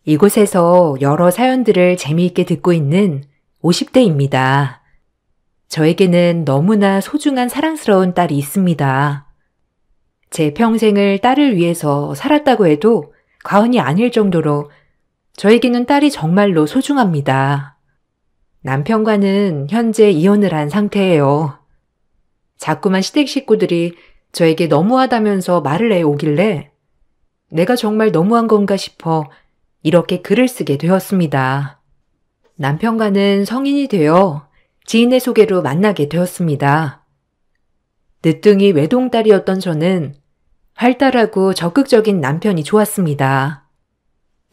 이곳에서 여러 사연들을 재미있게 듣고 있는 50대입니다. 저에게는 너무나 소중한 사랑스러운 딸이 있습니다. 제 평생을 딸을 위해서 살았다고 해도 과언이 아닐 정도로 저에게는 딸이 정말로 소중합니다. 남편과는 현재 이혼을 한 상태예요. 자꾸만 시댁 식구들이 저에게 너무하다면서 말을 해오길래 내가 정말 너무한 건가 싶어 이렇게 글을 쓰게 되었습니다. 남편과는 성인이 되어 지인의 소개로 만나게 되었습니다. 늦둥이 외동딸이었던 저는 활달하고 적극적인 남편이 좋았습니다.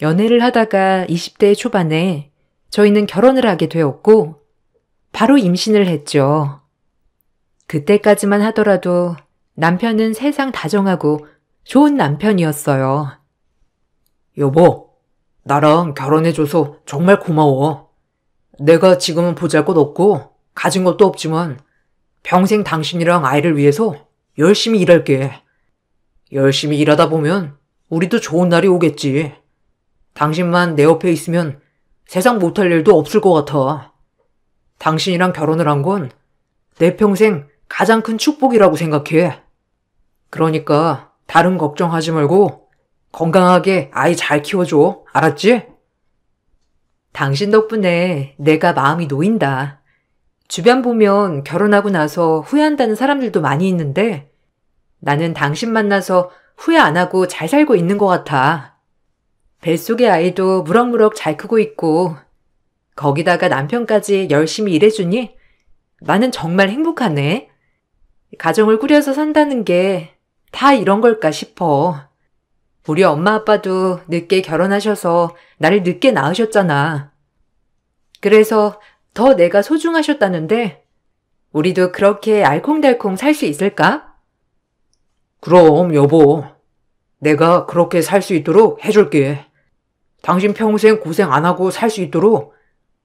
연애를 하다가 20대 초반에 저희는 결혼을 하게 되었고 바로 임신을 했죠. 그때까지만 하더라도 남편은 세상 다정하고 좋은 남편이었어요. 여보, 나랑 결혼해줘서 정말 고마워. 내가 지금은 보잘것없고 가진 것도 없지만 평생 당신이랑 아이를 위해서 열심히 일할게. 열심히 일하다 보면 우리도 좋은 날이 오겠지. 당신만 내 옆에 있으면 세상 못할 일도 없을 것 같아. 당신이랑 결혼을 한 건 내 평생 가장 큰 축복이라고 생각해. 그러니까 다른 걱정하지 말고 건강하게 아이 잘 키워줘. 알았지? 당신 덕분에 내가 마음이 놓인다. 주변 보면 결혼하고 나서 후회한다는 사람들도 많이 있는데 나는 당신 만나서 후회 안 하고 잘 살고 있는 것 같아. 뱃속의 아이도 무럭무럭 잘 크고 있고 거기다가 남편까지 열심히 일해주니 나는 정말 행복하네. 가정을 꾸려서 산다는 게 다 이런 걸까 싶어. 우리 엄마 아빠도 늦게 결혼하셔서 나를 늦게 낳으셨잖아. 그래서 더 내가 소중하셨다는데 우리도 그렇게 알콩달콩 살 수 있을까? 그럼 여보, 내가 그렇게 살 수 있도록 해줄게. 당신 평생 고생 안 하고 살 수 있도록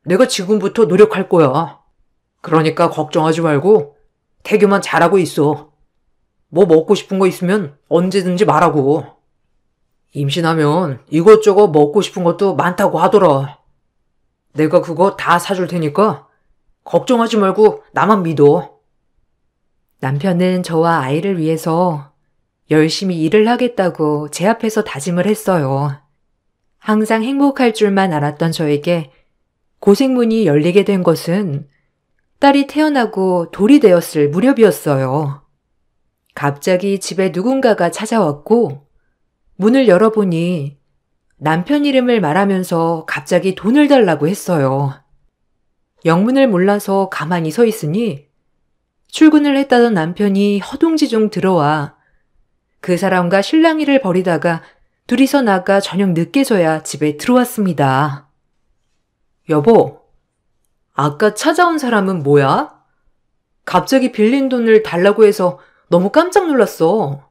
내가 지금부터 노력할 거야. 그러니까 걱정하지 말고 태교만 잘하고 있어. 뭐 먹고 싶은 거 있으면 언제든지 말하고. 임신하면 이것저것 먹고 싶은 것도 많다고 하더라. 내가 그거 다 사줄 테니까 걱정하지 말고 나만 믿어. 남편은 저와 아이를 위해서 열심히 일을 하겠다고 제 앞에서 다짐을 했어요. 항상 행복할 줄만 알았던 저에게 고생문이 열리게 된 것은 딸이 태어나고 돌이 되었을 무렵이었어요. 갑자기 집에 누군가가 찾아왔고 문을 열어보니 남편 이름을 말하면서 갑자기 돈을 달라고 했어요. 영문을 몰라서 가만히 서 있으니 출근을 했다던 남편이 허둥지둥 들어와 그 사람과 실랑이를 벌이다가 둘이서 나가 저녁 늦게서야 집에 들어왔습니다. 여보, 아까 찾아온 사람은 뭐야? 갑자기 빌린 돈을 달라고 해서 너무 깜짝 놀랐어.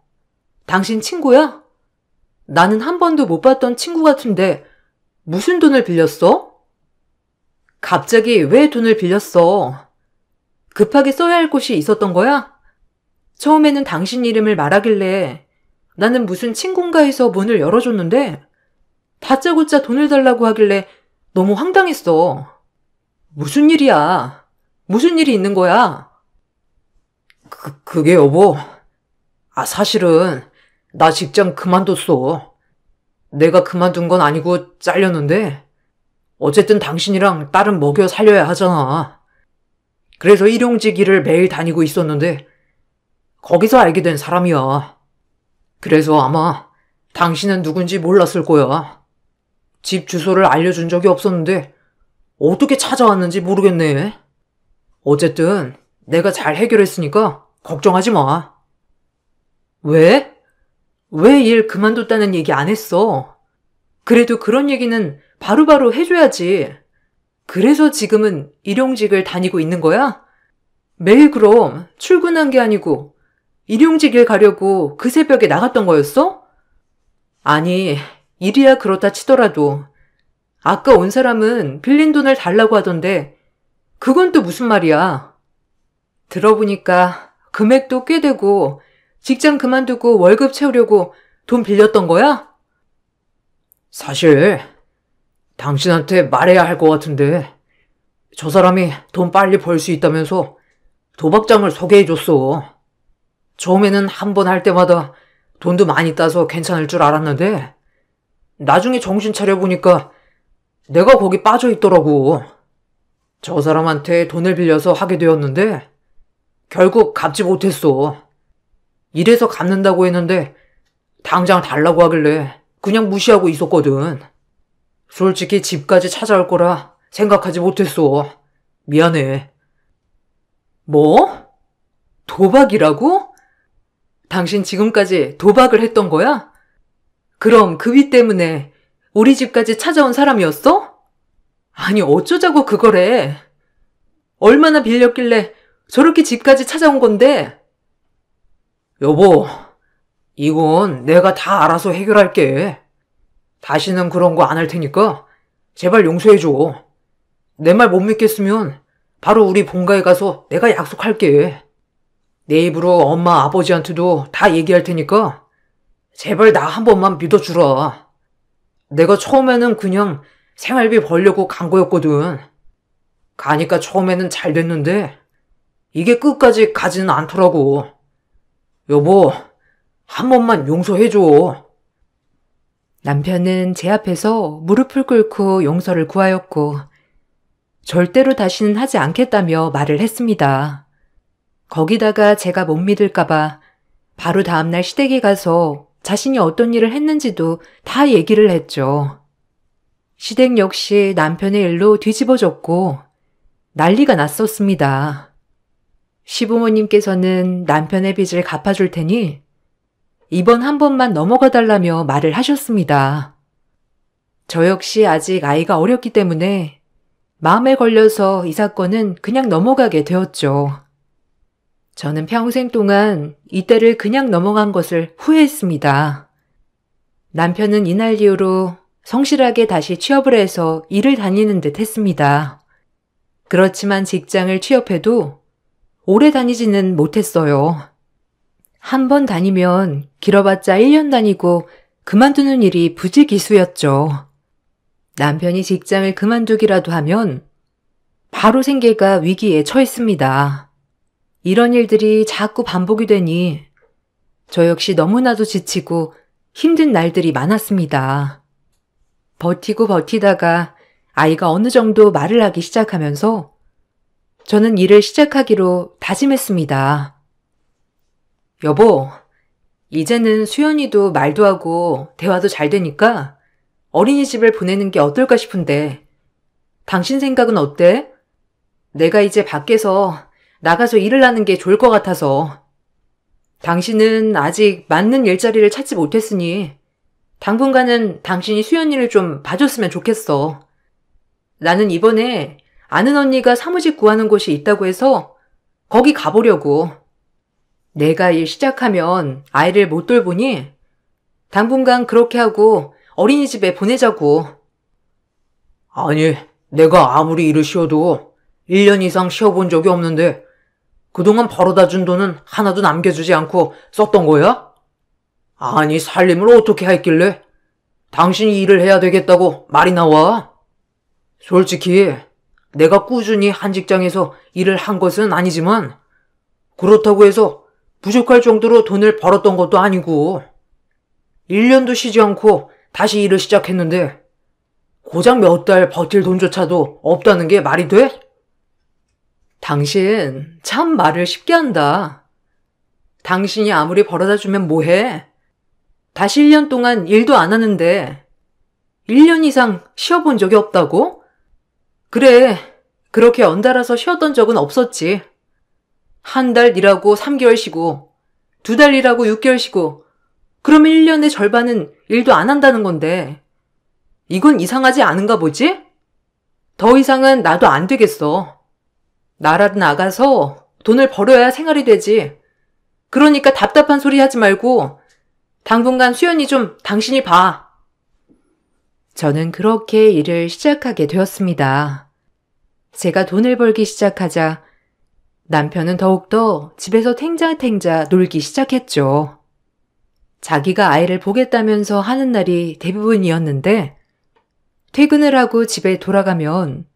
당신 친구야? 나는 한 번도 못 봤던 친구 같은데 무슨 돈을 빌렸어? 갑자기 왜 돈을 빌렸어? 급하게 써야 할 곳이 있었던 거야? 처음에는 당신 이름을 말하길래 나는 무슨 친구인가 해서 문을 열어줬는데 다짜고짜 돈을 달라고 하길래 너무 황당했어. 무슨 일이야? 무슨 일이 있는 거야? 그게 여보. 사실은 나 직장 그만뒀어. 내가 그만둔 건 아니고 잘렸는데 어쨌든 당신이랑 딸은 먹여 살려야 하잖아. 그래서 일용직 일을 매일 다니고 있었는데 거기서 알게 된 사람이야. 그래서 아마 당신은 누군지 몰랐을 거야. 집 주소를 알려준 적이 없었는데 어떻게 찾아왔는지 모르겠네. 어쨌든 내가 잘 해결했으니까 걱정하지 마. 왜? 왜 일 그만뒀다는 얘기 안 했어? 그래도 그런 얘기는 바로바로 해줘야지. 그래서 지금은 일용직을 다니고 있는 거야? 매일 그럼 출근한 게 아니고 일용직을 가려고 그 새벽에 나갔던 거였어? 아니, 일이야 그렇다 치더라도 아까 온 사람은 빌린 돈을 달라고 하던데 그건 또 무슨 말이야? 들어보니까 금액도 꽤 되고 직장 그만두고 월급 채우려고 돈 빌렸던 거야? 사실 당신한테 말해야 할 것 같은데 저 사람이 돈 빨리 벌 수 있다면서 도박장을 소개해줬어. 처음에는 한 번 할 때마다 돈도 많이 따서 괜찮을 줄 알았는데 나중에 정신 차려보니까 내가 거기 빠져있더라고. 저 사람한테 돈을 빌려서 하게 되었는데 결국 갚지 못했어. 이래서 갚는다고 했는데 당장 달라고 하길래 그냥 무시하고 있었거든. 솔직히 집까지 찾아올 거라 생각하지 못했어. 미안해. 뭐? 도박이라고? 당신 지금까지 도박을 했던 거야? 그럼 그 빚 때문에 우리 집까지 찾아온 사람이었어? 아니, 어쩌자고 그거래. 얼마나 빌렸길래 저렇게 집까지 찾아온 건데? 여보, 이건 내가 다 알아서 해결할게. 다시는 그런 거 안 할 테니까 제발 용서해줘. 내 말 못 믿겠으면 바로 우리 본가에 가서 내가 약속할게. 내 입으로 엄마 아버지한테도 다 얘기할 테니까 제발 나 한 번만 믿어주라. 내가 처음에는 그냥 생활비 벌려고 간 거였거든. 가니까 처음에는 잘 됐는데 이게 끝까지 가지는 않더라고. 여보, 한 번만 용서해줘. 남편은 제 앞에서 무릎을 꿇고 용서를 구하였고 절대로 다시는 하지 않겠다며 말을 했습니다. 거기다가 제가 못 믿을까봐 바로 다음날 시댁에 가서 자신이 어떤 일을 했는지도 다 얘기를 했죠. 시댁 역시 남편의 일로 뒤집어졌고 난리가 났었습니다. 시부모님께서는 남편의 빚을 갚아줄 테니 이번 한 번만 넘어가 달라며 말을 하셨습니다. 저 역시 아직 아이가 어렸기 때문에 마음에 걸려서 이 사건은 그냥 넘어가게 되었죠. 저는 평생 동안 이때를 그냥 넘어간 것을 후회했습니다. 남편은 이날 이후로 성실하게 다시 취업을 해서 일을 다니는 듯 했습니다. 그렇지만 직장을 취업해도 오래 다니지는 못했어요. 한 번 다니면 길어봤자 1년 다니고 그만두는 일이 부지기수였죠. 남편이 직장을 그만두기라도 하면 바로 생계가 위기에 처했습니다. 이런 일들이 자꾸 반복이 되니 저 역시 너무나도 지치고 힘든 날들이 많았습니다. 버티고 버티다가 아이가 어느 정도 말을 하기 시작하면서 저는 일을 시작하기로 다짐했습니다. 여보, 이제는 수연이도 말도 하고 대화도 잘 되니까 어린이집을 보내는 게 어떨까 싶은데 당신 생각은 어때? 내가 이제 밖에서 나가서 일을 하는 게 좋을 것 같아서. 당신은 아직 맞는 일자리를 찾지 못했으니 당분간은 당신이 수연이를 좀 봐줬으면 좋겠어. 나는 이번에 아는 언니가 사무직 구하는 곳이 있다고 해서 거기 가보려고. 내가 일 시작하면 아이를 못 돌보니 당분간 그렇게 하고 어린이집에 보내자고. 아니, 내가 아무리 일을 쉬어도 1년 이상 쉬어본 적이 없는데 그동안 벌어다 준 돈은 하나도 남겨주지 않고 썼던 거야? 아니, 살림을 어떻게 했길래 당신이 일을 해야 되겠다고 말이 나와? 솔직히 내가 꾸준히 한 직장에서 일을 한 것은 아니지만 그렇다고 해서 부족할 정도로 돈을 벌었던 것도 아니고 1년도 쉬지 않고 다시 일을 시작했는데 고작 몇 달 버틸 돈조차도 없다는 게 말이 돼? 당신 참 말을 쉽게 한다. 당신이 아무리 벌어다 주면 뭐해? 다시 1년 동안 일도 안 하는데 1년 이상 쉬어본 적이 없다고? 그래, 그렇게 연달아서 쉬었던 적은 없었지. 한 달 일하고 3개월 쉬고 2달 일하고 6개월 쉬고 그러면 1년의 절반은 일도 안 한다는 건데 이건 이상하지 않은가 보지? 더 이상은 나도 안 되겠어. 나라도 나가서 돈을 벌어야 생활이 되지. 그러니까 답답한 소리 하지 말고 당분간 수연이 좀 당신이 봐. 저는 그렇게 일을 시작하게 되었습니다. 제가 돈을 벌기 시작하자 남편은 더욱더 집에서 탱자탱자 놀기 시작했죠. 자기가 아이를 보겠다면서 하는 날이 대부분이었는데 퇴근을 하고 집에 돌아가면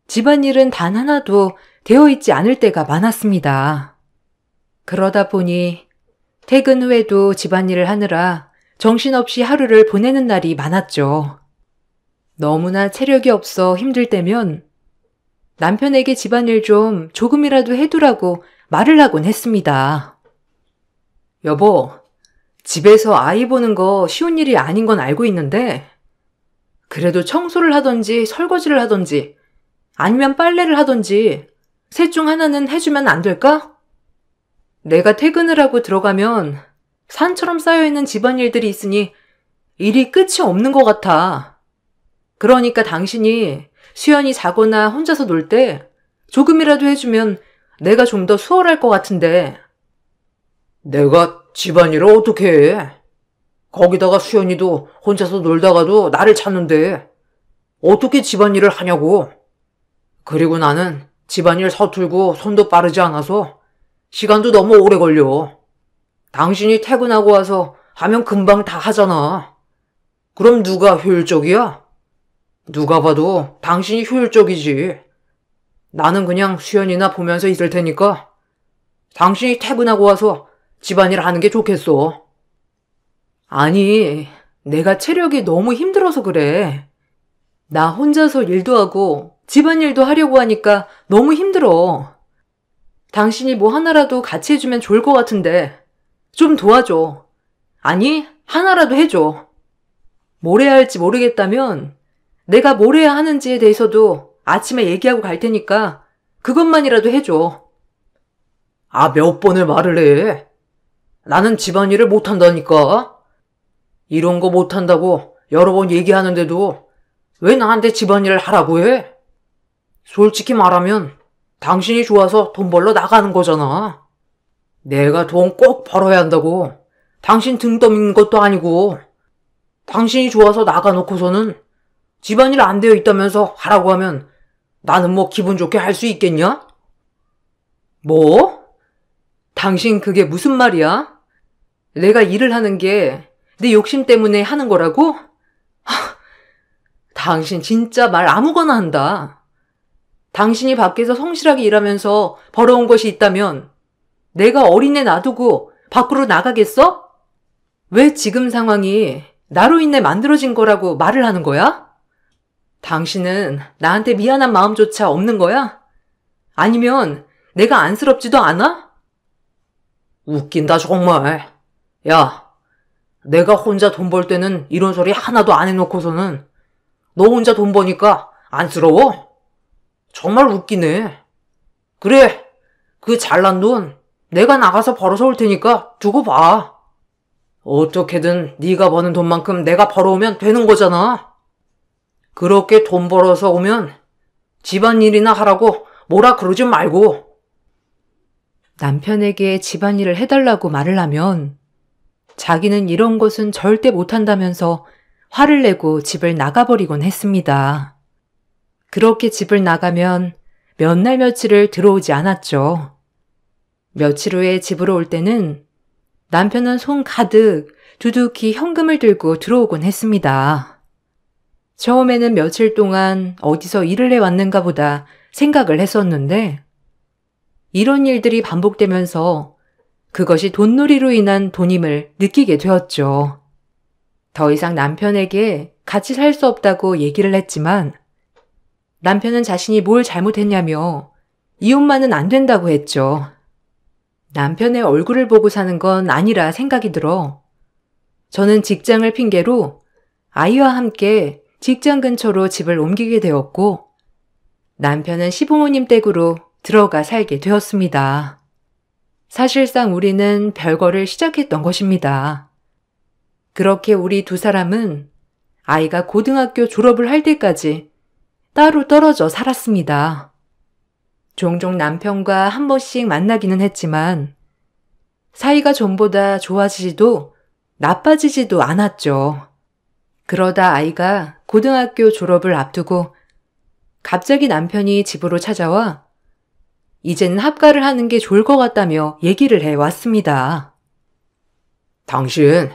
집안일은 단 하나도 되어 있지 않을 때가 많았습니다. 그러다 보니 퇴근 후에도 집안일을 하느라 정신없이 하루를 보내는 날이 많았죠. 너무나 체력이 없어 힘들 때면 남편에게 집안일 좀 조금이라도 해두라고 말을 하곤 했습니다. 여보, 집에서 아이 보는 거 쉬운 일이 아닌 건 알고 있는데 그래도 청소를 하던지 설거지를 하던지 아니면 빨래를 하던지 셋 중 하나는 해주면 안 될까? 내가 퇴근을 하고 들어가면 산처럼 쌓여있는 집안일들이 있으니 일이 끝이 없는 것 같아. 그러니까 당신이 수연이 자거나 혼자서 놀 때 조금이라도 해주면 내가 좀 더 수월할 것 같은데. 내가 집안일을 어떻게 해? 거기다가 수연이도 혼자서 놀다가도 나를 찾는데 어떻게 집안일을 하냐고. 그리고 나는 집안일 서툴고 손도 빠르지 않아서 시간도 너무 오래 걸려. 당신이 퇴근하고 와서 하면 금방 다 하잖아. 그럼 누가 효율적이야? 누가 봐도 당신이 효율적이지. 나는 그냥 수연이나 보면서 있을 테니까 당신이 퇴근하고 와서 집안일 하는 게 좋겠어. 아니, 내가 체력이 너무 힘들어서 그래. 나 혼자서 일도 하고 집안일도 하려고 하니까 너무 힘들어. 당신이 뭐 하나라도 같이 해주면 좋을 것 같은데 좀 도와줘. 아니, 하나라도 해줘. 뭘 해야 할지 모르겠다면 내가 뭘 해야 하는지에 대해서도 아침에 얘기하고 갈 테니까 그것만이라도 해줘. 아, 몇 번을 말을 해. 나는 집안일을 못한다니까. 이런 거 못한다고 여러 번 얘기하는데도 왜 나한테 집안일을 하라고 해? 솔직히 말하면 당신이 좋아서 돈 벌러 나가는 거잖아. 내가 돈 꼭 벌어야 한다고 당신 등 떠미는 것도 아니고 당신이 좋아서 나가놓고서는 집안일 안 되어 있다면서 하라고 하면 나는 뭐 기분 좋게 할 수 있겠냐? 뭐? 당신 그게 무슨 말이야? 내가 일을 하는 게 내 욕심 때문에 하는 거라고? 당신 진짜 말 아무거나 한다. 당신이 밖에서 성실하게 일하면서 벌어온 것이 있다면 내가 어린애 놔두고 밖으로 나가겠어? 왜 지금 상황이 나로 인해 만들어진 거라고 말을 하는 거야? 당신은 나한테 미안한 마음조차 없는 거야? 아니면 내가 안쓰럽지도 않아? 웃긴다 정말. 야, 내가 혼자 돈 벌 때는 이런 소리 하나도 안 해놓고서는 너 혼자 돈 버니까 안쓰러워? 정말 웃기네. 그래, 그 잘난 돈 내가 나가서 벌어서 올 테니까 두고 봐. 어떻게든 네가 버는 돈만큼 내가 벌어오면 되는 거잖아. 그렇게 돈 벌어서 오면 집안일이나 하라고 뭐라 그러지 말고. 남편에게 집안일을 해달라고 말을 하면 자기는 이런 것은 절대 못한다면서 화를 내고 집을 나가버리곤 했습니다. 그렇게 집을 나가면 몇 날 며칠을 들어오지 않았죠. 며칠 후에 집으로 올 때는 남편은 손 가득 두둑히 현금을 들고 들어오곤 했습니다. 처음에는 며칠 동안 어디서 일을 해왔는가 보다 생각을 했었는데 이런 일들이 반복되면서 그것이 돈놀이로 인한 돈임을 느끼게 되었죠. 더 이상 남편에게 같이 살 수 없다고 얘기를 했지만 남편은 자신이 뭘 잘못했냐며 이혼만은 안 된다고 했죠. 남편의 얼굴을 보고 사는 건 아니라 생각이 들어 저는 직장을 핑계로 아이와 함께 직장 근처로 집을 옮기게 되었고 남편은 시부모님 댁으로 들어가 살게 되었습니다. 사실상 우리는 별거를 시작했던 것입니다. 그렇게 우리 두 사람은 아이가 고등학교 졸업을 할 때까지 따로 떨어져 살았습니다. 종종 남편과 한 번씩 만나기는 했지만 사이가 전보다 좋아지지도 나빠지지도 않았죠. 그러다 아이가 고등학교 졸업을 앞두고 갑자기 남편이 집으로 찾아와 이제는 합가를 하는 게 좋을 것 같다며 얘기를 해왔습니다. 당신,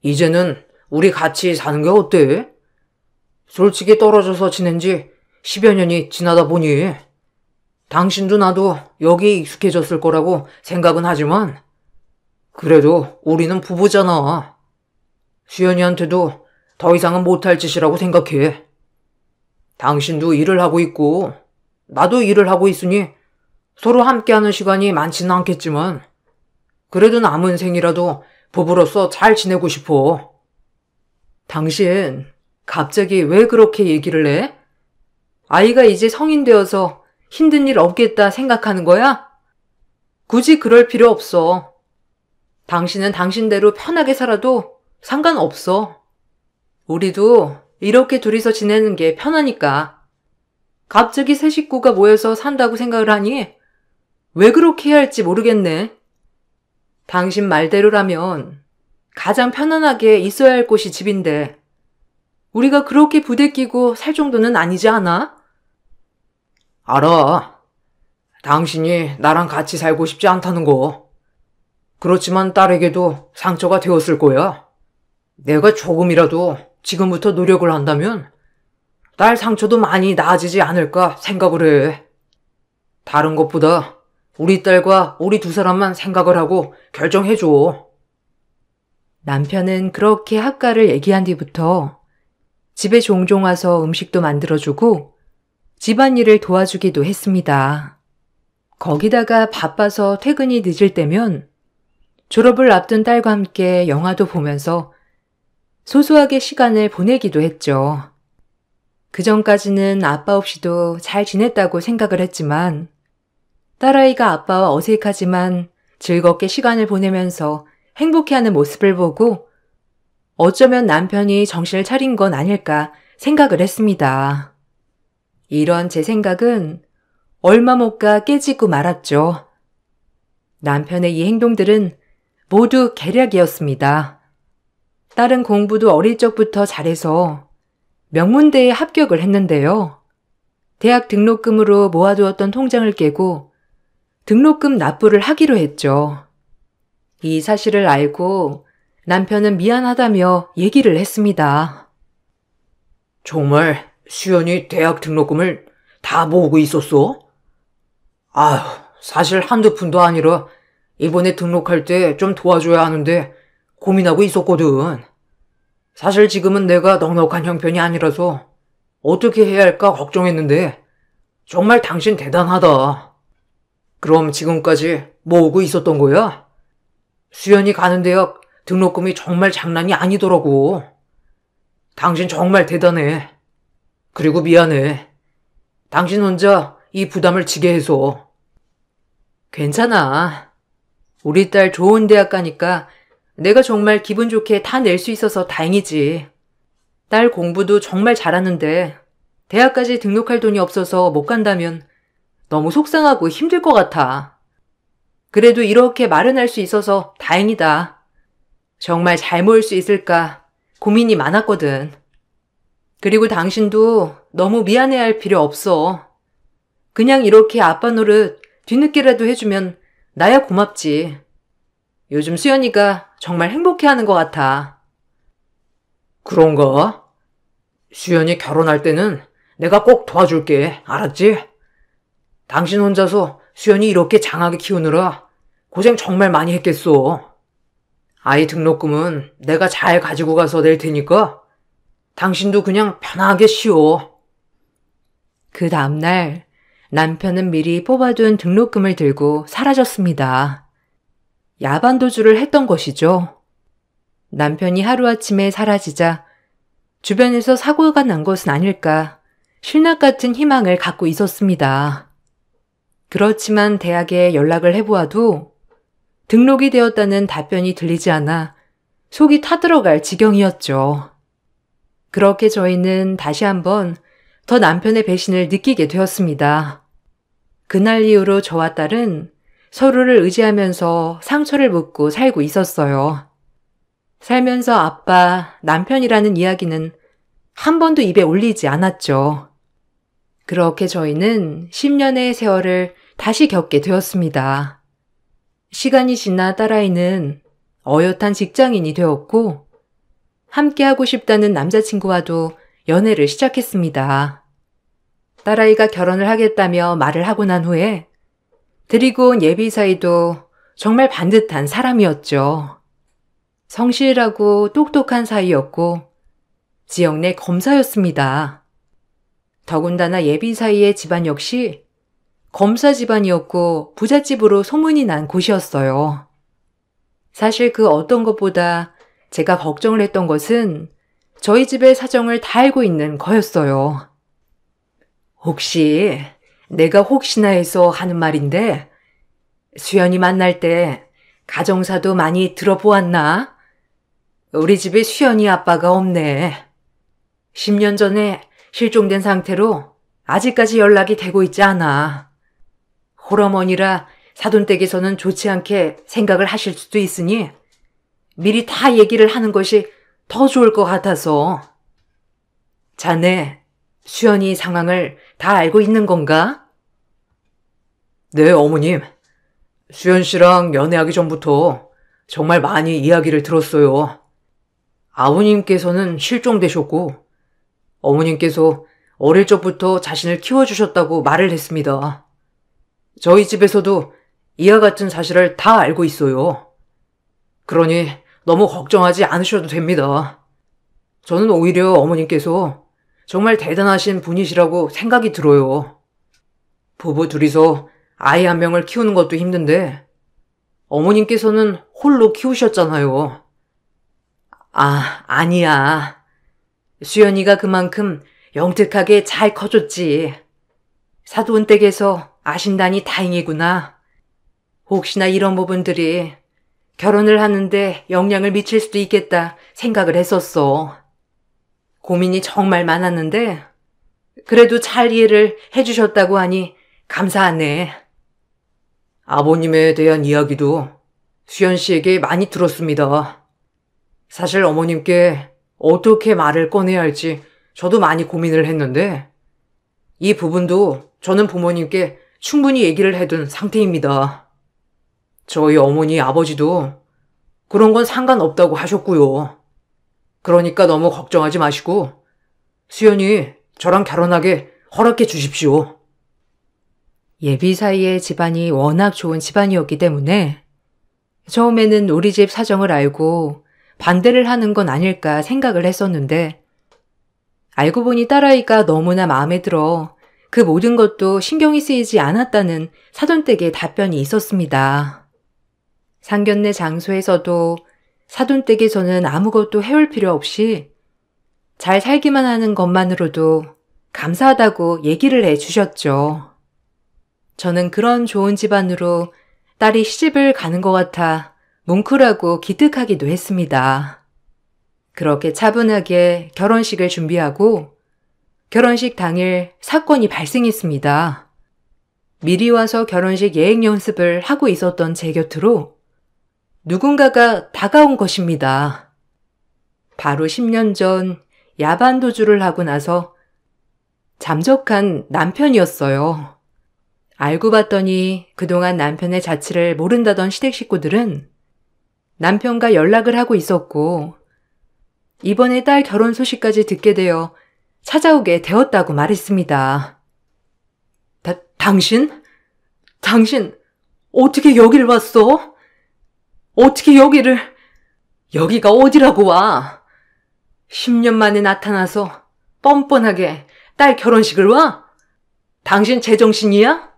이제는 우리 같이 사는 게 어때? 솔직히 떨어져서 지낸 지 10여 년이 지나다 보니 당신도 나도 여기에 익숙해졌을 거라고 생각은 하지만 그래도 우리는 부부잖아. 수연이한테도 더 이상은 못할 짓이라고 생각해. 당신도 일을 하고 있고 나도 일을 하고 있으니 서로 함께하는 시간이 많지는 않겠지만 그래도 남은 생이라도 부부로서 잘 지내고 싶어. 당신 갑자기 왜 그렇게 얘기를 해? 아이가 이제 성인 되어서 힘든 일 없겠다 생각하는 거야? 굳이 그럴 필요 없어. 당신은 당신대로 편하게 살아도 상관없어. 우리도 이렇게 둘이서 지내는 게 편하니까. 갑자기 새 식구가 모여서 산다고 생각을 하니 왜 그렇게 해야 할지 모르겠네. 당신 말대로라면 가장 편안하게 있어야 할 곳이 집인데 우리가 그렇게 부대끼고 살 정도는 아니지 않아? 알아. 당신이 나랑 같이 살고 싶지 않다는 거. 그렇지만 딸에게도 상처가 되었을 거야. 내가 조금이라도 지금부터 노력을 한다면 딸 상처도 많이 나아지지 않을까 생각을 해. 다른 것보다 우리 딸과 우리 두 사람만 생각을 하고 결정해줘. 남편은 그렇게 학가를 얘기한 뒤부터 집에 종종 와서 음식도 만들어주고 집안일을 도와주기도 했습니다. 거기다가 바빠서 퇴근이 늦을 때면 졸업을 앞둔 딸과 함께 영화도 보면서 소소하게 시간을 보내기도 했죠. 그전까지는 아빠 없이도 잘 지냈다고 생각을 했지만 딸아이가 아빠와 어색하지만 즐겁게 시간을 보내면서 행복해하는 모습을 보고 어쩌면 남편이 정신을 차린 건 아닐까 생각을 했습니다. 이런 제 생각은 얼마 못 가 깨지고 말았죠. 남편의 이 행동들은 모두 계략이었습니다. 딸은 공부도 어릴 적부터 잘해서 명문대에 합격을 했는데요. 대학 등록금으로 모아두었던 통장을 깨고 등록금 납부를 하기로 했죠. 이 사실을 알고 남편은 미안하다며 얘기를 했습니다. 정말 수연이 대학 등록금을 다 모으고 있었어? 아휴, 사실 한두 푼도 아니라 이번에 등록할 때 좀 도와줘야 하는데 고민하고 있었거든. 사실 지금은 내가 넉넉한 형편이 아니라서 어떻게 해야 할까 걱정했는데 정말 당신 대단하다. 그럼 지금까지 모으고 있었던 거야? 수연이 가는 대학 등록금이 정말 장난이 아니더라고. 당신 정말 대단해. 그리고 미안해. 당신 혼자 이 부담을 지게 해서. 괜찮아. 우리 딸 좋은 대학 가니까 내가 정말 기분 좋게 다 낼 수 있어서 다행이지. 딸 공부도 정말 잘하는데 대학까지 등록할 돈이 없어서 못 간다면 너무 속상하고 힘들 것 같아. 그래도 이렇게 마련할 수 있어서 다행이다. 정말 잘 모을 수 있을까 고민이 많았거든. 그리고 당신도 너무 미안해할 필요 없어. 그냥 이렇게 아빠 노릇 뒤늦게라도 해주면 나야 고맙지. 요즘 수연이가 정말 행복해하는 것 같아. 그런가? 수연이 결혼할 때는 내가 꼭 도와줄게. 알았지? 당신 혼자서 수연이 이렇게 장하게 키우느라 고생 정말 많이 했겠어. 아이 등록금은 내가 잘 가지고 가서 낼 테니까 당신도 그냥 편하게 쉬어. 그 다음날 남편은 미리 뽑아둔 등록금을 들고 사라졌습니다. 야반도주를 했던 것이죠. 남편이 하루아침에 사라지자 주변에서 사고가 난 것은 아닐까 신락 같은 희망을 갖고 있었습니다. 그렇지만 대학에 연락을 해보아도 등록이 되었다는 답변이 들리지 않아 속이 타들어갈 지경이었죠. 그렇게 저희는 다시 한번 더 남편의 배신을 느끼게 되었습니다. 그날 이후로 저와 딸은 서로를 의지하면서 상처를 묻고 살고 있었어요. 살면서 아빠, 남편이라는 이야기는 한 번도 입에 올리지 않았죠. 그렇게 저희는 10년의 세월을 다시 겪게 되었습니다. 시간이 지나 딸아이는 어엿한 직장인이 되었고 함께하고 싶다는 남자친구와도 연애를 시작했습니다. 딸아이가 결혼을 하겠다며 말을 하고 난 후에 데리고 온 예비사위도 정말 반듯한 사람이었죠. 성실하고 똑똑한 사이였고 지역 내 검사였습니다. 더군다나 예비사위의 집안 역시 검사 집안이었고 부잣집으로 소문이 난 곳이었어요. 사실 그 어떤 것보다 제가 걱정을 했던 것은 저희 집의 사정을 다 알고 있는 거였어요. 혹시 내가 혹시나 해서 하는 말인데 수연이 만날 때 가정사도 많이 들어보았나? 우리 집에 수연이 아빠가 없네. 10년 전에 실종된 상태로 아직까지 연락이 되고 있지 않아. 홀어머니라 사돈댁에서는 좋지 않게 생각을 하실 수도 있으니 미리 다 얘기를 하는 것이 더 좋을 것 같아서. 자네, 수연이 상황을 다 알고 있는 건가? 네, 어머님. 수연 씨랑 연애하기 전부터 정말 많이 이야기를 들었어요. 아버님께서는 실종되셨고 어머님께서 어릴 적부터 자신을 키워주셨다고 말을 했습니다. 저희 집에서도 이와 같은 사실을 다 알고 있어요. 그러니 너무 걱정하지 않으셔도 됩니다. 저는 오히려 어머님께서 정말 대단하신 분이시라고 생각이 들어요. 부부 둘이서 아이 한 명을 키우는 것도 힘든데 어머님께서는 홀로 키우셨잖아요. 아니야. 수연이가 그만큼 영특하게 잘 커졌지. 사돈댁에서 아신다니 다행이구나. 혹시나 이런 부분들이 결혼을 하는데 영향을 미칠 수도 있겠다 생각을 했었어. 고민이 정말 많았는데 그래도 잘 이해를 해주셨다고 하니 감사하네. 아버님에 대한 이야기도 수연 씨에게 많이 들었습니다. 사실 어머님께 어떻게 말을 꺼내야 할지 저도 많이 고민을 했는데 이 부분도 저는 부모님께 충분히 얘기를 해둔 상태입니다. 저희 어머니 아버지도 그런 건 상관없다고 하셨고요. 그러니까 너무 걱정하지 마시고 수연이 저랑 결혼하게 허락해 주십시오. 예비사위의 집안이 워낙 좋은 집안이었기 때문에 처음에는 우리 집 사정을 알고 반대를 하는 건 아닐까 생각을 했었는데 알고 보니 딸아이가 너무나 마음에 들어 그 모든 것도 신경이 쓰이지 않았다는 사돈댁의 답변이 있었습니다. 상견례 장소에서도 사돈댁에서는 아무것도 해올 필요 없이 잘 살기만 하는 것만으로도 감사하다고 얘기를 해주셨죠. 저는 그런 좋은 집안으로 딸이 시집을 가는 것 같아 뭉클하고 기특하기도 했습니다. 그렇게 차분하게 결혼식을 준비하고 결혼식 당일 사건이 발생했습니다. 미리 와서 결혼식 예행 연습을 하고 있었던 제 곁으로 누군가가 다가온 것입니다. 바로 10년 전 야반 도주를 하고 나서 잠적한 남편이었어요. 알고 봤더니 그동안 남편의 자취를 모른다던 시댁 식구들은 남편과 연락을 하고 있었고 이번에 딸 결혼 소식까지 듣게 되어 찾아오게 되었다고 말했습니다. 당신? 당신 어떻게 여길 왔어? 어떻게 여기가 어디라고 와? 10년 만에 나타나서 뻔뻔하게 딸 결혼식을 와? 당신 제정신이야?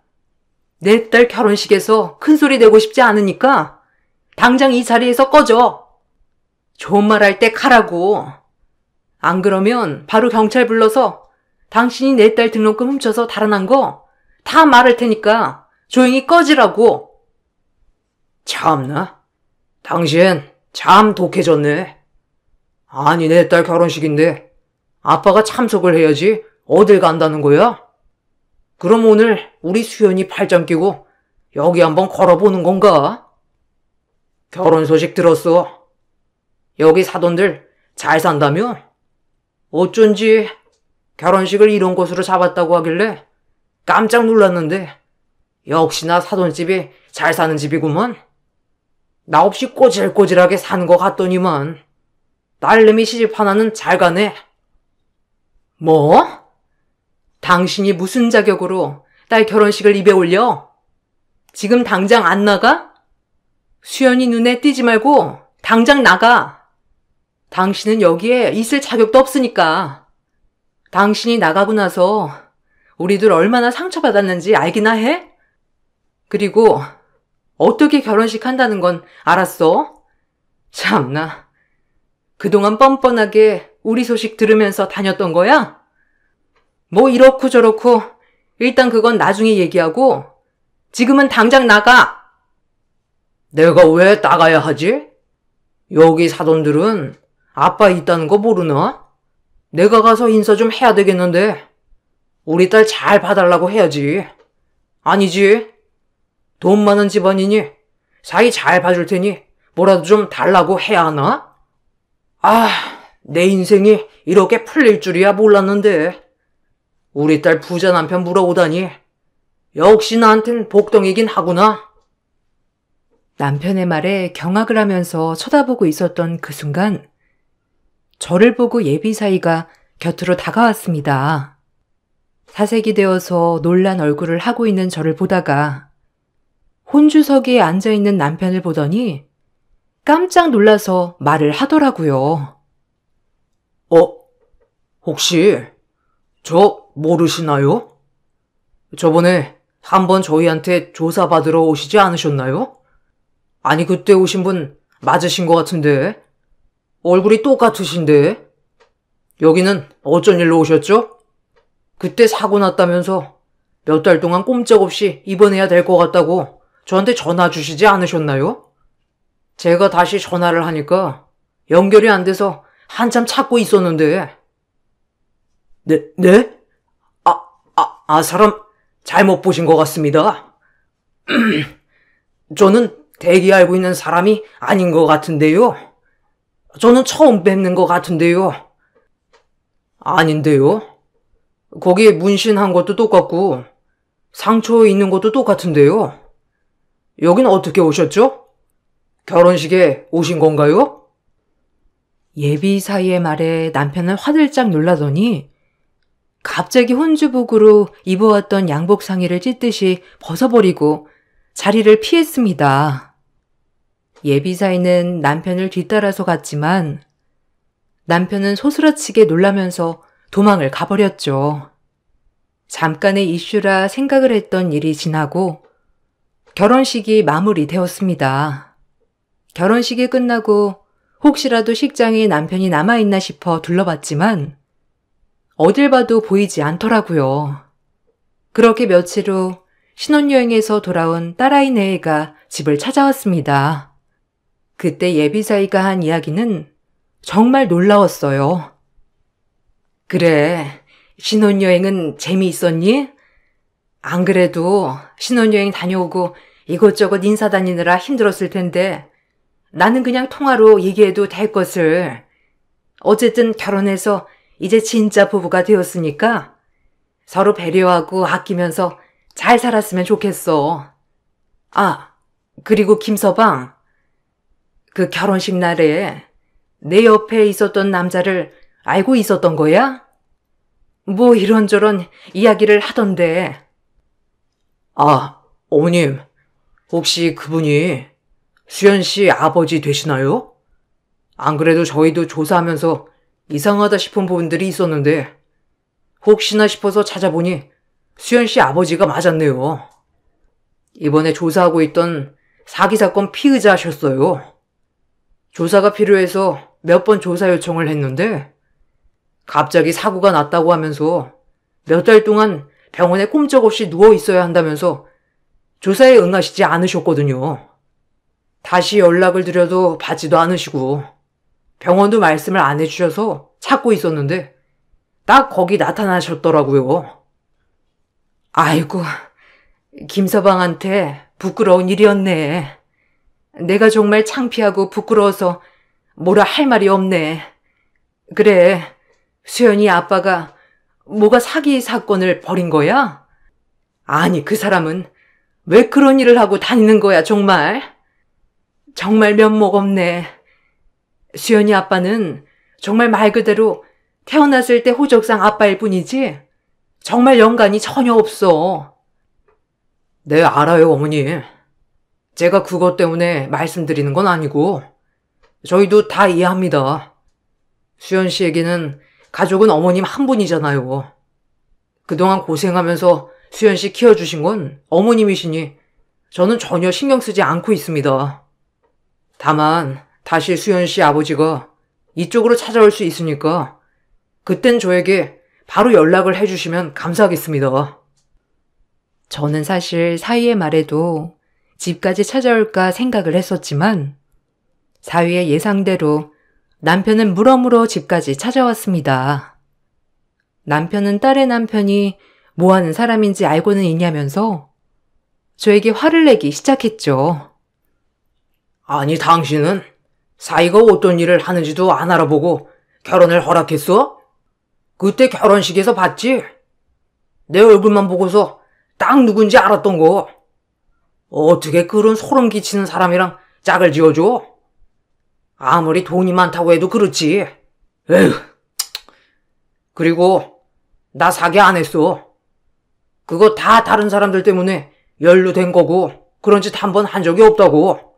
내 딸 결혼식에서 큰소리 내고 싶지 않으니까 당장 이 자리에서 꺼져. 좋은 말 할 때 가라고. 안 그러면 바로 경찰 불러서 당신이 내 딸 등록금 훔쳐서 달아난 거 다 말할 테니까 조용히 꺼지라고. 참나. 당신 참 독해졌네. 아니 내 딸 결혼식인데 아빠가 참석을 해야지 어딜 간다는 거야? 그럼 오늘 우리 수연이 팔짱 끼고 여기 한번 걸어보는 건가? 결혼 소식 들었어. 여기 사돈들 잘 산다며? 어쩐지 결혼식을 이런 곳으로 잡았다고 하길래 깜짝 놀랐는데 역시나 사돈집이 잘 사는 집이구먼. 나 없이 꼬질꼬질하게 사는 것 같더니만 딸내미 시집 하나는 잘 가네. 뭐? 당신이 무슨 자격으로 딸 결혼식을 입에 올려? 지금 당장 안 나가? 수연이 눈에 띄지 말고 당장 나가. 당신은 여기에 있을 자격도 없으니까. 당신이 나가고 나서 우리들 얼마나 상처받았는지 알기나 해? 그리고 어떻게 결혼식 한다는 건 알았어? 참나. 그동안 뻔뻔하게 우리 소식 들으면서 다녔던 거야? 뭐 이렇고 저렇고 일단 그건 나중에 얘기하고 지금은 당장 나가. 내가 왜 나가야 하지? 여기 사돈들은 아빠 있다는 거 모르나? 내가 가서 인사 좀 해야 되겠는데. 우리 딸 잘 봐달라고 해야지. 아니지. 돈 많은 집안이니 사이 잘 봐줄 테니 뭐라도 좀 달라고 해야 하나? 아, 내 인생이 이렇게 풀릴 줄이야 몰랐는데. 우리 딸 부자 남편 물어오다니. 역시 나한텐 복덩이긴 하구나. 남편의 말에 경악을 하면서 쳐다보고 있었던 그 순간 저를 보고 예비사이가 곁으로 다가왔습니다. 사색이 되어서 놀란 얼굴을 하고 있는 저를 보다가 혼주석에 앉아있는 남편을 보더니 깜짝 놀라서 말을 하더라고요. 혹시 저 모르시나요? 저번에 한번 저희한테 조사받으러 오시지 않으셨나요? 아니 그때 오신 분 맞으신 것 같은데. 얼굴이 똑같으신데. 여기는 어쩐 일로 오셨죠? 그때 사고 났다면서 몇 달 동안 꼼짝없이 입원해야 될 것 같다고 저한테 전화 주시지 않으셨나요? 제가 다시 전화를 하니까 연결이 안 돼서 한참 찾고 있었는데. 네? 사람 잘못 보신 것 같습니다. 저는 대기 알고 있는 사람이 아닌 것 같은데요. 저는 처음 뵙는 것 같은데요. 아닌데요. 거기에 문신한 것도 똑같고 상처 있는 것도 똑같은데요. 여긴 어떻게 오셨죠? 결혼식에 오신 건가요? 예비사이의 말에 남편은 화들짝 놀라더니 갑자기 혼주복으로 입어왔던 양복 상의를 찢듯이 벗어버리고 자리를 피했습니다. 예비사이는 남편을 뒤따라서 갔지만 남편은 소스라치게 놀라면서 도망을 가버렸죠. 잠깐의 이슈라 생각을 했던 일이 지나고 결혼식이 마무리되었습니다. 결혼식이 끝나고 혹시라도 식장에 남편이 남아있나 싶어 둘러봤지만 어딜 봐도 보이지 않더라고요. 그렇게 며칠 후 신혼여행에서 돌아온 딸아이 네애가 집을 찾아왔습니다. 그때 예비사이가 한 이야기는 정말 놀라웠어요. 그래, 신혼여행은 재미있었니? 안 그래도 신혼여행 다녀오고 이것저것 인사 다니느라 힘들었을 텐데 나는 그냥 통화로 얘기해도 될 것을. 어쨌든 결혼해서 이제 진짜 부부가 되었으니까 서로 배려하고 아끼면서 잘 살았으면 좋겠어. 그리고 김서방, 그 결혼식 날에 내 옆에 있었던 남자를 알고 있었던 거야? 뭐 이런저런 이야기를 하던데. 어머님, 혹시 그분이 수연 씨 아버지 되시나요? 안 그래도 저희도 조사하면서 이상하다 싶은 부분들이 있었는데 혹시나 싶어서 찾아보니 수연 씨 아버지가 맞았네요. 이번에 조사하고 있던 사기 사건 피의자셨어요. 조사가 필요해서 몇 번 조사 요청을 했는데 갑자기 사고가 났다고 하면서 몇 달 동안 병원에 꼼짝없이 누워 있어야 한다면서 조사에 응하시지 않으셨거든요. 다시 연락을 드려도 받지도 않으시고 병원도 말씀을 안 해주셔서 찾고 있었는데 딱 거기 나타나셨더라고요. 아이고, 김서방한테 부끄러운 일이었네. 내가 정말 창피하고 부끄러워서 뭐라 할 말이 없네. 그래, 수연이 아빠가 뭐가 사기 사건을 벌인 거야? 아니, 그 사람은 왜 그런 일을 하고 다니는 거야, 정말? 정말 면목 없네. 수연이 아빠는 정말 말 그대로 태어났을 때 호적상 아빠일 뿐이지 정말 연관이 전혀 없어. 네, 알아요, 어머니. 제가 그것 때문에 말씀드리는 건 아니고 저희도 다 이해합니다. 수연 씨에게는 가족은 어머님 한 분이잖아요. 그동안 고생하면서 수연 씨 키워주신 건 어머님이시니 저는 전혀 신경 쓰지 않고 있습니다. 다만 다시 수연 씨 아버지가 이쪽으로 찾아올 수 있으니까 그땐 저에게 바로 연락을 해주시면 감사하겠습니다. 저는 사실 사위의 말에도 집까지 찾아올까 생각을 했었지만 사위의 예상대로 남편은 물어물어 집까지 찾아왔습니다. 남편은 딸의 남편이 뭐하는 사람인지 알고는 있냐면서 저에게 화를 내기 시작했죠. 아니, 당신은 사이가 어떤 일을 하는지도 안 알아보고 결혼을 허락했어? 그때 결혼식에서 봤지? 내 얼굴만 보고서 딱 누군지 알았던 거. 어떻게 그런 소름 끼치는 사람이랑 짝을 지어줘? 아무리 돈이 많다고 해도 그렇지. 에휴. 그리고 나 사기 안 했어. 그거 다 다른 사람들 때문에 연루된 거고 그런 짓 한 번 한 적이 없다고.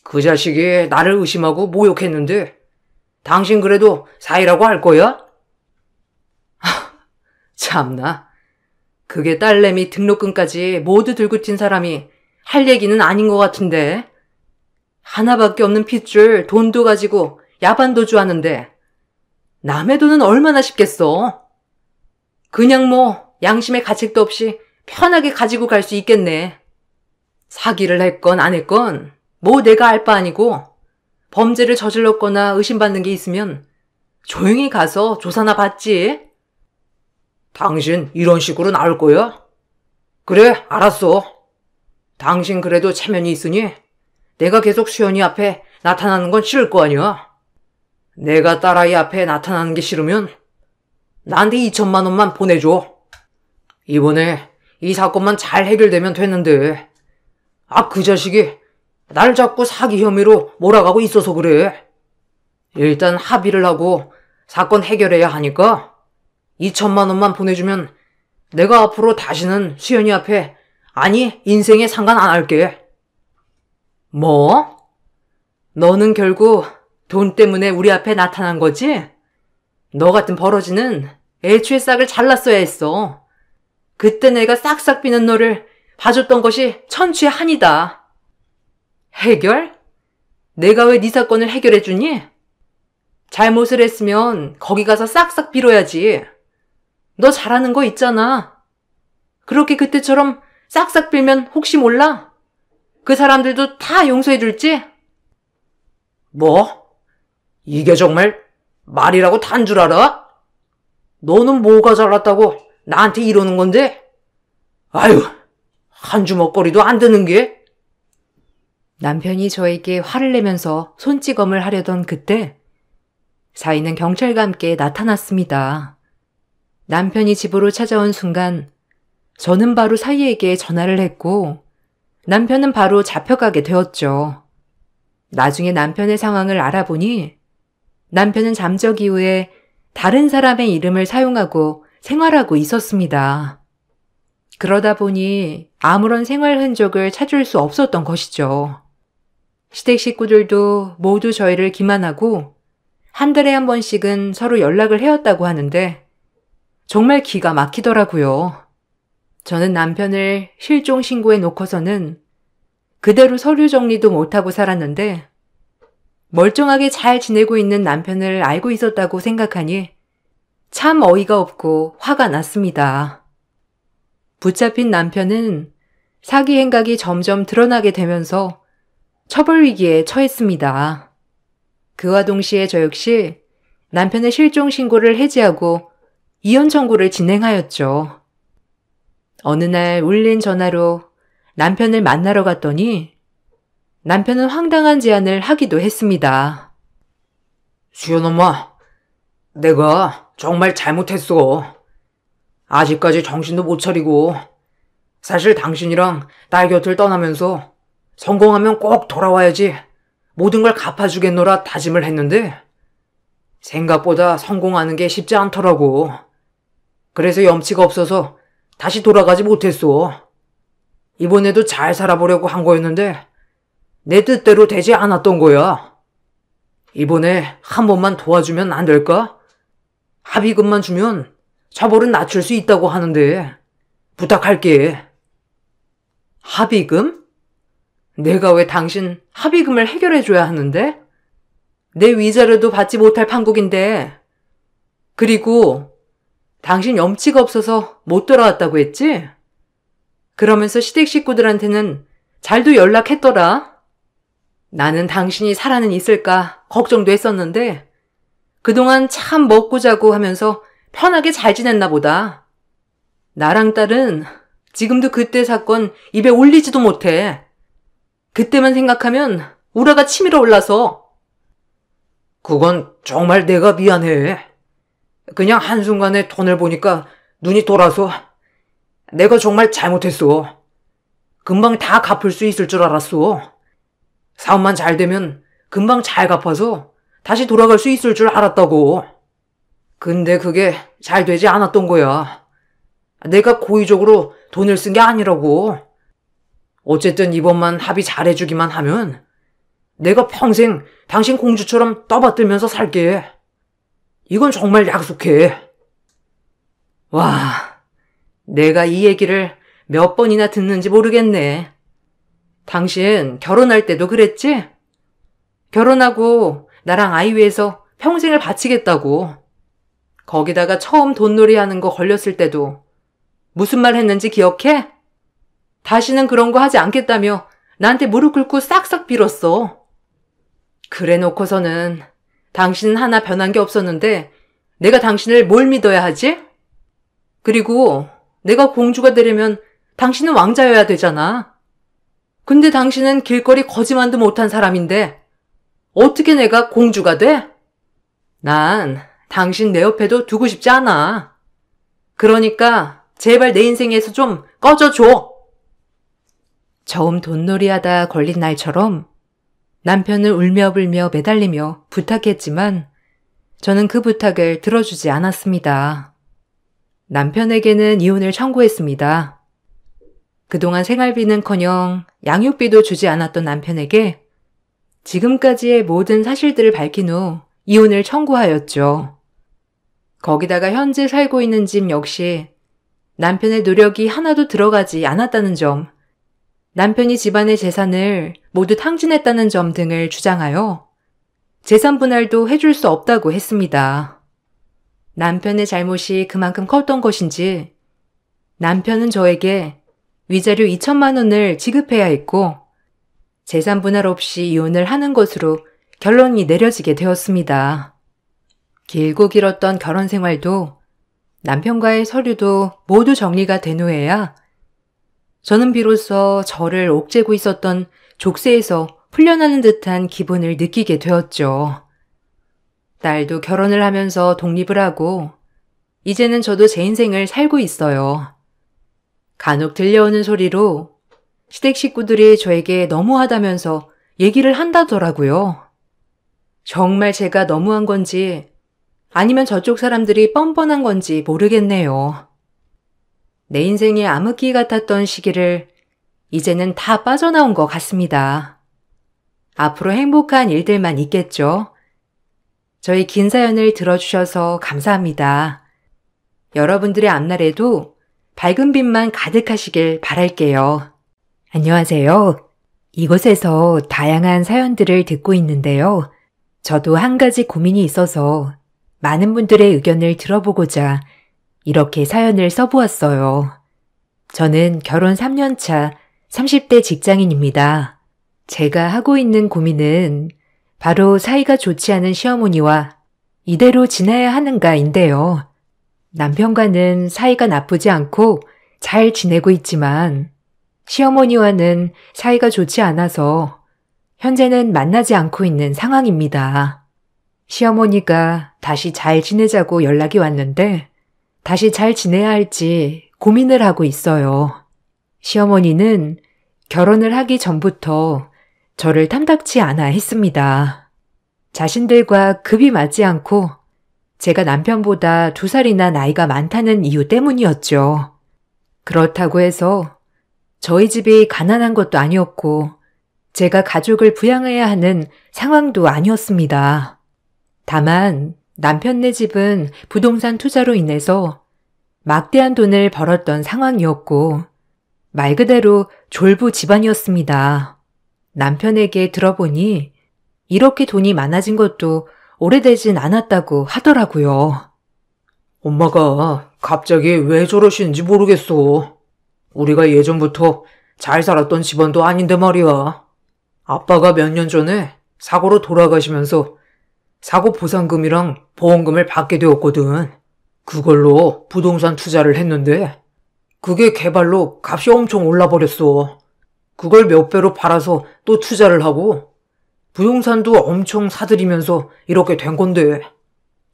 그 자식이 나를 의심하고 모욕했는데 당신 그래도 사이라고 할 거야? 참나. 그게 딸내미 등록금까지 모두 들고 튄 사람이 할 얘기는 아닌 것 같은데. 하나밖에 없는 핏줄 돈도 가지고 야반도 좋아하는데 남의 돈은 얼마나 쉽겠어. 그냥 뭐 양심의 가책도 없이 편하게 가지고 갈 수 있겠네. 사기를 했건 안 했건 뭐 내가 알 바 아니고 범죄를 저질렀거나 의심받는 게 있으면 조용히 가서 조사나 받지. 당신 이런 식으로 나올 거야? 그래, 알았어. 당신 그래도 체면이 있으니 내가 계속 수연이 앞에 나타나는 건 싫을 거 아니야. 내가 딸아이 앞에 나타나는 게 싫으면 나한테 2천만 원만 보내줘. 이번에 이 사건만 잘 해결되면 됐는데. 그 자식이 날 자꾸 사기 혐의로 몰아가고 있어서 그래. 일단 합의를 하고 사건 해결해야 하니까 2천만 원만 보내주면 내가 앞으로 다시는 수연이 앞에, 아니 인생에 상관 안 할게. 뭐? 너는 결국 돈 때문에 우리 앞에 나타난 거지? 너 같은 버러지는 애초에 싹을 잘랐어야 했어. 그때 내가 싹싹 비는 너를 봐줬던 것이 천추의 한이다. 해결? 내가 왜 네 사건을 해결해주니? 잘못을 했으면 거기 가서 싹싹 빌어야지. 너 잘하는 거 있잖아. 그렇게 그때처럼 싹싹 빌면 혹시 몰라? 그 사람들도 다 용서해줄지? 뭐? 이게 정말 말이라고 탄 줄 알아? 너는 뭐가 잘났다고 나한테 이러는 건데? 아유, 한 주먹거리도 안 드는 게? 남편이 저에게 화를 내면서 손찌검을 하려던 그때 사위는 경찰과 함께 나타났습니다. 남편이 집으로 찾아온 순간 저는 바로 사위에게 전화를 했고 남편은 바로 잡혀가게 되었죠. 나중에 남편의 상황을 알아보니 남편은 잠적 이후에 다른 사람의 이름을 사용하고 생활하고 있었습니다. 그러다 보니 아무런 생활 흔적을 찾을 수 없었던 것이죠. 시댁 식구들도 모두 저희를 기만하고 한 달에 한 번씩은 서로 연락을 해왔다고 하는데 정말 기가 막히더라고요. 저는 남편을 실종 신고해 놓고서는 그대로 서류 정리도 못하고 살았는데 멀쩡하게 잘 지내고 있는 남편을 알고 있었다고 생각하니 참 어이가 없고 화가 났습니다. 붙잡힌 남편은 사기 행각이 점점 드러나게 되면서 처벌 위기에 처했습니다. 그와 동시에 저 역시 남편의 실종 신고를 해지하고 이혼 청구를 진행하였죠. 어느 날 울린 전화로 남편을 만나러 갔더니 남편은 황당한 제안을 하기도 했습니다. 수연 엄마, 내가 정말 잘못했어. 아직까지 정신도 못 차리고 사실 당신이랑 딸 곁을 떠나면서 성공하면 꼭 돌아와야지 모든 걸 갚아주겠노라 다짐을 했는데 생각보다 성공하는 게 쉽지 않더라고. 그래서 염치가 없어서 다시 돌아가지 못했어. 이번에도 잘 살아보려고 한 거였는데 내 뜻대로 되지 않았던 거야. 이번에 한 번만 도와주면 안 될까? 합의금만 주면 처벌은 낮출 수 있다고 하는데 부탁할게. 합의금? 내가 왜 당신 합의금을 해결해줘야 하는데? 내 위자료도 받지 못할 판국인데. 그리고 당신 염치가 없어서 못 돌아왔다고 했지? 그러면서 시댁 식구들한테는 잘도 연락했더라. 나는 당신이 살아는 있을까 걱정도 했었는데 그동안 참 먹고 자고 하면서 편하게 잘 지냈나 보다. 나랑 딸은 지금도 그때 사건 입에 올리지도 못해. 그때만 생각하면 우라가 치밀어 올라서. 그건 정말 내가 미안해. 그냥 한순간에 돈을 보니까 눈이 돌아서 내가 정말 잘못했어. 금방 다 갚을 수 있을 줄 알았어. 사업만 잘 되면 금방 잘 갚아서 다시 돌아갈 수 있을 줄 알았다고. 근데 그게 잘 되지 않았던 거야. 내가 고의적으로 돈을 쓴 게 아니라고. 어쨌든 이번만 합의 잘해주기만 하면 내가 평생 당신 공주처럼 떠받들면서 살게. 이건 정말 약속해. 와, 내가 이 얘기를 몇 번이나 듣는지 모르겠네. 당신 결혼할 때도 그랬지? 결혼하고 나랑 아이 위해서 평생을 바치겠다고. 거기다가 처음 돈놀이 하는 거 걸렸을 때도 무슨 말 했는지 기억해? 다시는 그런 거 하지 않겠다며 나한테 무릎 꿇고 싹싹 빌었어. 그래 놓고서는 당신은 하나 변한 게 없었는데 내가 당신을 뭘 믿어야 하지? 그리고 내가 공주가 되려면 당신은 왕자여야 되잖아. 근데 당신은 길거리 거지만도 못한 사람인데 어떻게 내가 공주가 돼? 난 당신 내 옆에도 두고 싶지 않아. 그러니까 제발 내 인생에서 좀 꺼져줘. 처음 돈놀이 하다 걸린 날처럼 남편을 울며불며 매달리며 부탁했지만 저는 그 부탁을 들어주지 않았습니다. 남편에게는 이혼을 청구했습니다. 그동안 생활비는커녕 양육비도 주지 않았던 남편에게 지금까지의 모든 사실들을 밝힌 후 이혼을 청구하였죠. 거기다가 현재 살고 있는 집 역시 남편의 노력이 하나도 들어가지 않았다는 점, 남편이 집안의 재산을 모두 탕진했다는 점 등을 주장하여 재산 분할도 해줄 수 없다고 했습니다. 남편의 잘못이 그만큼 컸던 것인지 남편은 저에게 위자료 2천만 원을 지급해야 했고 재산 분할 없이 이혼을 하는 것으로 결론이 내려지게 되었습니다. 길고 길었던 결혼 생활도 남편과의 서류도 모두 정리가 된 후에야 저는 비로소 저를 옥죄고 있었던 족쇄에서 풀려나는 듯한 기분을 느끼게 되었죠. 딸도 결혼을 하면서 독립을 하고 이제는 저도 제 인생을 살고 있어요. 간혹 들려오는 소리로 시댁 식구들이 저에게 너무하다면서 얘기를 한다더라고요. 정말 제가 너무한 건지 아니면 저쪽 사람들이 뻔뻔한 건지 모르겠네요. 내 인생의 암흑기 같았던 시기를 이제는 다 빠져나온 것 같습니다. 앞으로 행복한 일들만 있겠죠. 저희 긴 사연을 들어주셔서 감사합니다. 여러분들의 앞날에도 밝은 빛만 가득하시길 바랄게요. 안녕하세요. 이곳에서 다양한 사연들을 듣고 있는데요. 저도 한 가지 고민이 있어서 많은 분들의 의견을 들어보고자 이렇게 사연을 써보았어요. 저는 결혼 3년 차 30대 직장인입니다. 제가 하고 있는 고민은 바로 사이가 좋지 않은 시어머니와 이대로 지내야 하는가인데요. 남편과는 사이가 나쁘지 않고 잘 지내고 있지만 시어머니와는 사이가 좋지 않아서 현재는 만나지 않고 있는 상황입니다. 시어머니가 다시 잘 지내자고 연락이 왔는데 다시 잘 지내야 할지 고민을 하고 있어요. 시어머니는 결혼을 하기 전부터 저를 탐탁치 않아 했습니다. 자신들과 급이 맞지 않고 제가 남편보다 2살이나 나이가 많다는 이유 때문이었죠. 그렇다고 해서 저희 집이 가난한 것도 아니었고 제가 가족을 부양해야 하는 상황도 아니었습니다. 다만 남편네 집은 부동산 투자로 인해서 막대한 돈을 벌었던 상황이었고 말 그대로 졸부 집안이었습니다. 남편에게 들어보니 이렇게 돈이 많아진 것도 오래되진 않았다고 하더라고요. 엄마가 갑자기 왜 저러시는지 모르겠어. 우리가 예전부터 잘 살았던 집안도 아닌데 말이야. 아빠가 몇 년 전에 사고로 돌아가시면서 사고 보상금이랑 보험금을 받게 되었거든. 그걸로 부동산 투자를 했는데 그게 개발로 값이 엄청 올라버렸어. 그걸 몇 배로 팔아서 또 투자를 하고 부동산도 엄청 사들이면서 이렇게 된 건데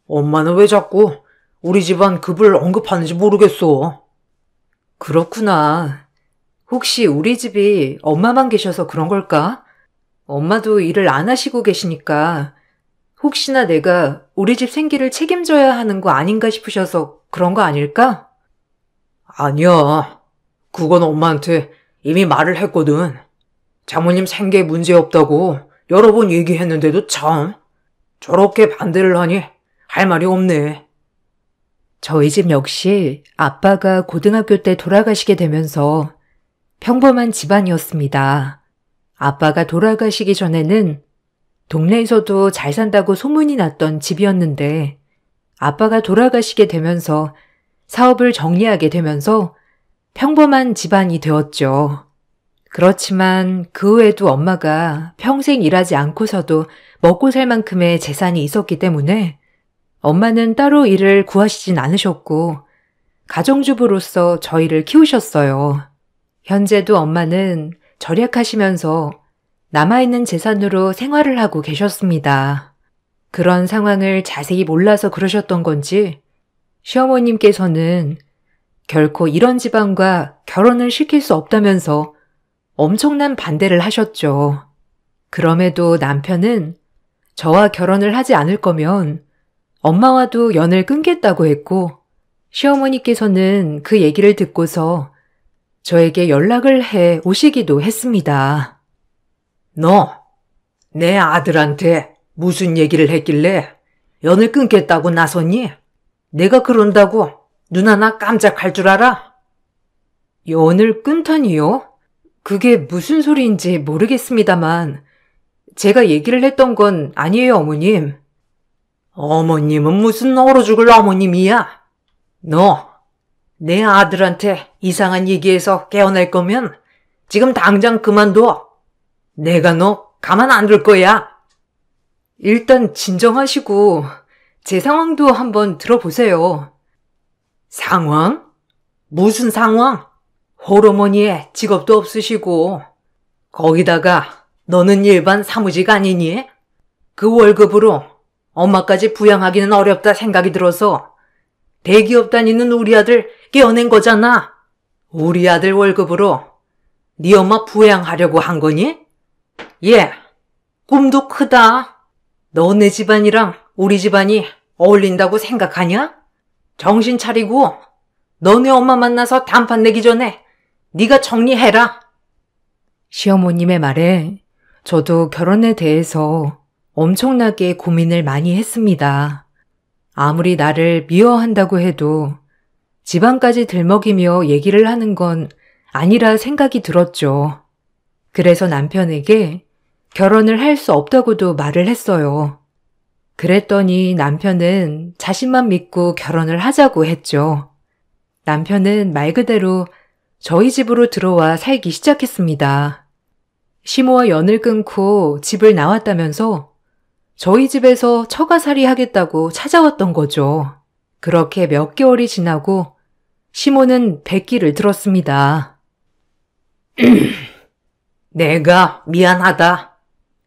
엄마는 왜 자꾸 우리 집안 급을 언급하는지 모르겠어. 그렇구나. 혹시 우리 집이 엄마만 계셔서 그런 걸까? 엄마도 일을 안 하시고 계시니까 혹시나 내가 우리 집 생계를 책임져야 하는 거 아닌가 싶으셔서 그런 거 아닐까? 아니야. 그건 엄마한테 이미 말을 했거든. 장모님 생계에 문제 없다고 여러 번 얘기했는데도 참 저렇게 반대를 하니 할 말이 없네. 저희 집 역시 아빠가 고등학교 때 돌아가시게 되면서 평범한 집안이었습니다. 아빠가 돌아가시기 전에는 동네에서도 잘 산다고 소문이 났던 집이었는데 아빠가 돌아가시게 되면서 사업을 정리하게 되면서 평범한 집안이 되었죠. 그렇지만 그 후에도 엄마가 평생 일하지 않고서도 먹고 살 만큼의 재산이 있었기 때문에 엄마는 따로 일을 구하시진 않으셨고 가정주부로서 저희를 키우셨어요. 현재도 엄마는 절약하시면서 남아있는 재산으로 생활을 하고 계셨습니다. 그런 상황을 자세히 몰라서 그러셨던 건지 시어머님께서는 결코 이런 집안과 결혼을 시킬 수 없다면서 엄청난 반대를 하셨죠. 그럼에도 남편은 저와 결혼을 하지 않을 거면 엄마와도 연을 끊겠다고 했고 시어머니께서는 그 얘기를 듣고서 저에게 연락을 해 오시기도 했습니다. 너, 내 아들한테 무슨 얘기를 했길래 연을 끊겠다고 나섰니? 내가 그런다고 눈 하나 깜짝할 줄 알아? 연을 끊다니요? 그게 무슨 소리인지 모르겠습니다만 제가 얘기를 했던 건 아니에요, 어머님. 어머님은 무슨 얼어 죽을 어머님이야? 너, 내 아들한테 이상한 얘기해서 깨어날 거면 지금 당장 그만둬. 내가 너 가만 안 둘 거야. 일단 진정하시고 제 상황도 한번 들어보세요. 상황? 무슨 상황? 홀어머니에 직업도 없으시고 거기다가 너는 일반 사무직 아니니? 그 월급으로 엄마까지 부양하기는 어렵다 생각이 들어서 대기업 다니는 우리 아들 깨어낸 거잖아. 우리 아들 월급으로 네 엄마 부양하려고 한 거니? 예, 꿈도 크다. 너네 집안이랑 우리 집안이 어울린다고 생각하냐? 정신 차리고 너네 엄마 만나서 단판 내기 전에 네가 정리해라. 시어머님의 말에 저도 결혼에 대해서 엄청나게 고민을 많이 했습니다. 아무리 나를 미워한다고 해도 집안까지 들먹이며 얘기를 하는 건 아니라 생각이 들었죠. 그래서 남편에게 결혼을 할 수 없다고도 말을 했어요. 그랬더니 남편은 자신만 믿고 결혼을 하자고 했죠. 남편은 말 그대로 저희 집으로 들어와 살기 시작했습니다. 시모와 연을 끊고 집을 나왔다면서 저희 집에서 처가살이 하겠다고 찾아왔던 거죠. 그렇게 몇 개월이 지나고 시모는 백기를 들었습니다. 내가 미안하다.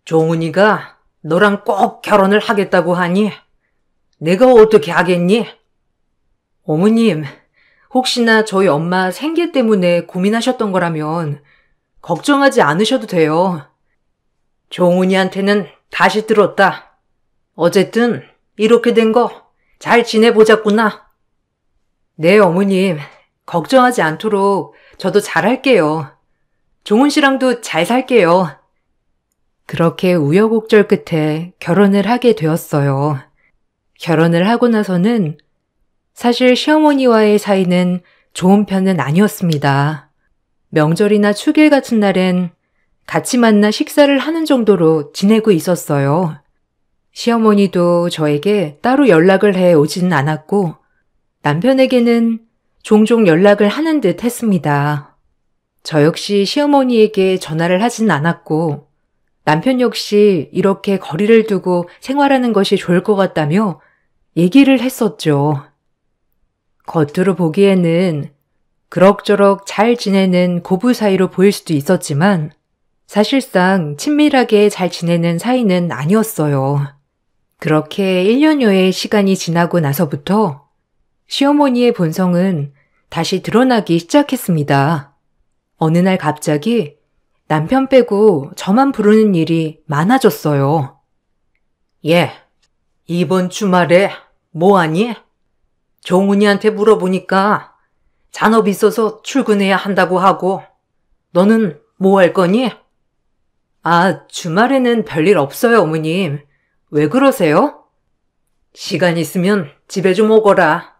종훈이가 너랑 꼭 결혼을 하겠다고 하니 내가 어떻게 하겠니? 어머님, 혹시나 저희 엄마 생계 때문에 고민하셨던 거라면 걱정하지 않으셔도 돼요. 종훈이한테는 다시 들었다. 어쨌든 이렇게 된 거 잘 지내보자꾸나. 네, 어머님. 걱정하지 않도록 저도 잘할게요. 종훈 씨랑도 잘 살게요. 그렇게 우여곡절 끝에 결혼을 하게 되었어요. 결혼을 하고 나서는 사실 시어머니와의 사이는 좋은 편은 아니었습니다. 명절이나 축일 같은 날엔 같이 만나 식사를 하는 정도로 지내고 있었어요. 시어머니도 저에게 따로 연락을 해 오지는 않았고 남편에게는 종종 연락을 하는 듯 했습니다. 저 역시 시어머니에게 전화를 하진 않았고 남편 역시 이렇게 거리를 두고 생활하는 것이 좋을 것 같다며 얘기를 했었죠. 겉으로 보기에는 그럭저럭 잘 지내는 고부 사이로 보일 수도 있었지만 사실상 친밀하게 잘 지내는 사이는 아니었어요. 그렇게 1년여의 시간이 지나고 나서부터 시어머니의 본성은 다시 드러나기 시작했습니다. 어느 날 갑자기 남편 빼고 저만 부르는 일이 많아졌어요. 예, 이번 주말에 뭐하니? 종훈이한테 물어보니까 잔업 있어서 출근해야 한다고 하고 너는 뭐 할 거니? 아, 주말에는 별일 없어요, 어머님. 왜 그러세요? 시간 있으면 집에 좀 오거라.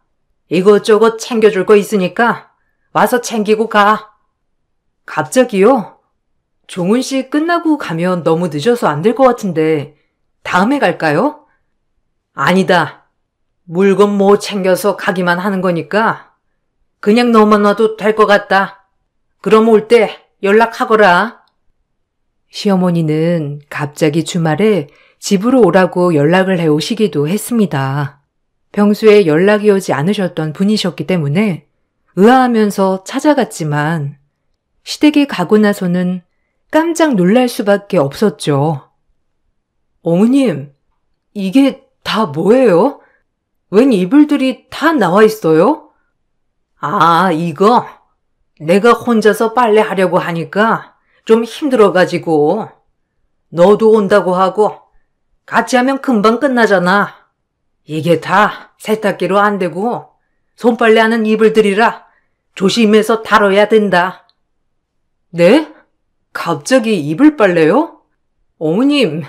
이것저것 챙겨줄 거 있으니까 와서 챙기고 가. 갑자기요? 종훈 씨 끝나고 가면 너무 늦어서 안 될 것 같은데 다음에 갈까요? 아니다. 물건 뭐 챙겨서 가기만 하는 거니까 그냥 너만 와도 될 것 같다. 그럼 올 때 연락하거라. 시어머니는 갑자기 주말에 집으로 오라고 연락을 해 오시기도 했습니다. 평소에 연락이 오지 않으셨던 분이셨기 때문에 의아하면서 찾아갔지만 시댁에 가고 나서는 깜짝 놀랄 수밖에 없었죠. 어머님, 이게 다 뭐예요? 웬 이불들이 다 나와 있어요? 아, 이거 내가 혼자서 빨래하려고 하니까 좀 힘들어가지고 너도 온다고 하고 같이 하면 금방 끝나잖아. 이게 다 세탁기로 안 되고 손빨래하는 이불들이라 조심해서 다뤄야 된다. 네? 갑자기 이불 빨래요? 어머님,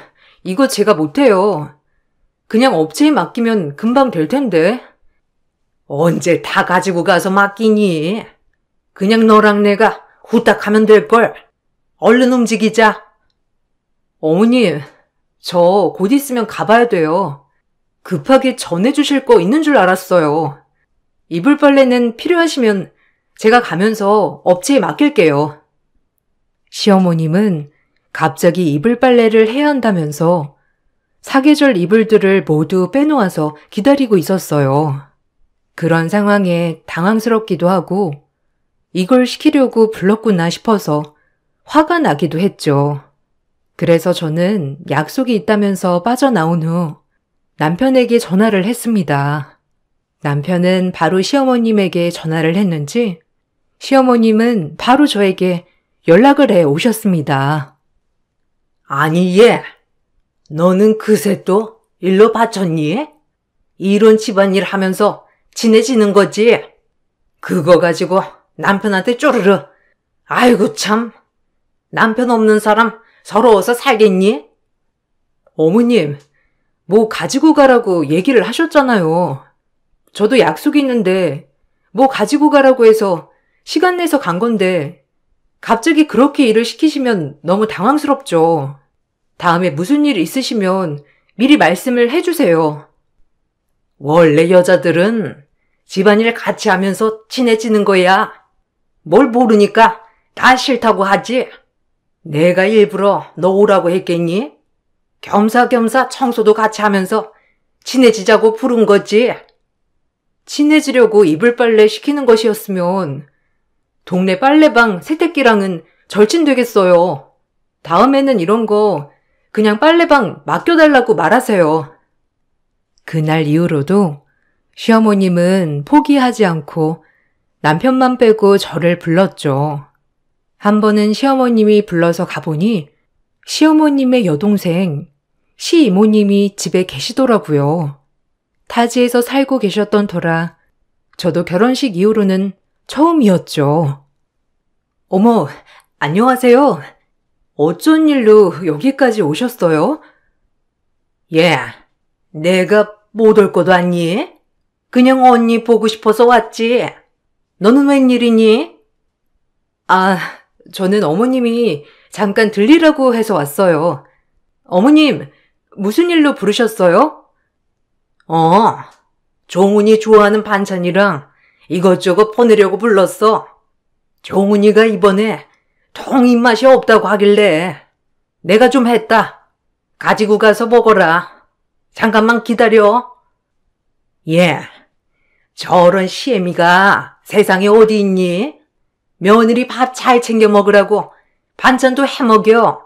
이거 제가 못해요. 그냥 업체에 맡기면 금방 될 텐데. 언제 다 가지고 가서 맡기니? 그냥 너랑 내가 후딱 하면 될걸. 얼른 움직이자. 어머님, 저 곧 있으면 가봐야 돼요. 급하게 전해주실 거 있는 줄 알았어요. 이불 빨래는 필요하시면 제가 가면서 업체에 맡길게요. 시어머님은 갑자기 이불 빨래를 해야 한다면서 사계절 이불들을 모두 빼놓아서 기다리고 있었어요. 그런 상황에 당황스럽기도 하고 이걸 시키려고 불렀구나 싶어서 화가 나기도 했죠. 그래서 저는 약속이 있다면서 빠져나온 후 남편에게 전화를 했습니다. 남편은 바로 시어머님에게 전화를 했는지 시어머님은 바로 저에게 연락을 해 오셨습니다. 아니 얘, 너는 그새 또 일로 바쳤니? 이런 집안일 하면서 친해지는 거지? 그거 가지고 남편한테 쪼르르. 아이고 참, 남편 없는 사람 서러워서 살겠니? 어머님, 뭐 가지고 가라고 얘기를 하셨잖아요. 저도 약속이 있는데 뭐 가지고 가라고 해서 시간 내서 간 건데 갑자기 그렇게 일을 시키시면 너무 당황스럽죠. 다음에 무슨 일 있으시면 미리 말씀을 해주세요. 원래 여자들은 집안일 같이 하면서 친해지는 거야. 뭘 모르니까 다 싫다고 하지. 내가 일부러 너 오라고 했겠니? 겸사겸사 청소도 같이 하면서 친해지자고 부른 거지. 친해지려고 이불 빨래 시키는 것이었으면 동네 빨래방 세탁기랑은 절친되겠어요. 다음에는 이런 거 그냥 빨래방 맡겨달라고 말하세요. 그날 이후로도 시어머님은 포기하지 않고 남편만 빼고 저를 불렀죠. 한 번은 시어머님이 불러서 가보니 시어머님의 여동생 시이모님이 집에 계시더라고요. 타지에서 살고 계셨던 터라 저도 결혼식 이후로는 처음이었죠. 어머, 안녕하세요. 어쩐 일로 여기까지 오셨어요? 예, 내가 못 올 것도 아니? 그냥 언니 보고 싶어서 왔지. 너는 웬일이니? 아, 저는 어머님이 잠깐 들리라고 해서 왔어요. 어머님, 무슨 일로 부르셨어요? 종훈이 좋아하는 반찬이랑 이것저것 보내려고 불렀어. 종훈이가 이번에 통 입맛이 없다고 하길래 내가 좀 했다. 가지고 가서 먹어라. 잠깐만 기다려. 예, 저런 시애미가 세상에 어디 있니? 며느리 밥 잘 챙겨 먹으라고 반찬도 해먹여.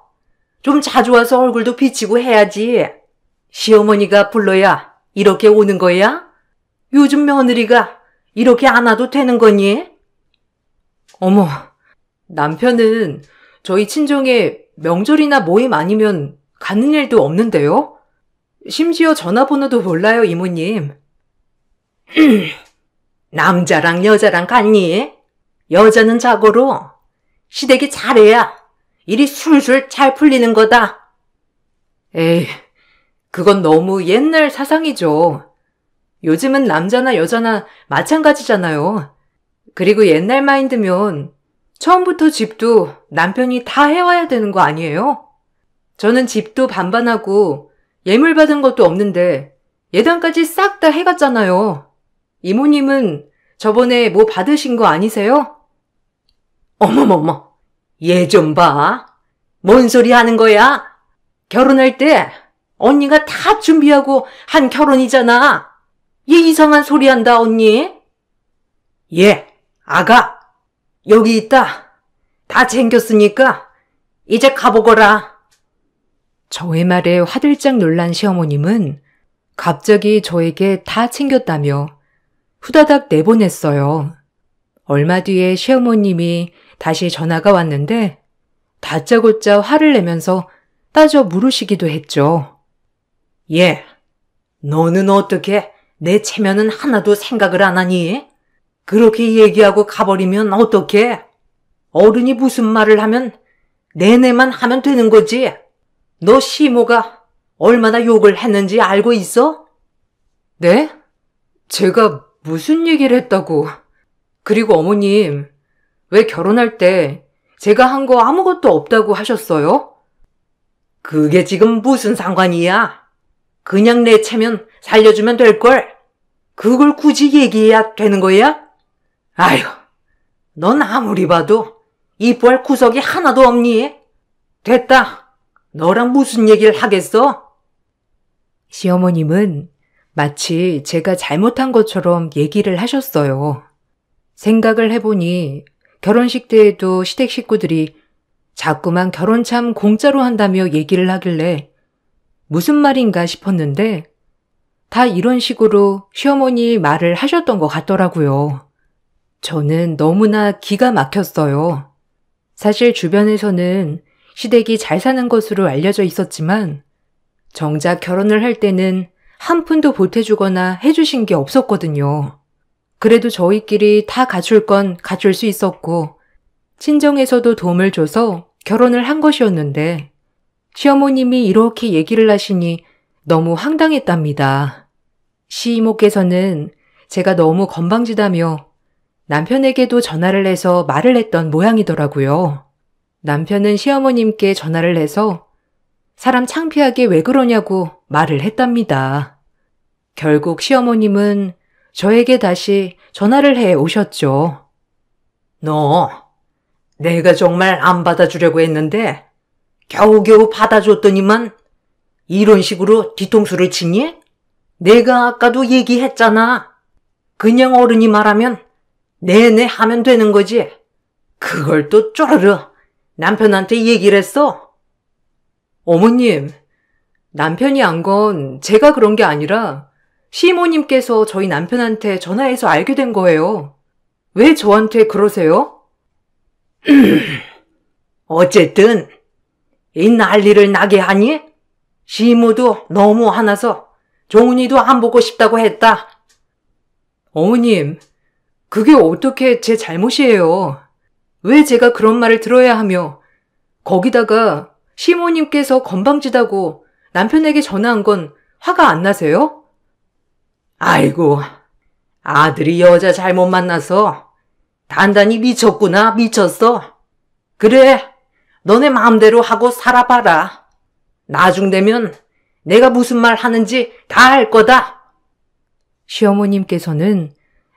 좀 자주 와서 얼굴도 비치고 해야지. 시어머니가 불러야 이렇게 오는 거야? 요즘 며느리가 이렇게 안 와도 되는 거니? 어머, 남편은 저희 친정에 명절이나 모임 아니면 가는 일도 없는데요? 심지어 전화번호도 몰라요, 이모님. 남자랑 여자랑 같니? 여자는 자고로 시댁이 잘해야 일이 술술 잘 풀리는 거다. 에이, 그건 너무 옛날 사상이죠. 요즘은 남자나 여자나 마찬가지잖아요. 그리고 옛날 마인드면 처음부터 집도 남편이 다 해와야 되는 거 아니에요? 저는 집도 반반하고 예물 받은 것도 없는데 예단까지 싹 다 해갔잖아요. 이모님은 저번에 뭐 받으신 거 아니세요? 어머머머, 얘 좀 봐. 뭔 소리 하는 거야? 결혼할 때 언니가 다 준비하고 한 결혼이잖아. 얘 이상한 소리 한다, 언니. 얘, 아가, 여기 있다. 다 챙겼으니까 이제 가보거라. 저의 말에 화들짝 놀란 시어머님은 갑자기 저에게 다 챙겼다며 후다닥 내보냈어요. 얼마 뒤에 시어머님이 다시 전화가 왔는데 다짜고짜 화를 내면서 따져 물으시기도 했죠. 얘, 너는 어떻게 내 체면은 하나도 생각을 안 하니? 그렇게 얘기하고 가버리면 어떡해? 어른이 무슨 말을 하면 내내만 하면 되는 거지. 너 시모가 얼마나 욕을 했는지 알고 있어? 네? 제가 무슨 얘기를 했다고. 그리고 어머님, 왜 결혼할 때 제가 한 거 아무것도 없다고 하셨어요? 그게 지금 무슨 상관이야? 그냥 내 체면 살려주면 될걸. 그걸 굳이 얘기해야 되는 거야? 아휴, 넌 아무리 봐도 이뻐할 구석이 하나도 없니? 됐다. 너랑 무슨 얘기를 하겠어? 시어머님은 마치 제가 잘못한 것처럼 얘기를 하셨어요. 생각을 해보니 결혼식 때에도 시댁 식구들이 자꾸만 결혼 참 공짜로 한다며 얘기를 하길래 무슨 말인가 싶었는데 다 이런 식으로 시어머니 말을 하셨던 것 같더라고요. 저는 너무나 기가 막혔어요. 사실 주변에서는 시댁이 잘 사는 것으로 알려져 있었지만 정작 결혼을 할 때는 한 푼도 보태주거나 해주신 게 없었거든요. 그래도 저희끼리 다 갖출 건 갖출 수 있었고 친정에서도 도움을 줘서 결혼을 한 것이었는데 시어머님이 이렇게 얘기를 하시니 너무 황당했답니다. 시이모께서는 제가 너무 건방지다며 남편에게도 전화를 해서 말을 했던 모양이더라고요. 남편은 시어머님께 전화를 해서 사람 창피하게 왜 그러냐고 말을 했답니다. 결국 시어머님은 저에게 다시 전화를 해 오셨죠. 너, 내가 정말 안 받아주려고 했는데 겨우겨우 받아줬더니만 이런 식으로 뒤통수를 치니? 내가 아까도 얘기했잖아. 그냥 어른이 말하면 네네 하면 되는 거지. 그걸 또 쪼르르 남편한테 얘기를 했어. 어머님, 남편이 안 건 제가 그런 게 아니라 시모님께서 저희 남편한테 전화해서 알게 된 거예요. 왜 저한테 그러세요? 어쨌든 이 난리를 나게 하니 시모도 너무 화나서 종훈이도 안 보고 싶다고 했다. 어머님, 그게 어떻게 제 잘못이에요. 왜 제가 그런 말을 들어야 하며, 거기다가 시모님께서 건방지다고 남편에게 전화한 건 화가 안 나세요? 아이고, 아들이 여자 잘못 만나서 단단히 미쳤구나, 미쳤어. 그래, 너네 마음대로 하고 살아봐라. 나중 되면 내가 무슨 말 하는지 다 알 거다. 시어머님께서는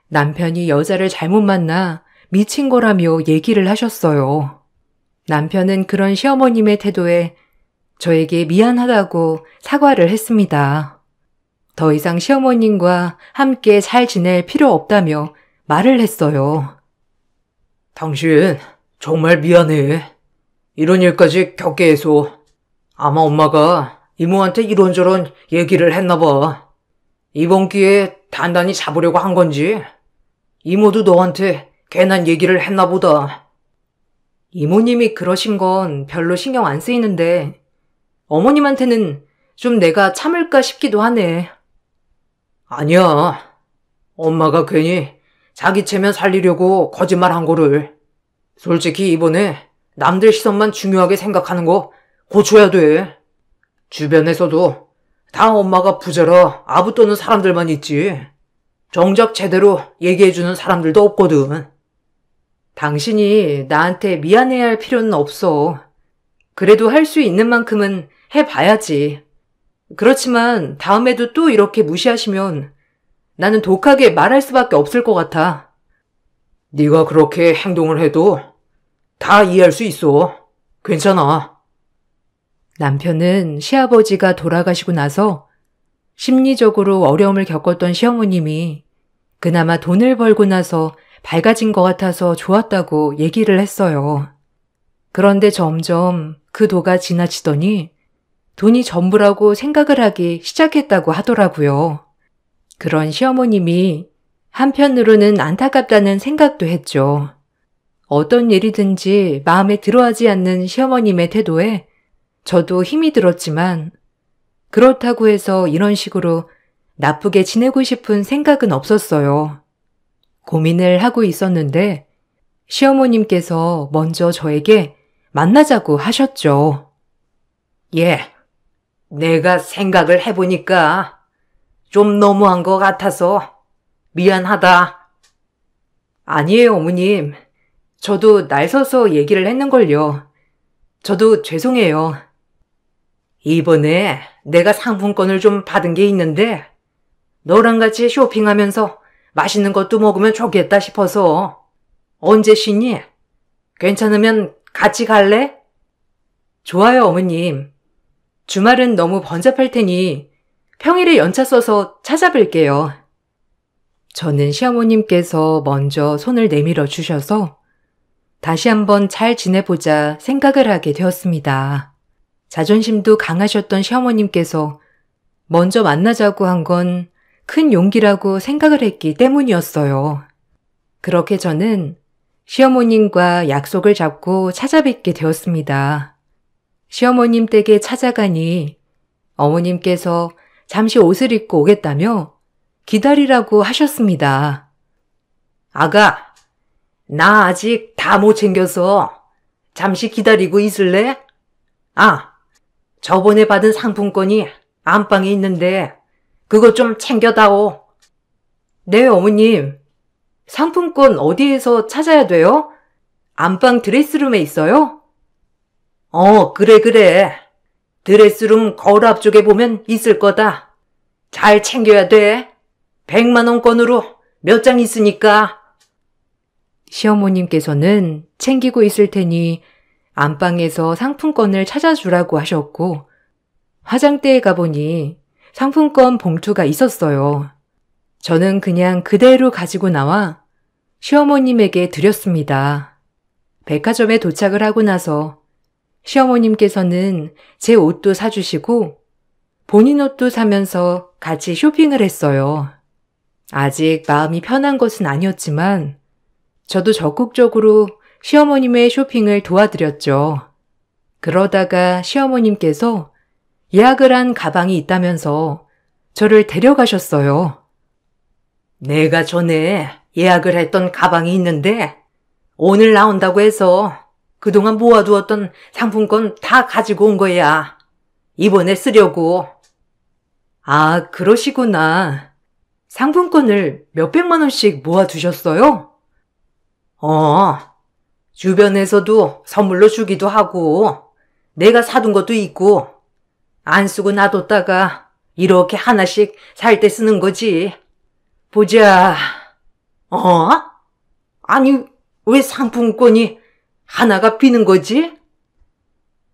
남편이 여자를 잘못 만나 미친 거라며 얘기를 하셨어요. 남편은 그런 시어머님의 태도에 저에게 미안하다고 사과를 했습니다. 더 이상 시어머님과 함께 잘 지낼 필요 없다며 말을 했어요. 당신 정말 미안해. 이런 일까지 겪게 해서. 아마 엄마가 이모한테 이런저런 얘기를 했나 봐. 이번 기회에 단단히 잡으려고 한 건지 이모도 너한테 괜한 얘기를 했나 보다. 이모님이 그러신 건 별로 신경 안 쓰이는데 어머님한테는 좀 내가 참을까 싶기도 하네. 아니야. 엄마가 괜히 자기 체면 살리려고 거짓말한 거를. 솔직히 이번에 남들 시선만 중요하게 생각하는 거 고쳐야 돼. 주변에서도 다 엄마가 부자라 아부 떠는 사람들만 있지. 정작 제대로 얘기해주는 사람들도 없거든. 당신이 나한테 미안해야 할 필요는 없어. 그래도 할 수 있는 만큼은 해봐야지. 그렇지만 다음에도 또 이렇게 무시하시면 나는 독하게 말할 수밖에 없을 것 같아. 네가 그렇게 행동을 해도 다 이해할 수 있어. 괜찮아. 남편은 시아버지가 돌아가시고 나서 심리적으로 어려움을 겪었던 시어머님이 그나마 돈을 벌고 나서 밝아진 것 같아서 좋았다고 얘기를 했어요. 그런데 점점 그 도가 지나치더니 돈이 전부라고 생각을 하기 시작했다고 하더라고요. 그런 시어머님이 한편으로는 안타깝다는 생각도 했죠. 어떤 일이든지 마음에 들어하지 않는 시어머님의 태도에 저도 힘이 들었지만 그렇다고 해서 이런 식으로 나쁘게 지내고 싶은 생각은 없었어요. 고민을 하고 있었는데 시어머님께서 먼저 저에게 만나자고 하셨죠. 예, 내가 생각을 해보니까 좀 너무한 것 같아서 미안하다. 아니에요, 어머님. 저도 날 서서 얘기를 했는걸요. 저도 죄송해요. 이번에 내가 상품권을 좀 받은 게 있는데 너랑 같이 쇼핑하면서 맛있는 것도 먹으면 좋겠다 싶어서. 언제 쉬니? 괜찮으면 같이 갈래? 좋아요, 어머님. 주말은 너무 번잡할 테니 평일에 연차 써서 찾아뵐게요. 저는 시어머님께서 먼저 손을 내밀어 주셔서 다시 한번 잘 지내보자 생각을 하게 되었습니다. 자존심도 강하셨던 시어머님께서 먼저 만나자고 한 건 큰 용기라고 생각을 했기 때문이었어요. 그렇게 저는 시어머님과 약속을 잡고 찾아뵙게 되었습니다. 시어머님 댁에 찾아가니 어머님께서 잠시 옷을 입고 오겠다며 기다리라고 하셨습니다. 아가, 나 아직 다 못 챙겨서 잠시 기다리고 있을래? 아, 저번에 받은 상품권이 안방에 있는데 그것 좀 챙겨다오. 네, 어머님. 상품권 어디에서 찾아야 돼요? 안방 드레스룸에 있어요? 그래. 드레스룸 거울 앞쪽에 보면 있을 거다. 잘 챙겨야 돼. 100만 원권으로 몇 장 있으니까. 시어머님께서는 챙기고 있을 테니 안방에서 상품권을 찾아주라고 하셨고 화장대에 가보니 상품권 봉투가 있었어요. 저는 그냥 그대로 가지고 나와 시어머님에게 드렸습니다. 백화점에 도착을 하고 나서 시어머님께서는 제 옷도 사주시고 본인 옷도 사면서 같이 쇼핑을 했어요. 아직 마음이 편한 것은 아니었지만 저도 적극적으로 시어머님의 쇼핑을 도와드렸죠. 그러다가 시어머님께서 예약을 한 가방이 있다면서 저를 데려가셨어요. 내가 전에 예약을 했던 가방이 있는데 오늘 나온다고 해서 그동안 모아두었던 상품권 다 가지고 온 거야. 이번에 쓰려고. 아, 그러시구나. 상품권을 몇백만 원씩 모아두셨어요? 주변에서도 선물로 주기도 하고 내가 사둔 것도 있고 안 쓰고 놔뒀다가 이렇게 하나씩 살 때 쓰는 거지. 보자. 아니, 왜 상품권이 하나가 비는 거지?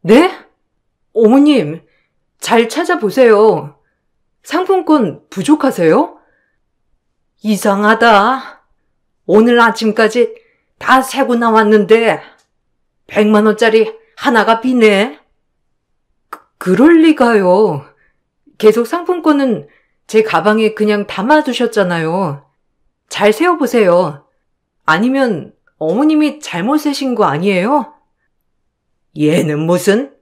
네? 어머님, 잘 찾아보세요. 상품권 부족하세요? 이상하다. 오늘 아침까지 다 세고 나왔는데 100만 원짜리 하나가 비네. 그럴 리가요. 계속 상품권은 제 가방에 그냥 담아두셨잖아요. 잘 세어보세요. 아니면 어머님이 잘못 세신 거 아니에요? 얘는 무슨?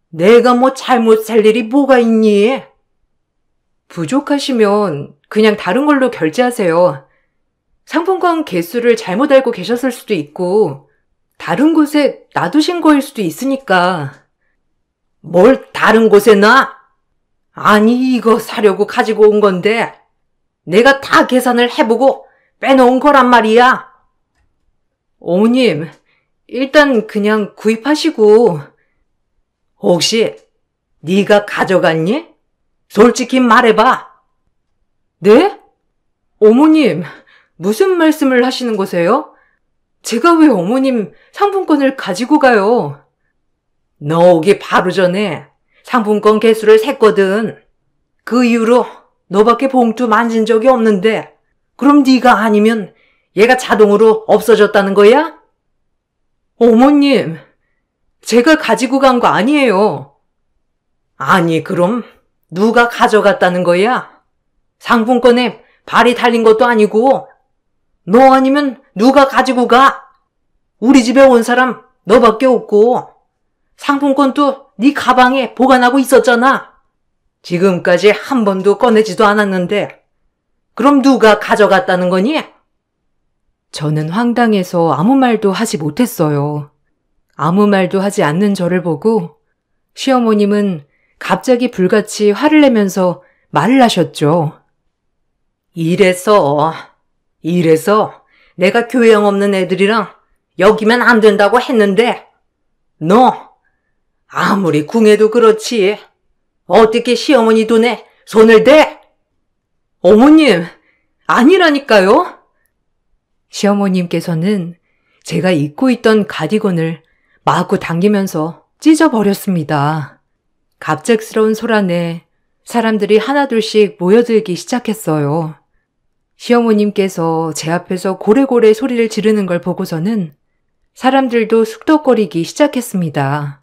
내가 뭐 잘못 살 일이 뭐가 있니? 부족하시면 그냥 다른 걸로 결제하세요. 상품권 개수를 잘못 알고 계셨을 수도 있고 다른 곳에 놔두신 거일 수도 있으니까. 뭘 다른 곳에 놔? 아니, 이거 사려고 가지고 온 건데 내가 다 계산을 해보고 빼놓은 거란 말이야. 어머님, 일단 그냥 구입하시고. 혹시 네가 가져갔니? 솔직히 말해봐. 네? 어머님, 무슨 말씀을 하시는 거세요? 제가 왜 어머님 상품권을 가지고 가요? 너 오기 바로 전에 상품권 개수를 셌거든. 그 이후로 너밖에 봉투 만진 적이 없는데 그럼 네가 아니면 얘가 자동으로 없어졌다는 거야? 어머님, 제가 가지고 간 거 아니에요. 아니, 그럼 누가 가져갔다는 거야? 상품권에 발이 달린 것도 아니고 너 아니면 누가 가지고 가? 우리 집에 온 사람 너밖에 없고 상품권도 네 가방에 보관하고 있었잖아. 지금까지 한 번도 꺼내지도 않았는데 그럼 누가 가져갔다는 거니? 저는 황당해서 아무 말도 하지 못했어요. 아무 말도 하지 않는 저를 보고 시어머님은 갑자기 불같이 화를 내면서 말을 하셨죠. 이래서 내가 교양 없는 애들이랑 엮이면 안 된다고 했는데 너 아무리 궁해도 그렇지 어떻게 시어머니 돈에 손을 대? 어머님, 아니라니까요. 시어머님께서는 제가 입고 있던 가디건을 마구 당기면서 찢어버렸습니다. 갑작스러운 소란에 사람들이 하나둘씩 모여들기 시작했어요. 시어머님께서 제 앞에서 고래고래 소리를 지르는 걸 보고서는 사람들도 쑥덕거리기 시작했습니다.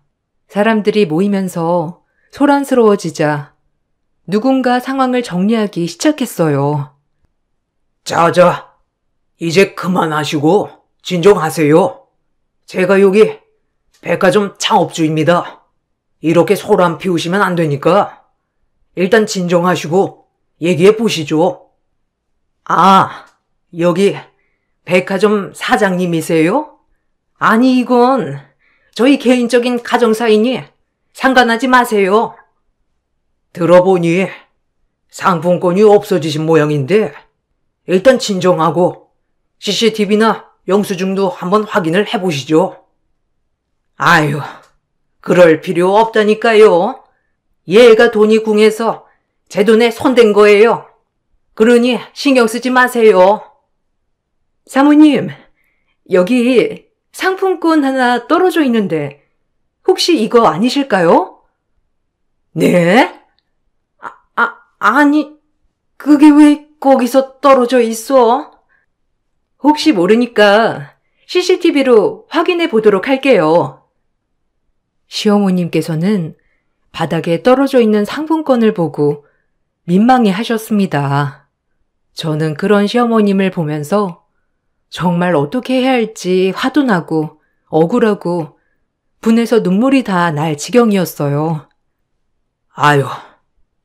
사람들이 모이면서 소란스러워지자 누군가 상황을 정리하기 시작했어요. 자자, 이제 그만하시고 진정하세요. 제가 여기 백화점 창업주입니다. 이렇게 소란 피우시면 안 되니까 일단 진정하시고 얘기해 보시죠. 아, 여기 백화점 사장님이세요? 아니, 이건 저희 개인적인 가정사이니 상관하지 마세요. 들어보니 상품권이 없어지신 모양인데 일단 진정하고 CCTV나 영수증도 한번 확인을 해보시죠. 아유, 그럴 필요 없다니까요. 얘가 돈이 궁해서 제 돈에 손댄 거예요. 그러니 신경 쓰지 마세요. 사모님, 여기 상품권 하나 떨어져 있는데 혹시 이거 아니실까요? 네? 아니, 그게 왜 거기서 떨어져 있어? 혹시 모르니까 CCTV로 확인해 보도록 할게요. 시어머님께서는 바닥에 떨어져 있는 상품권을 보고 민망해 하셨습니다. 저는 그런 시어머님을 보면서 정말 어떻게 해야 할지 화도 나고 억울하고 분해서 눈물이 다 날 지경이었어요. 아유,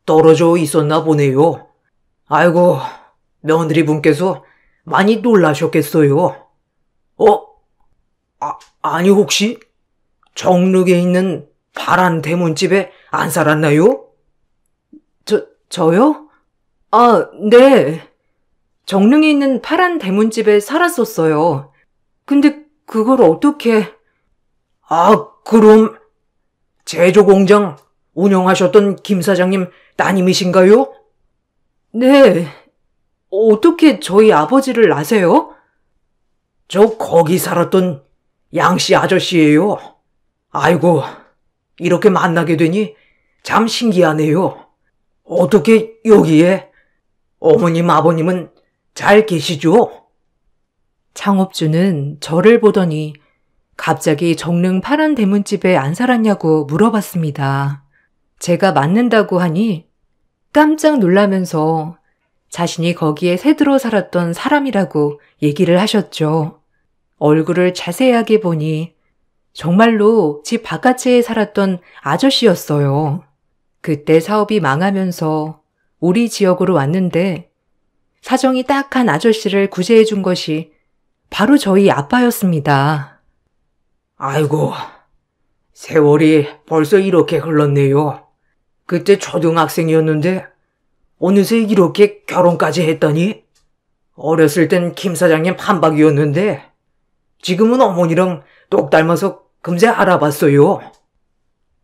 떨어져 있었나 보네요. 아이고, 며느리분께서 많이 놀라셨겠어요. 아니 혹시 정릉에 있는 파란 대문집에 안 살았나요? 저요? 아, 네. 정릉에 있는 파란 대문집에 살았었어요. 근데 그걸 어떻게... 그럼 제조공장 운영하셨던 김 사장님 따님이신가요? 네. 어떻게 저희 아버지를 아세요? 저 거기 살았던 양씨 아저씨예요. 아이고, 이렇게 만나게 되니 참 신기하네요. 어떻게 여기에? 어머님, 아버님은 잘 계시죠? 창업주는 저를 보더니 갑자기 정릉 파란 대문집에 안 살았냐고 물어봤습니다. 제가 맞는다고 하니 깜짝 놀라면서 자신이 거기에 새들어 살았던 사람이라고 얘기를 하셨죠. 얼굴을 자세하게 보니 정말로 집 바깥에 살았던 아저씨였어요. 그때 사업이 망하면서 우리 지역으로 왔는데 사정이 딱한 아저씨를 구제해 준 것이 바로 저희 아빠였습니다. 아이고, 세월이 벌써 이렇게 흘렀네요. 그때 초등학생이었는데 어느새 이렇게 결혼까지 했다니? 어렸을 땐 김 사장님 판박이었는데 지금은 어머니랑 똑 닮아서 금세 알아봤어요.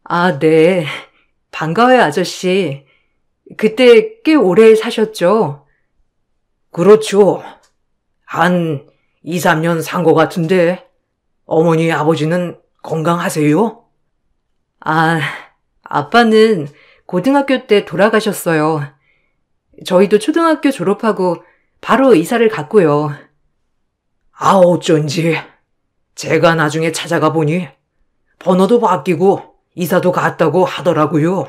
아, 네. 반가워요, 아저씨. 그때 꽤 오래 사셨죠? 그렇죠. 한 2, 3년 산 것 같은데 어머니 아버지는 건강하세요? 아, 아빠는 고등학교 때 돌아가셨어요. 저희도 초등학교 졸업하고 바로 이사를 갔고요. 어쩐지 제가 나중에 찾아가 보니 번호도 바뀌고 이사도 갔다고 하더라고요.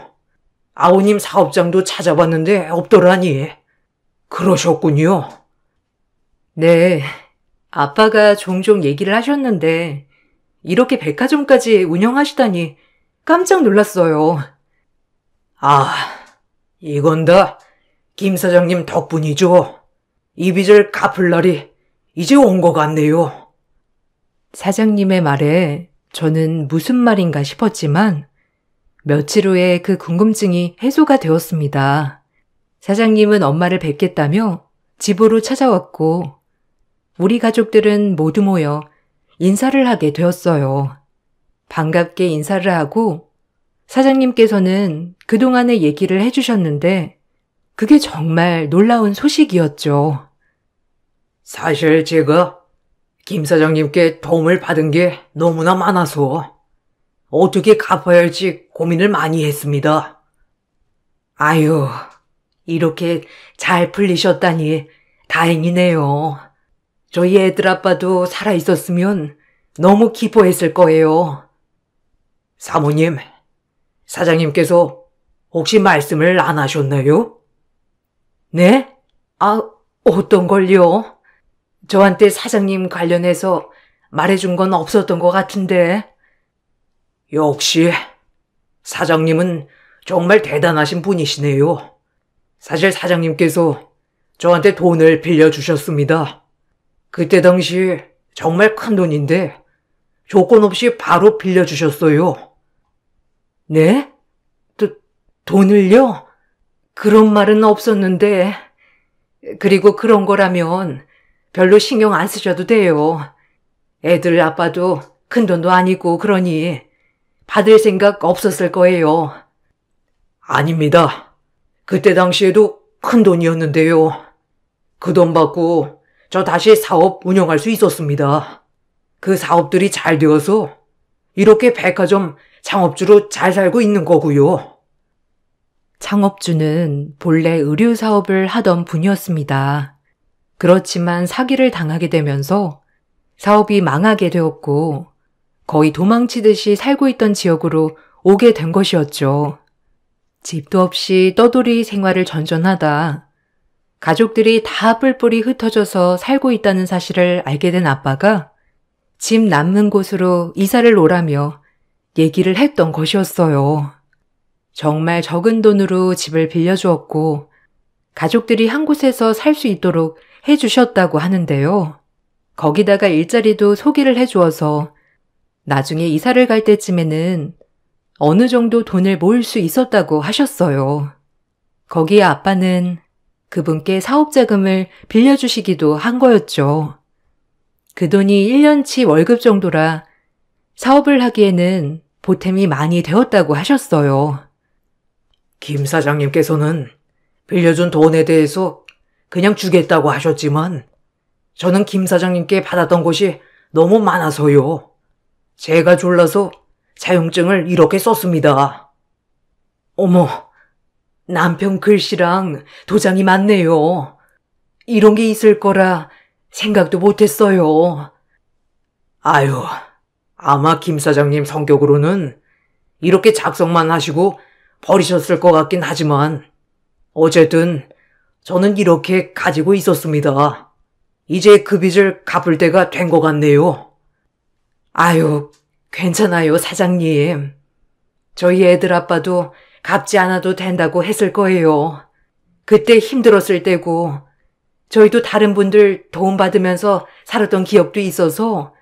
아버님 사업장도 찾아봤는데 없더라니. 그러셨군요. 네, 아빠가 종종 얘기를 하셨는데 이렇게 백화점까지 운영하시다니 깜짝 놀랐어요. 이건 다 김 사장님 덕분이죠. 이 빚을 갚을 날이 이제 온 것 같네요. 사장님의 말에 저는 무슨 말인가 싶었지만 며칠 후에 그 궁금증이 해소가 되었습니다. 사장님은 엄마를 뵙겠다며 집으로 찾아왔고 우리 가족들은 모두 모여 인사를 하게 되었어요. 반갑게 인사를 하고 사장님께서는 그동안의 얘기를 해주셨는데 그게 정말 놀라운 소식이었죠. 사실 제가 김 사장님께 도움을 받은 게 너무나 많아서 어떻게 갚아야 할지 고민을 많이 했습니다. 아유, 이렇게 잘 풀리셨다니 다행이네요. 저희 애들 아빠도 살아있었으면 너무 기뻐했을 거예요. 사모님, 사장님께서 혹시 말씀을 안 하셨나요? 네? 어떤 걸요? 저한테 사장님 관련해서 말해준 건 없었던 것 같은데. 역시 사장님은 정말 대단하신 분이시네요. 사실 사장님께서 저한테 돈을 빌려주셨습니다. 그때 당시 정말 큰 돈인데 조건 없이 바로 빌려주셨어요. 네? 돈을요? 그런 말은 없었는데. 그리고 그런 거라면 별로 신경 안 쓰셔도 돼요. 애들 아빠도 큰 돈도 아니고 그러니 받을 생각 없었을 거예요. 아닙니다. 그때 당시에도 큰 돈이었는데요. 그 돈 받고 저 다시 사업 운영할 수 있었습니다. 그 사업들이 잘 되어서 이렇게 백화점 창업주로 잘 살고 있는 거고요. 창업주는 본래 의류 사업을 하던 분이었습니다. 그렇지만 사기를 당하게 되면서 사업이 망하게 되었고 거의 도망치듯이 살고 있던 지역으로 오게 된 것이었죠. 집도 없이 떠돌이 생활을 전전하다 가족들이 다 뿔뿔이 흩어져서 살고 있다는 사실을 알게 된 아빠가 집 남는 곳으로 이사를 오라며 얘기를 했던 것이었어요. 정말 적은 돈으로 집을 빌려주었고 가족들이 한 곳에서 살 수 있도록 해주셨다고 하는데요. 거기다가 일자리도 소개를 해주어서 나중에 이사를 갈 때쯤에는 어느 정도 돈을 모을 수 있었다고 하셨어요. 거기에 아빠는 그분께 사업자금을 빌려주시기도 한 거였죠. 그 돈이 1년치 월급 정도라 사업을 하기에는 보탬이 많이 되었다고 하셨어요. 김 사장님께서는 빌려준 돈에 대해서 그냥 주겠다고 하셨지만 저는 김 사장님께 받았던 것이 너무 많아서요. 제가 졸라서 자격증을 이렇게 썼습니다. 어머, 남편 글씨랑 도장이 많네요. 이런 게 있을 거라 생각도 못했어요. 아유, 아마 김 사장님 성격으로는 이렇게 작성만 하시고 버리셨을 것 같긴 하지만 어쨌든 저는 이렇게 가지고 있었습니다. 이제 그 빚을 갚을 때가 된 것 같네요. 아유, 괜찮아요, 사장님. 저희 애들 아빠도 갚지 않아도 된다고 했을 거예요. 그때 힘들었을 때고 저희도 다른 분들 도움받으면서 살았던 기억도 있어서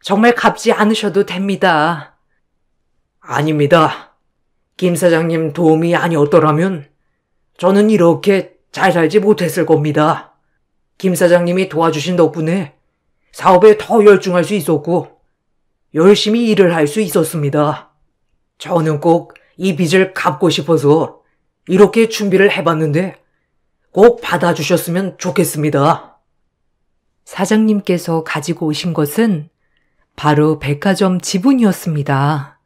정말 갚지 않으셔도 됩니다. 아닙니다. 김 사장님 도움이 아니었더라면 저는 이렇게 잘 살지 못했을 겁니다. 김 사장님이 도와주신 덕분에 사업에 더 열중할 수 있었고 열심히 일을 할 수 있었습니다. 저는 꼭 이 빚을 갚고 싶어서 이렇게 준비를 해봤는데 꼭 받아주셨으면 좋겠습니다. 사장님께서 가지고 오신 것은 바로 백화점 지분이었습니다.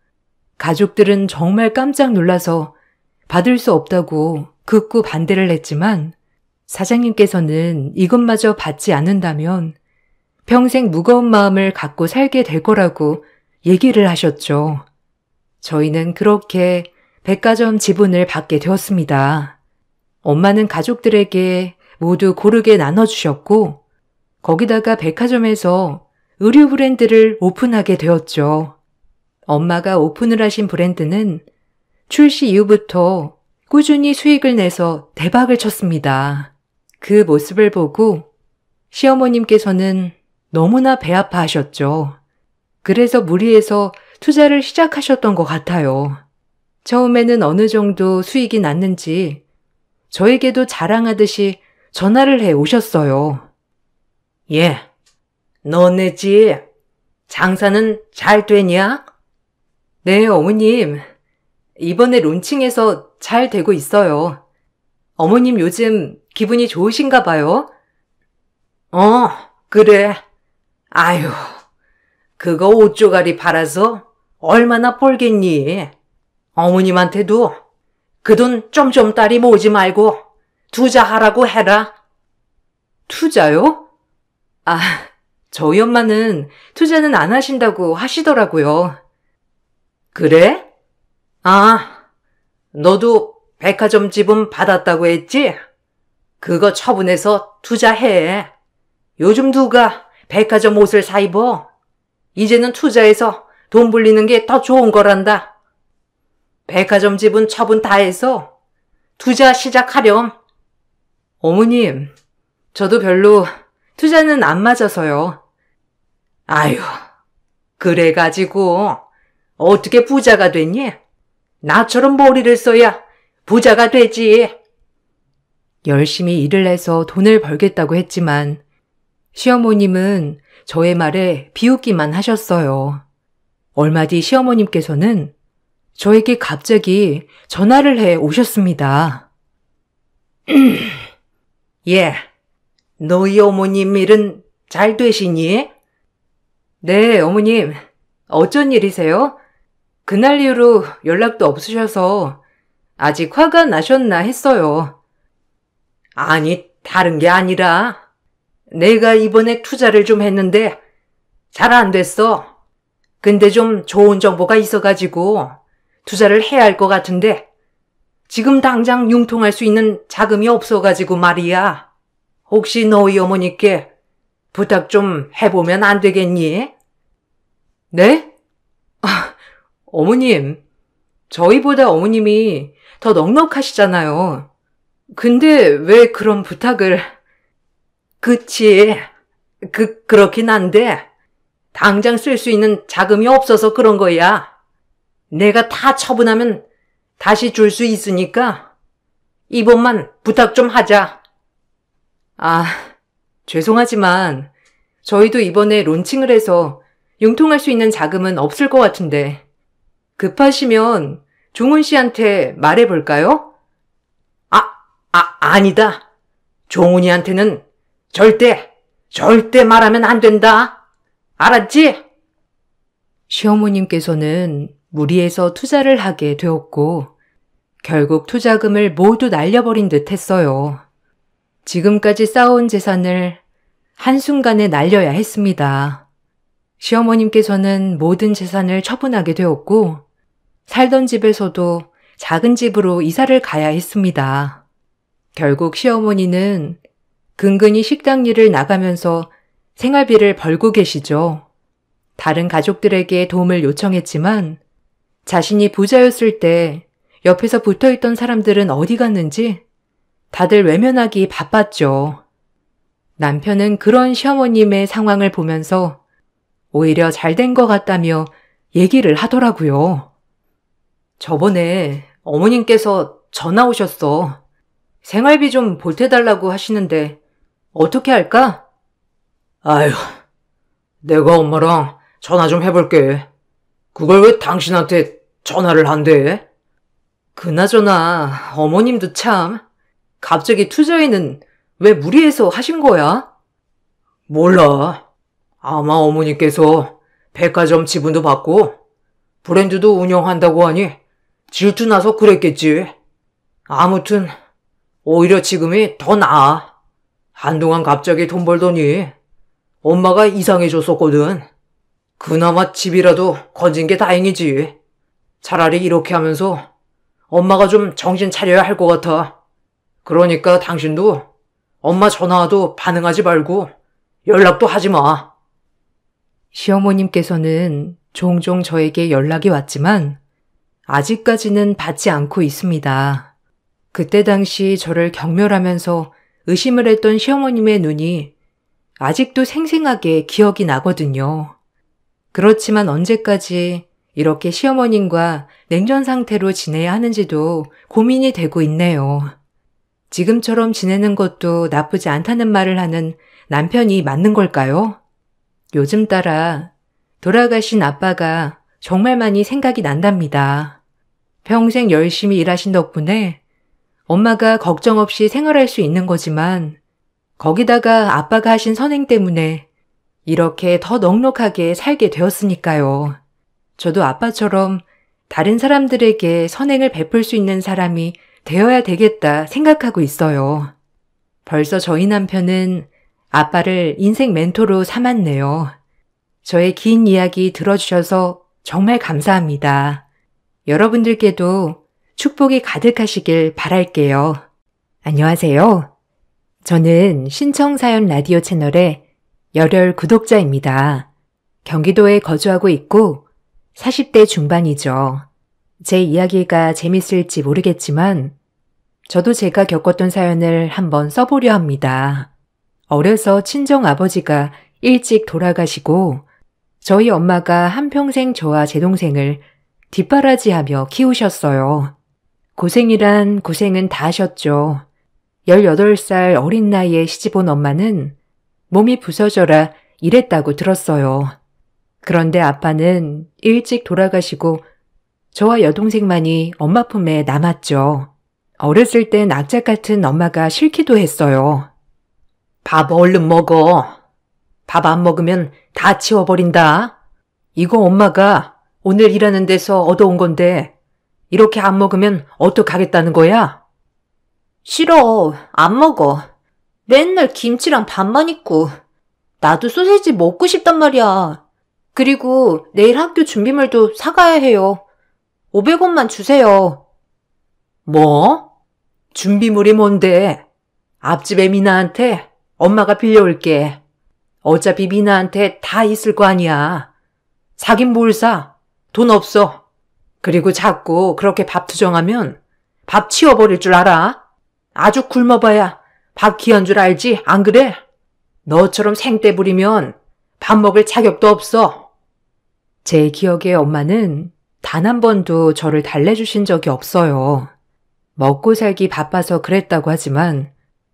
가족들은 정말 깜짝 놀라서 받을 수 없다고 극구 반대를 했지만 사장님께서는 이것마저 받지 않는다면 평생 무거운 마음을 갖고 살게 될 거라고 얘기를 하셨죠. 저희는 그렇게 백화점 지분을 받게 되었습니다. 엄마는 가족들에게 모두 고르게 나눠주셨고 거기다가 백화점에서 의류 브랜드를 오픈하게 되었죠. 엄마가 오픈을 하신 브랜드는 출시 이후부터 꾸준히 수익을 내서 대박을 쳤습니다. 그 모습을 보고 시어머님께서는 너무나 배 아파하셨죠. 그래서 무리해서 투자를 시작하셨던 것 같아요. 처음에는 어느 정도 수익이 났는지 저에게도 자랑하듯이 전화를 해 오셨어요. 예, 너네 집 장사는 잘 되냐? 네, 어머님. 이번에 론칭해서 잘 되고 있어요. 어머님 요즘 기분이 좋으신가 봐요? 그래. 아유, 그거 옷조가리 팔아서 얼마나 벌겠니? 어머님한테도 그 돈 쫌쫌따리 모으지 말고 투자하라고 해라. 투자요? 아, 저희 엄마는 투자는 안 하신다고 하시더라고요. 그래? 아, 너도 백화점 지분 받았다고 했지? 그거 처분해서 투자해. 요즘 누가 백화점 옷을 사 입어? 이제는 투자해서 돈 불리는 게 더 좋은 거란다. 백화점 지분 처분 다 해서 투자 시작하렴. 어머님, 저도 별로 투자는 안 맞아서요. 아유, 그래가지고 어떻게 부자가 됐니? 나처럼 머리를 써야 부자가 되지. 열심히 일을 해서 돈을 벌겠다고 했지만 시어머님은 저의 말에 비웃기만 하셨어요. 얼마 뒤 시어머님께서는 저에게 갑자기 전화를 해 오셨습니다. 예, 너희 어머님 일은 잘 되시니? 네, 어머님. 어쩐 일이세요? 그날 이후로 연락도 없으셔서 아직 화가 나셨나 했어요. 아니, 다른 게 아니라 내가 이번에 투자를 좀 했는데 잘 안 됐어. 근데 좀 좋은 정보가 있어가지고 투자를 해야 할 것 같은데 지금 당장 융통할 수 있는 자금이 없어가지고 말이야. 혹시 너희 어머니께 부탁 좀 해보면 안 되겠니? 네? 아, 어머님, 저희보다 어머님이 더 넉넉하시잖아요. 근데 왜 그런 부탁을... 그치. 그렇긴 한데, 당장 쓸 수 있는 자금이 없어서 그런 거야. 내가 다 처분하면 다시 줄 수 있으니까, 이번만 부탁 좀 하자. 아, 죄송하지만 저희도 이번에 론칭을 해서 융통할 수 있는 자금은 없을 것 같은데 급하시면 종훈 씨한테 말해볼까요? 아니다. 종훈이한테는 절대 말하면 안 된다. 알았지? 시어머님께서는 무리해서 투자를 하게 되었고 결국 투자금을 모두 날려버린 듯 했어요. 지금까지 쌓아온 재산을 한순간에 날려야 했습니다. 시어머님께서는 모든 재산을 처분하게 되었고 살던 집에서도 작은 집으로 이사를 가야 했습니다. 결국 시어머니는 근근히 식당 일을 나가면서 생활비를 벌고 계시죠. 다른 가족들에게 도움을 요청했지만 자신이 부자였을 때 옆에서 붙어있던 사람들은 어디 갔는지 다들 외면하기 바빴죠. 남편은 그런 시어머님의 상황을 보면서 오히려 잘된 것 같다며 얘기를 하더라고요. 저번에 어머님께서 전화 오셨어. 생활비 좀 보태달라고 하시는데 어떻게 할까? 아휴, 내가 엄마랑 전화 좀 해볼게. 그걸 왜 당신한테 전화를 한대? 그나저나 어머님도 참 갑자기 투자에는 왜 무리해서 하신 거야? 몰라. 아마 어머니께서 백화점 지분도 받고 브랜드도 운영한다고 하니 질투나서 그랬겠지. 아무튼 오히려 지금이 더 나아. 한동안 갑자기 돈 벌더니 엄마가 이상해졌었거든. 그나마 집이라도 건진 게 다행이지. 차라리 이렇게 하면서 엄마가 좀 정신 차려야 할 것 같아. 그러니까 당신도 엄마 전화와도 반응하지 말고 연락도 하지 마. 시어머님께서는 종종 저에게 연락이 왔지만 아직까지는 받지 않고 있습니다. 그때 당시 저를 경멸하면서 의심을 했던 시어머님의 눈이 아직도 생생하게 기억이 나거든요. 그렇지만 언제까지 이렇게 시어머님과 냉전 상태로 지내야 하는지도 고민이 되고 있네요. 지금처럼 지내는 것도 나쁘지 않다는 말을 하는 남편이 맞는 걸까요? 요즘 따라 돌아가신 아빠가 정말 많이 생각이 난답니다. 평생 열심히 일하신 덕분에 엄마가 걱정 없이 생활할 수 있는 거지만 거기다가 아빠가 하신 선행 때문에 이렇게 더 넉넉하게 살게 되었으니까요. 저도 아빠처럼 다른 사람들에게 선행을 베풀 수 있는 사람이 되어야 되겠다 생각하고 있어요. 벌써 저희 남편은 아빠를 인생 멘토로 삼았네요. 저의 긴 이야기 들어주셔서 정말 감사합니다. 여러분들께도 축복이 가득하시길 바랄게요. 안녕하세요. 저는 신청사연 라디오 채널의 열혈 구독자입니다. 경기도에 거주하고 있고 40대 중반이죠. 제 이야기가 재밌을지 모르겠지만 저도 제가 겪었던 사연을 한번 써보려 합니다. 어려서 친정아버지가 일찍 돌아가시고 저희 엄마가 한평생 저와 제 동생을 뒷바라지하며 키우셨어요. 고생이란 고생은 다 하셨죠. 18살 어린 나이에 시집온 엄마는 몸이 부서져라 이랬다고 들었어요. 그런데 아빠는 일찍 돌아가시고 저와 여동생만이 엄마 품에 남았죠. 어렸을 땐 악착 같은 엄마가 싫기도 했어요. 밥 얼른 먹어. 밥 안 먹으면 다 치워버린다. 이거 엄마가 오늘 일하는 데서 얻어온 건데 이렇게 안 먹으면 어떡하겠다는 거야? 싫어. 안 먹어. 맨날 김치랑 밥만 있고. 나도 소세지 먹고 싶단 말이야. 그리고 내일 학교 준비물도 사가야 해요. 500원만 주세요. 뭐? 준비물이 뭔데? 앞집에 미나한테 엄마가 빌려올게. 어차피 미나한테 다 있을 거 아니야. 사긴 뭘 사? 돈 없어. 그리고 자꾸 그렇게 밥 투정하면 밥 치워버릴 줄 알아? 아주 굶어봐야 밥 귀한 줄 알지, 안 그래? 너처럼 생떼 부리면 밥 먹을 자격도 없어. 제 기억에 엄마는 단 한 번도 저를 달래주신 적이 없어요. 먹고 살기 바빠서 그랬다고 하지만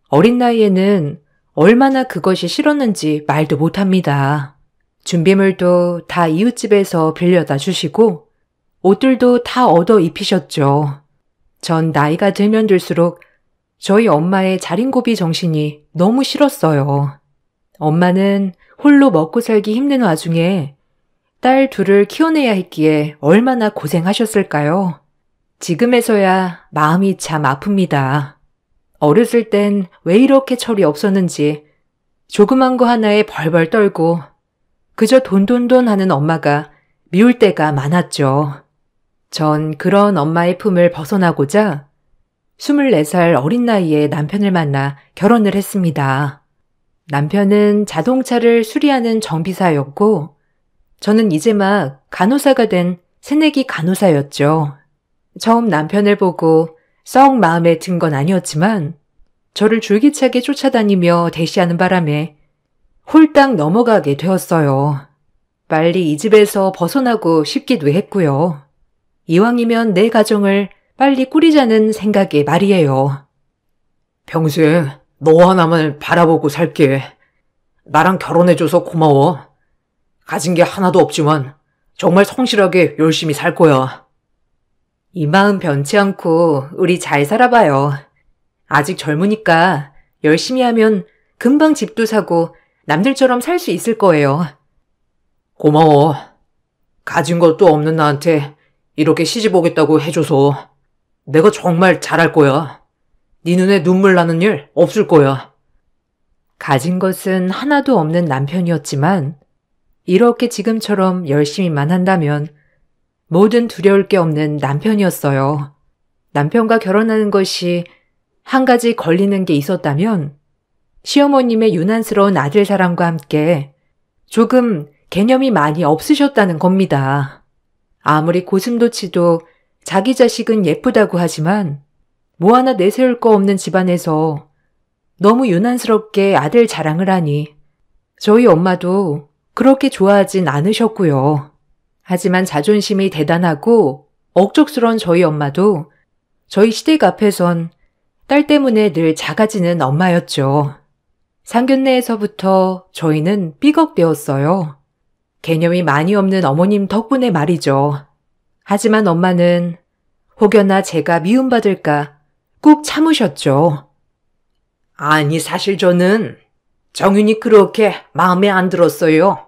어린 나이에는 얼마나 그것이 싫었는지 말도 못합니다. 준비물도 다 이웃집에서 빌려다 주시고 옷들도 다 얻어 입히셨죠. 전 나이가 들면 들수록 저희 엄마의 자린고비 정신이 너무 싫었어요. 엄마는 홀로 먹고 살기 힘든 와중에 딸 둘을 키워내야 했기에 얼마나 고생하셨을까요? 지금에서야 마음이 참 아픕니다. 어렸을 땐 왜 이렇게 철이 없었는지 조그만 거 하나에 벌벌 떨고 그저 돈돈돈 하는 엄마가 미울 때가 많았죠. 전 그런 엄마의 품을 벗어나고자 24살 어린 나이에 남편을 만나 결혼을 했습니다. 남편은 자동차를 수리하는 정비사였고 저는 이제 막 간호사가 된 새내기 간호사였죠. 처음 남편을 보고 썩 마음에 든 건 아니었지만 저를 줄기차게 쫓아다니며 대시하는 바람에 홀딱 넘어가게 되었어요. 빨리 이 집에서 벗어나고 싶기도 했고요. 이왕이면 내 가정을 빨리 꾸리자는 생각에 말이에요. 평생 너 하나만 바라보고 살게. 나랑 결혼해줘서 고마워. 가진 게 하나도 없지만 정말 성실하게 열심히 살 거야. 이 마음 변치 않고 우리 잘 살아봐요. 아직 젊으니까 열심히 하면 금방 집도 사고 남들처럼 살 수 있을 거예요. 고마워. 가진 것도 없는 나한테 이렇게 시집 오겠다고 해줘서 내가 정말 잘할 거야. 네 눈에 눈물 나는 일 없을 거야. 가진 것은 하나도 없는 남편이었지만 이렇게 지금처럼 열심히만 한다면 뭐든 두려울 게 없는 남편이었어요. 남편과 결혼하는 것이 한 가지 걸리는 게 있었다면 시어머님의 유난스러운 아들 사랑과 함께 조금 개념이 많이 없으셨다는 겁니다. 아무리 고슴도치도 자기 자식은 예쁘다고 하지만 뭐 하나 내세울 거 없는 집안에서 너무 유난스럽게 아들 자랑을 하니 저희 엄마도 그렇게 좋아하진 않으셨고요. 하지만 자존심이 대단하고 억척스러운 저희 엄마도 저희 시댁 앞에선 딸 때문에 늘 작아지는 엄마였죠. 상견례에서부터 저희는 삐걱대었어요. 개념이 많이 없는 어머님 덕분에 말이죠. 하지만 엄마는 혹여나 제가 미움받을까 꾹 참으셨죠. 아니, 사실 저는 정윤이 그렇게 마음에 안 들었어요.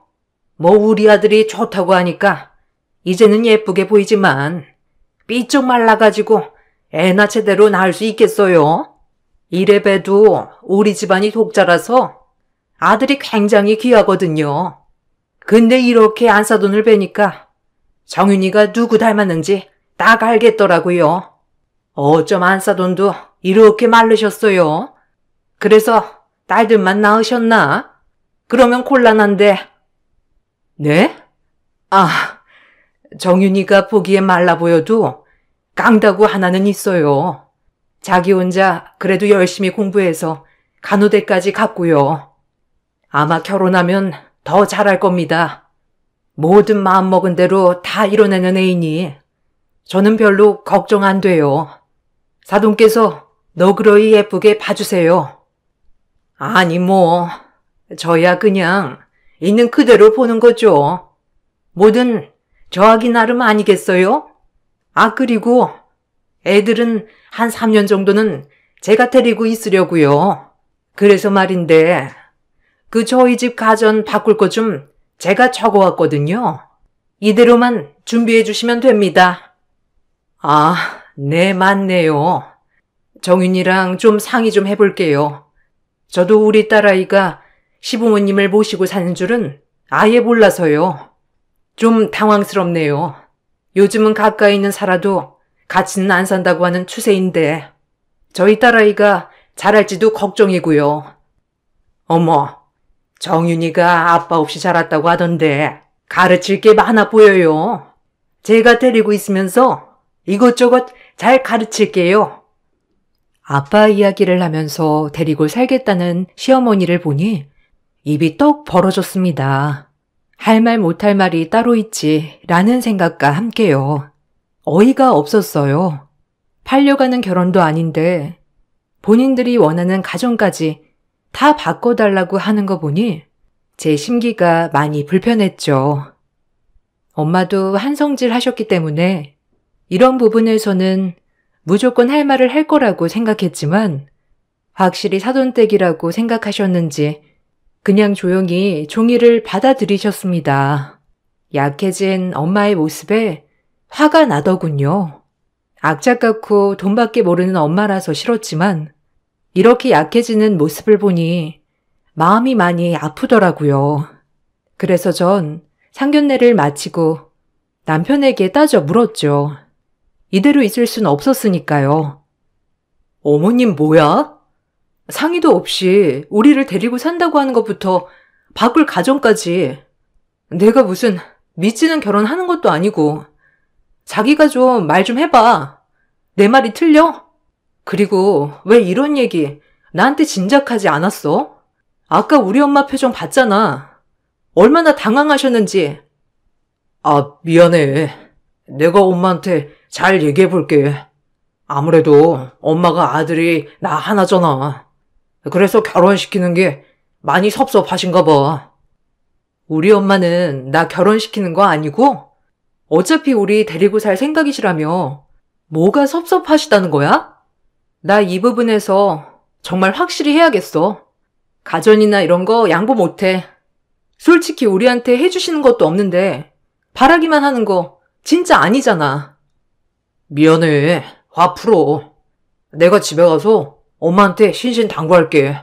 뭐 우리 아들이 좋다고 하니까 이제는 예쁘게 보이지만 삐쩍 말라가지고 애나 제대로 낳을 수 있겠어요? 이래봬도 우리 집안이 독자라서 아들이 굉장히 귀하거든요. 근데 이렇게 안사돈을 뵈니까 정윤이가 누구 닮았는지 딱 알겠더라고요. 어쩜 안사돈도 이렇게 마르셨어요? 그래서 딸들만 낳으셨나? 그러면 곤란한데. 네? 정윤이가 보기에 말라 보여도 깡다구 하나는 있어요. 자기 혼자 그래도 열심히 공부해서 간호대까지 갔고요. 아마 결혼하면 더 잘할 겁니다. 모든 마음먹은 대로 다 이뤄내는 애이니 저는 별로 걱정 안 돼요. 사돈께서 너그러이 예쁘게 봐주세요. 아니 뭐 저야 그냥 있는 그대로 보는 거죠. 뭐든 저하기 나름 아니겠어요? 그리고 애들은 한 3년 정도는 제가 데리고 있으려고요. 그래서 말인데 그 저희 집 가전 바꿀 것 좀 제가 적어왔거든요. 이대로만 준비해 주시면 됩니다. 네, 맞네요. 정윤이랑 좀 상의 좀 해볼게요. 저도 우리 딸아이가 시부모님을 모시고 사는 줄은 아예 몰라서요. 좀 당황스럽네요. 요즘은 가까이는 살아도 같이는 안 산다고 하는 추세인데 저희 딸아이가 잘할지도 걱정이고요. 어머, 정윤이가 아빠 없이 자랐다고 하던데 가르칠 게 많아 보여요. 제가 데리고 있으면서 이것저것 잘 가르칠게요. 아빠 이야기를 하면서 데리고 살겠다는 시어머니를 보니 입이 떡 벌어졌습니다. 할 말 못할 말이 따로 있지 라는 생각과 함께요. 어이가 없었어요. 팔려가는 결혼도 아닌데 본인들이 원하는 가정까지 다 바꿔달라고 하는 거 보니 제 심기가 많이 불편했죠. 엄마도 한성질 하셨기 때문에 이런 부분에서는 무조건 할 말을 할 거라고 생각했지만 확실히 사돈댁이라고 생각하셨는지 그냥 조용히 종이를 받아들이셨습니다. 약해진 엄마의 모습에 화가 나더군요. 악착같고 돈밖에 모르는 엄마라서 싫었지만 이렇게 약해지는 모습을 보니 마음이 많이 아프더라고요. 그래서 전 상견례를 마치고 남편에게 따져 물었죠. 이대로 있을 순 없었으니까요. 어머님 뭐야? 상의도 없이 우리를 데리고 산다고 하는 것부터 바꿀 가정까지. 내가 무슨 미치는 결혼하는 것도 아니고. 자기가 좀 말 좀 해봐. 내 말이 틀려? 그리고 왜 이런 얘기 나한테 진작하지 않았어? 아까 우리 엄마 표정 봤잖아. 얼마나 당황하셨는지. 아, 미안해. 내가 엄마한테 잘 얘기해 볼게. 아무래도 엄마가 아들이 나 하나잖아. 그래서 결혼시키는 게 많이 섭섭하신가 봐. 우리 엄마는 나 결혼시키는 거 아니고 어차피 우리 데리고 살 생각이시라며 뭐가 섭섭하시다는 거야? 나 이 부분에서 정말 확실히 해야겠어. 가전이나 이런 거 양보 못해. 솔직히 우리한테 해주시는 것도 없는데 바라기만 하는 거 진짜 아니잖아. 미안해. 화 풀어. 내가 집에 가서 엄마한테 신신당부할게.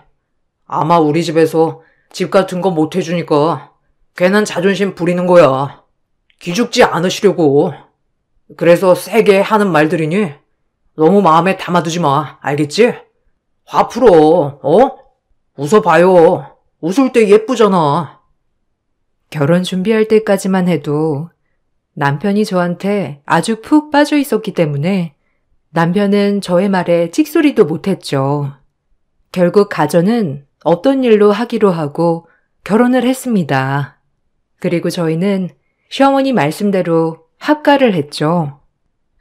아마 우리 집에서 집 같은 거 못 해주니까 괜한 자존심 부리는 거야. 기죽지 않으시려고. 그래서 세게 하는 말들이니 너무 마음에 담아두지 마. 알겠지? 화 풀어. 웃어봐요. 웃을 때 예쁘잖아. 결혼 준비할 때까지만 해도 남편이 저한테 아주 푹 빠져 있었기 때문에 남편은 저의 말에 찍소리도 못했죠. 결국 가전은 없던 일로 하기로 하고 결혼을 했습니다. 그리고 저희는 시어머니 말씀대로 합가를 했죠.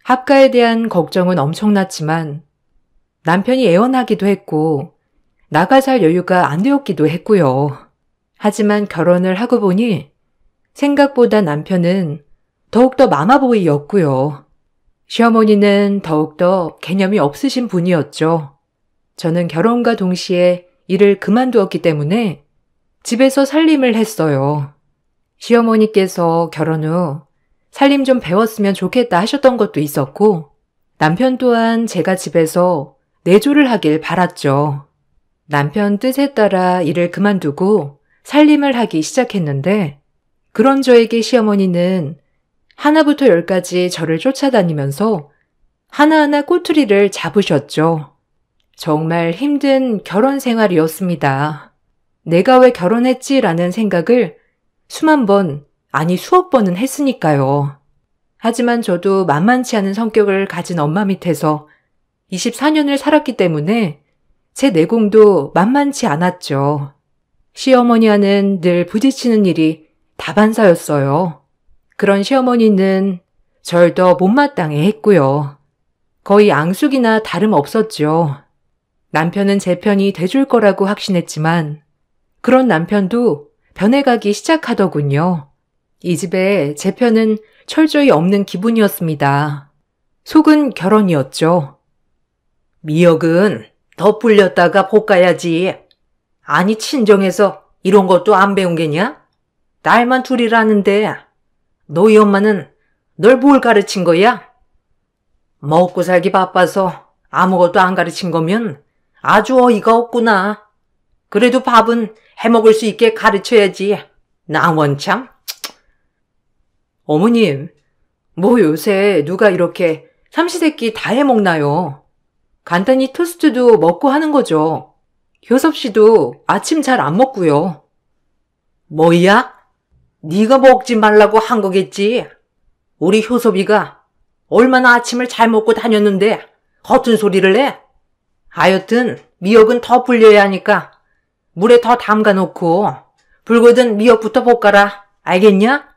합가에 대한 걱정은 엄청났지만 남편이 애원하기도 했고 나가 살 여유가 안 되었기도 했고요. 하지만 결혼을 하고 보니 생각보다 남편은 더욱더 마마보이였고요. 시어머니는 더욱더 개념이 없으신 분이었죠. 저는 결혼과 동시에 일을 그만두었기 때문에 집에서 살림을 했어요. 시어머니께서 결혼 후 살림 좀 배웠으면 좋겠다 하셨던 것도 있었고 남편 또한 제가 집에서 내조를 하길 바랐죠. 남편 뜻에 따라 일을 그만두고 살림을 하기 시작했는데 그런 저에게 시어머니는 하나부터 열까지 저를 쫓아다니면서 하나하나 꼬투리를 잡으셨죠. 정말 힘든 결혼 생활이었습니다. 내가 왜 결혼했지라는 생각을 수만 번, 아니 수억 번은 했으니까요. 하지만 저도 만만치 않은 성격을 가진 엄마 밑에서 24년을 살았기 때문에 제 내공도 만만치 않았죠. 시어머니와는 늘 부딪히는 일이 다반사였어요. 그런 시어머니는 절 더 못마땅해 했고요. 거의 앙숙이나 다름없었죠. 남편은 제 편이 돼줄 거라고 확신했지만 그런 남편도 변해가기 시작하더군요. 이 집에 제 편은 철저히 없는 기분이었습니다. 속은 결혼이었죠. 미역은 더 불렸다가 볶아야지. 아니 친정에서 이런 것도 안 배운 게냐? 딸만 둘이라는데 너희 엄마는 널 뭘 가르친 거야? 먹고 살기 바빠서 아무것도 안 가르친 거면 아주 어이가 없구나. 그래도 밥은 해먹을 수 있게 가르쳐야지. 나 원참. 어머님, 뭐 요새 누가 이렇게 삼시세끼 다 해먹나요? 간단히 토스트도 먹고 하는 거죠. 효섭 씨도 아침 잘 안 먹고요. 뭐야? 네가 먹지 말라고 한 거겠지? 우리 효섭이가 얼마나 아침을 잘 먹고 다녔는데 허튼 소리를 해? 하여튼 미역은 더 불려야 하니까 물에 더 담가놓고 불거든 미역부터 볶아라. 알겠냐?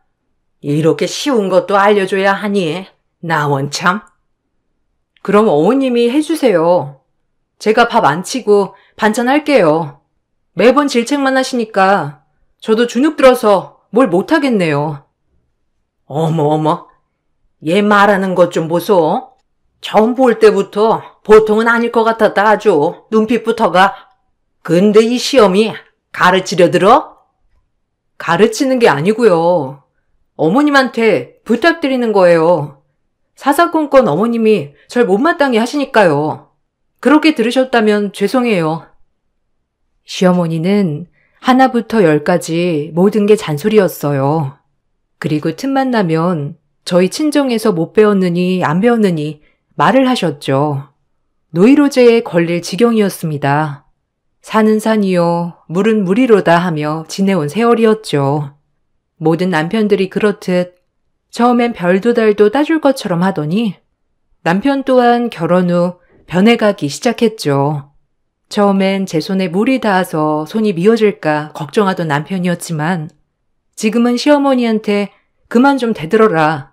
이렇게 쉬운 것도 알려줘야 하니 나 원참. 그럼 어머님이 해주세요. 제가 밥 안 치고 반찬 할게요. 매번 질책만 하시니까 저도 주눅 들어서 뭘 못하겠네요. 어머, 얘 말하는 것 좀 보소. 처음 볼 때부터 보통은 아닐 것 같았다 아주 눈빛부터가. 근데 이 시험이 가르치려 들어? 가르치는 게 아니고요. 어머님한테 부탁드리는 거예요. 사사건건 어머님이 절 못마땅해 하시니까요. 그렇게 들으셨다면 죄송해요. 시어머니는 하나부터 열까지 모든 게 잔소리였어요. 그리고 틈만 나면 저희 친정에서 못 배웠느니 안 배웠느니 말을 하셨죠. 노이로제에 걸릴 지경이었습니다. 산은 산이요, 물은 물이로다 하며 지내온 세월이었죠. 모든 남편들이 그렇듯 처음엔 별도 달도 따줄 것처럼 하더니 남편 또한 결혼 후 변해가기 시작했죠. 처음엔 제 손에 물이 닿아서 손이 미어질까 걱정하던 남편이었지만 지금은 시어머니한테 그만 좀 대들어라.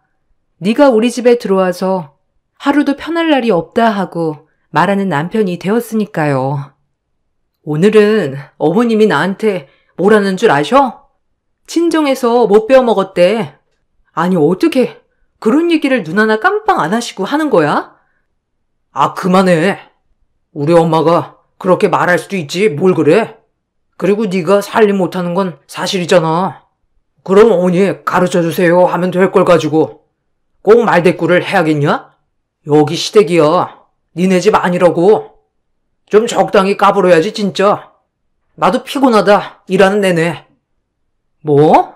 네가 우리 집에 들어와서 하루도 편할 날이 없다 하고 말하는 남편이 되었으니까요. 오늘은 어머님이 나한테 뭐라는 줄 아셔? 친정에서 못 배워 먹었대. 아니 어떻게 그런 얘기를 눈 하나 깜빡 안 하시고 하는 거야? 아 그만해. 우리 엄마가 그렇게 말할 수도 있지 뭘 그래. 그리고 네가 살림 못하는 건 사실이잖아. 그럼 어머니 가르쳐주세요 하면 될 걸 가지고 꼭 말대꾸를 해야겠냐? 여기 시댁이야. 니네 집 아니라고. 좀 적당히 까불어야지 진짜. 나도 피곤하다 일하는 내내. 뭐?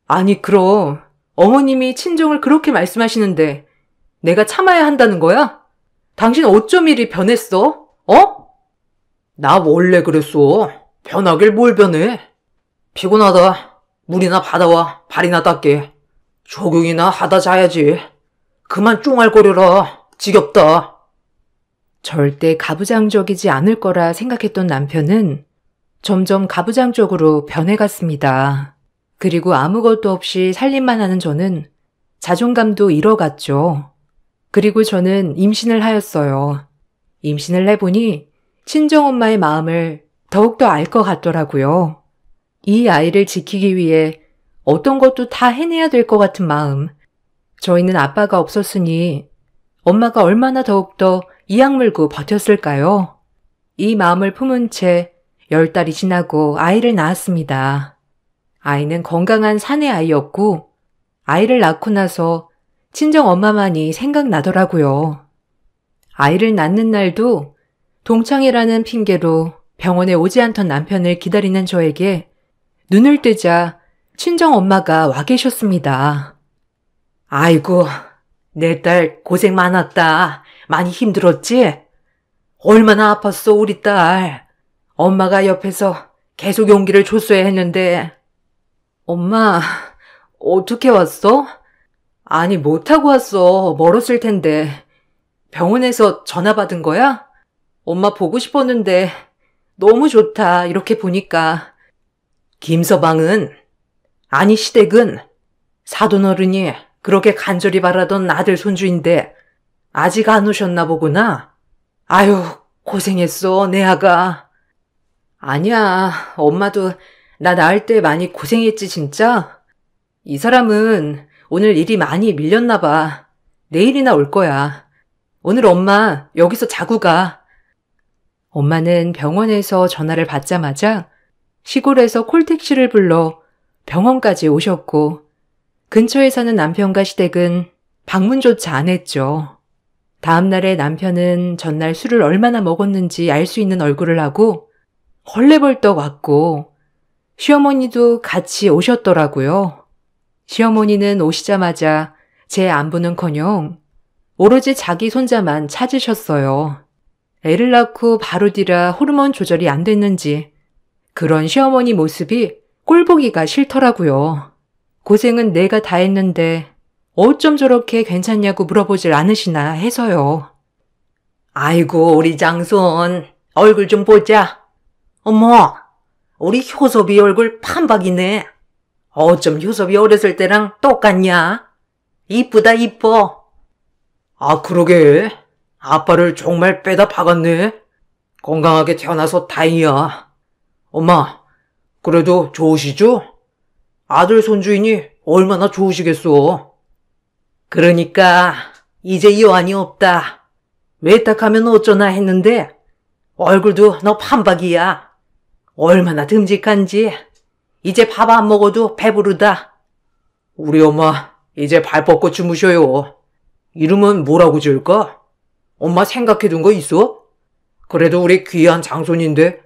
아니 그럼 어머님이 친정을 그렇게 말씀하시는데 내가 참아야 한다는 거야? 당신 어쩜 이리 변했어? 어? 나 원래 그랬어. 변하길 뭘 변해. 피곤하다. 물이나 받아와 발이나 닦게. 조경이나 하다 자야지. 그만 쫑알거려라. 지겹다. 절대 가부장적이지 않을 거라 생각했던 남편은 점점 가부장적으로 변해갔습니다. 그리고 아무것도 없이 살림만 하는 저는 자존감도 잃어갔죠. 그리고 저는 임신을 하였어요. 임신을 해보니 친정엄마의 마음을 더욱더 알 것 같더라고요. 이 아이를 지키기 위해 어떤 것도 다 해내야 될 것 같은 마음. 저희는 아빠가 없었으니 엄마가 얼마나 더욱더 이악 물고 버텼을까요? 이 마음을 품은 채 10달이 지나고 아이를 낳았습니다. 아이는 건강한 사내 아이였고 아이를 낳고 나서 친정 엄마만이 생각나더라고요. 아이를 낳는 날도 동창이라는 핑계로 병원에 오지 않던 남편을 기다리는 저에게 눈을 뜨자 친정 엄마가 와 계셨습니다. 아이고, 내 딸 고생 많았다. 많이 힘들었지? 얼마나 아팠어 우리 딸. 엄마가 옆에서 계속 용기를 줬어야 했는데. 엄마, 어떻게 왔어? 아니, 못 타고 왔어. 멀었을 텐데. 병원에서 전화 받은 거야? 엄마 보고 싶었는데 너무 좋다. 이렇게 보니까. 김서방은, 아니 시댁은 사돈어른이 그렇게 간절히 바라던 아들 손주인데 아직 안 오셨나 보구나. 아유, 고생했어, 내 아가. 아니야, 엄마도 나 낳을 때 많이 고생했지 진짜. 이 사람은 오늘 일이 많이 밀렸나 봐. 내일이나 올 거야. 오늘 엄마 여기서 자고 가. 엄마는 병원에서 전화를 받자마자 시골에서 콜택시를 불러 병원까지 오셨고 근처에 사는 남편과 시댁은 방문조차 안 했죠. 다음 날에 남편은 전날 술을 얼마나 먹었는지 알 수 있는 얼굴을 하고 헐레벌떡 왔고 시어머니도 같이 오셨더라고요. 시어머니는 오시자마자 제 안부는커녕 오로지 자기 손자만 찾으셨어요. 애를 낳고 바로 뒤라 호르몬 조절이 안 됐는지 그런 시어머니 모습이 꼴보기가 싫더라고요. 고생은 내가 다 했는데 어쩜 저렇게 괜찮냐고 물어보질 않으시나 해서요. 아이고, 우리 장손. 얼굴 좀 보자. 어머, 우리 효섭이 얼굴 판박이네. 어쩜 효섭이 어렸을 때랑 똑같냐? 이쁘다, 이뻐. 아, 그러게. 아빠를 정말 빼다 박았네. 건강하게 태어나서 다행이야. 엄마, 그래도 좋으시죠? 아들 손주이니 얼마나 좋으시겠어. 그러니까 이제 여한이 없다. 외탁하면 어쩌나 했는데 얼굴도 너 판박이야. 얼마나 듬직한지. 이제 밥 안 먹어도 배부르다. 우리 엄마 이제 발 뻗고 주무셔요. 이름은 뭐라고 지을까? 엄마 생각해둔 거 있어? 그래도 우리 귀한 장손인데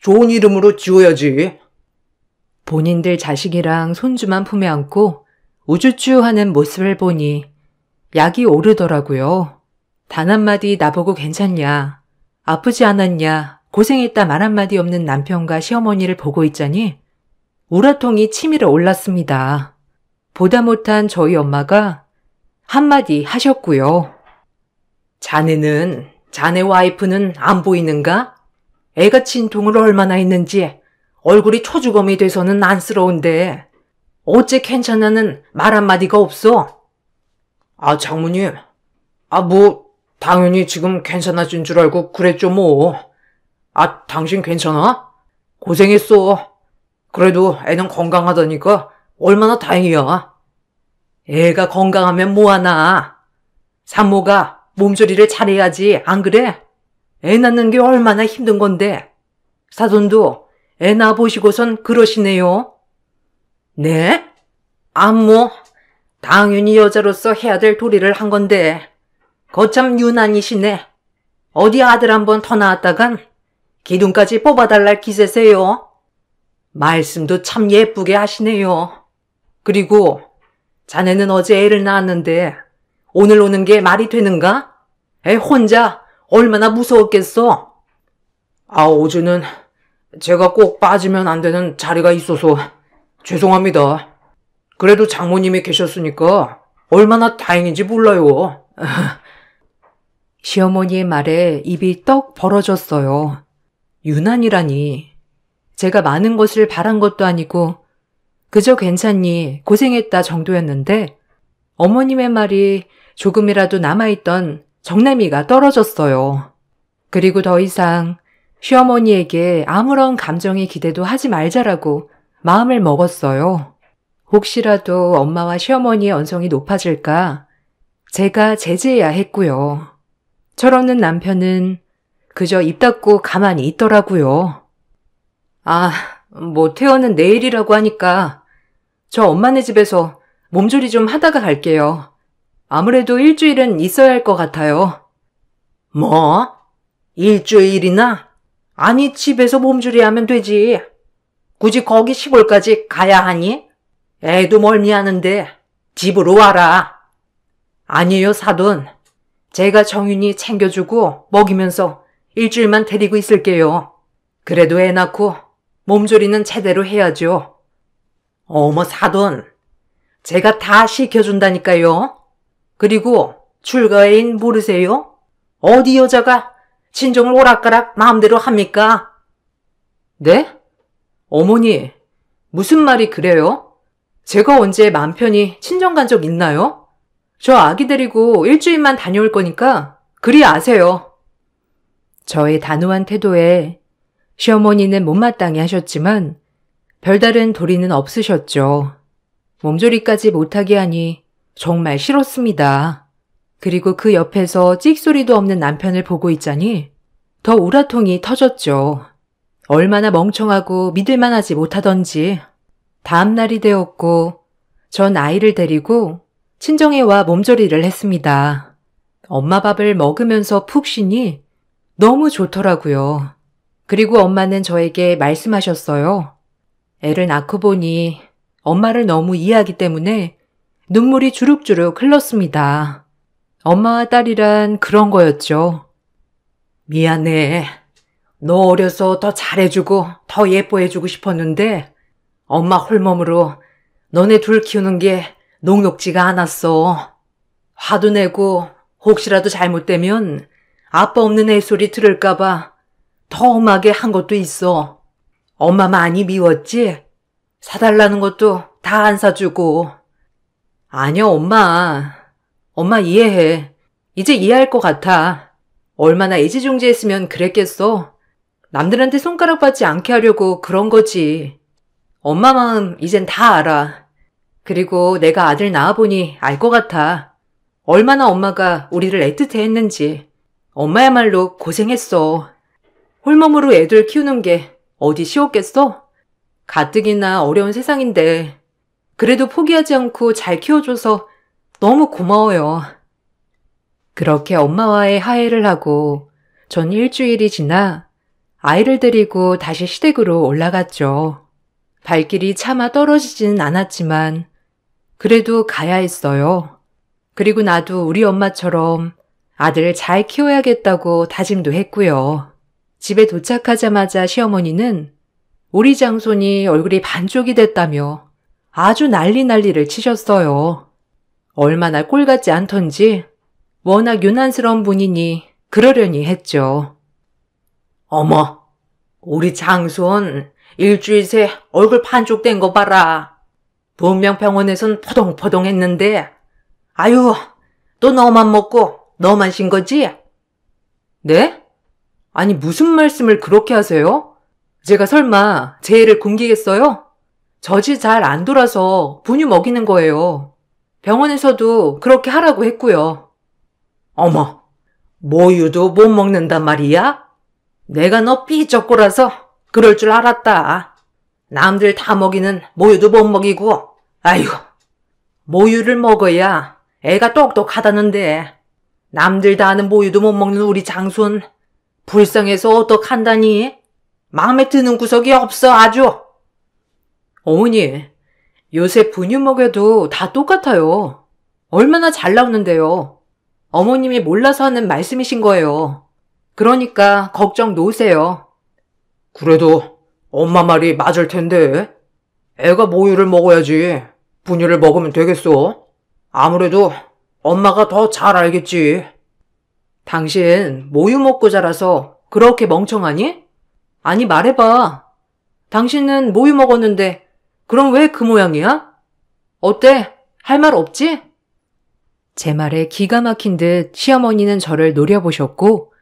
좋은 이름으로 지어야지. 본인들 자식이랑 손주만 품에 안고 우쭈쭈 하는 모습을 보니 약이 오르더라고요. 단 한마디 나보고 괜찮냐, 아프지 않았냐, 고생했다 말 한마디 없는 남편과 시어머니를 보고 있자니 우라통이 치밀어 올랐습니다. 보다 못한 저희 엄마가 한마디 하셨고요. 자네 와이프는 안 보이는가? 애가 진통을 얼마나 했는지 얼굴이 초주검이 돼서는 안쓰러운데 어째 괜찮냐는 말 한마디가 없어? 아, 장모님. 당연히 지금 괜찮아진 줄 알고 그랬죠 뭐. 아, 당신 괜찮아? 고생했어. 그래도 애는 건강하다니까 얼마나 다행이야. 애가 건강하면 뭐하나. 산모가 몸조리를 잘해야지, 안 그래? 애 낳는 게 얼마나 힘든 건데. 사돈도 애 낳아보시고선 그러시네요. 네? 당연히 여자로서 해야 될 도리를 한 건데 거참 유난이시네. 어디 아들 한 번 더 낳았다간 기둥까지 뽑아달랄 기세세요. 말씀도 참 예쁘게 하시네요. 그리고 자네는 어제 애를 낳았는데 오늘 오는 게 말이 되는가? 애 혼자 얼마나 무서웠겠어. 어제는 제가 꼭 빠지면 안 되는 자리가 있어서 죄송합니다. 그래도 장모님이 계셨으니까 얼마나 다행인지 몰라요. 시어머니의 말에 입이 떡 벌어졌어요. 유난이라니. 제가 많은 것을 바란 것도 아니고 그저 괜찮니, 고생했다 정도였는데 어머님의 말이 조금이라도 남아있던 정내미가 떨어졌어요. 그리고 더 이상 시어머니에게 아무런 감정의 기대도 하지 말자라고 마음을 먹었어요. 혹시라도 엄마와 시어머니의 언성이 높아질까 제가 제지해야 했고요. 철없는 남편은 그저 입 닫고 가만히 있더라고요. 태어는 내일이라고 하니까 저 엄마네 집에서 몸조리 좀 하다가 갈게요. 아무래도 일주일은 있어야 할 것 같아요. 뭐? 일주일이나? 아니, 집에서 몸조리 하면 되지. 굳이 거기 시골까지 가야 하니? 애도 멀미하는데 집으로 와라. 아니에요, 사돈. 제가 정윤이 챙겨주고 먹이면서 일주일만 데리고 있을게요. 그래도 애 낳고 몸조리는 제대로 해야죠. 어머, 사돈. 제가 다 시켜준다니까요. 그리고 출가애인 모르세요? 어디 여자가 친정을 오락가락 마음대로 합니까? 네? 어머니, 무슨 말이 그래요? 제가 언제 맘 편히 친정 간 적 있나요? 저 아기 데리고 일주일만 다녀올 거니까 그리 아세요. 저의 단호한 태도에 시어머니는 못마땅해 하셨지만 별다른 도리는 없으셨죠. 몸조리까지 못하게 하니 정말 싫었습니다. 그리고 그 옆에서 찍소리도 없는 남편을 보고 있자니 더 우라통이 터졌죠. 얼마나 멍청하고 믿을만하지 못하던지. 다음 날이 되었고 전 아이를 데리고 친정에 와 몸조리를 했습니다. 엄마 밥을 먹으면서 푹 쉬니 너무 좋더라고요. 그리고 엄마는 저에게 말씀하셨어요. 애를 낳고 보니 엄마를 너무 이해하기 때문에 눈물이 주룩주룩 흘렀습니다. 엄마와 딸이란 그런 거였죠. 미안해. 너 어려서 더 잘해주고 더 예뻐해주고 싶었는데 엄마 홀몸으로 너네 둘 키우는 게 녹록지가 않았어. 화도 내고 혹시라도 잘못되면 아빠 없는 애소리 들을까봐 더 엄하게 한 것도 있어. 엄마 많이 미웠지? 사달라는 것도 다 안 사주고. 아니야, 엄마. 엄마 이해해. 이제 이해할 것 같아. 얼마나 애지중지했으면 그랬겠어. 남들한테 손가락 받지 않게 하려고 그런 거지. 엄마 마음 이젠 다 알아. 그리고 내가 아들 낳아보니 알 것 같아. 얼마나 엄마가 우리를 애틋해 했는지. 엄마야말로 고생했어. 홀몸으로 애들 키우는 게 어디 쉬웠겠어? 가뜩이나 어려운 세상인데 그래도 포기하지 않고 잘 키워줘서 너무 고마워요. 그렇게 엄마와의 화해를 하고 전 일주일이 지나 아이를 데리고 다시 시댁으로 올라갔죠. 발길이 차마 떨어지지는 않았지만 그래도 가야 했어요. 그리고 나도 우리 엄마처럼 아들 잘 키워야겠다고 다짐도 했고요. 집에 도착하자마자 시어머니는 우리 장손이 얼굴이 반쪽이 됐다며 아주 난리를 치셨어요. 얼마나 꼴 같지 않던지 워낙 유난스러운 분이니 그러려니 했죠. 어머, 우리 장손 일주일 새 얼굴 반쪽 된 거 봐라. 분명 병원에선 포동포동했는데 아유, 또 너만 먹고 너만 쉰 거지? 네? 아니 무슨 말씀을 그렇게 하세요? 제가 설마 제 애를 굶기겠어요? 젖이 잘 안 돌아서 분유 먹이는 거예요. 병원에서도 그렇게 하라고 했고요. 어머, 모유도 못 먹는단 말이야? 내가 너 삐쩍꼬라서 그럴 줄 알았다. 남들 다 먹이는 모유도 못 먹이고, 아이고, 모유를 먹어야 애가 똑똑하다는데 남들 다 아는 모유도 못 먹는 우리 장손 불쌍해서 어떡한다니? 마음에 드는 구석이 없어 아주. 어머니, 요새 분유 먹여도 다 똑같아요. 얼마나 잘 나오는데요. 어머님이 몰라서 하는 말씀이신 거예요. 그러니까 걱정 놓으세요. 그래도 엄마 말이 맞을 텐데. 애가 모유를 먹어야지 분유를 먹으면 되겠어. 아무래도 엄마가 더 잘 알겠지. 당신 모유 먹고 자라서 그렇게 멍청하니? 아니 말해봐. 당신은 모유 먹었는데 그럼 왜 그 모양이야? 어때? 할 말 없지? 제 말에 기가 막힌 듯 시어머니는 저를 노려보셨고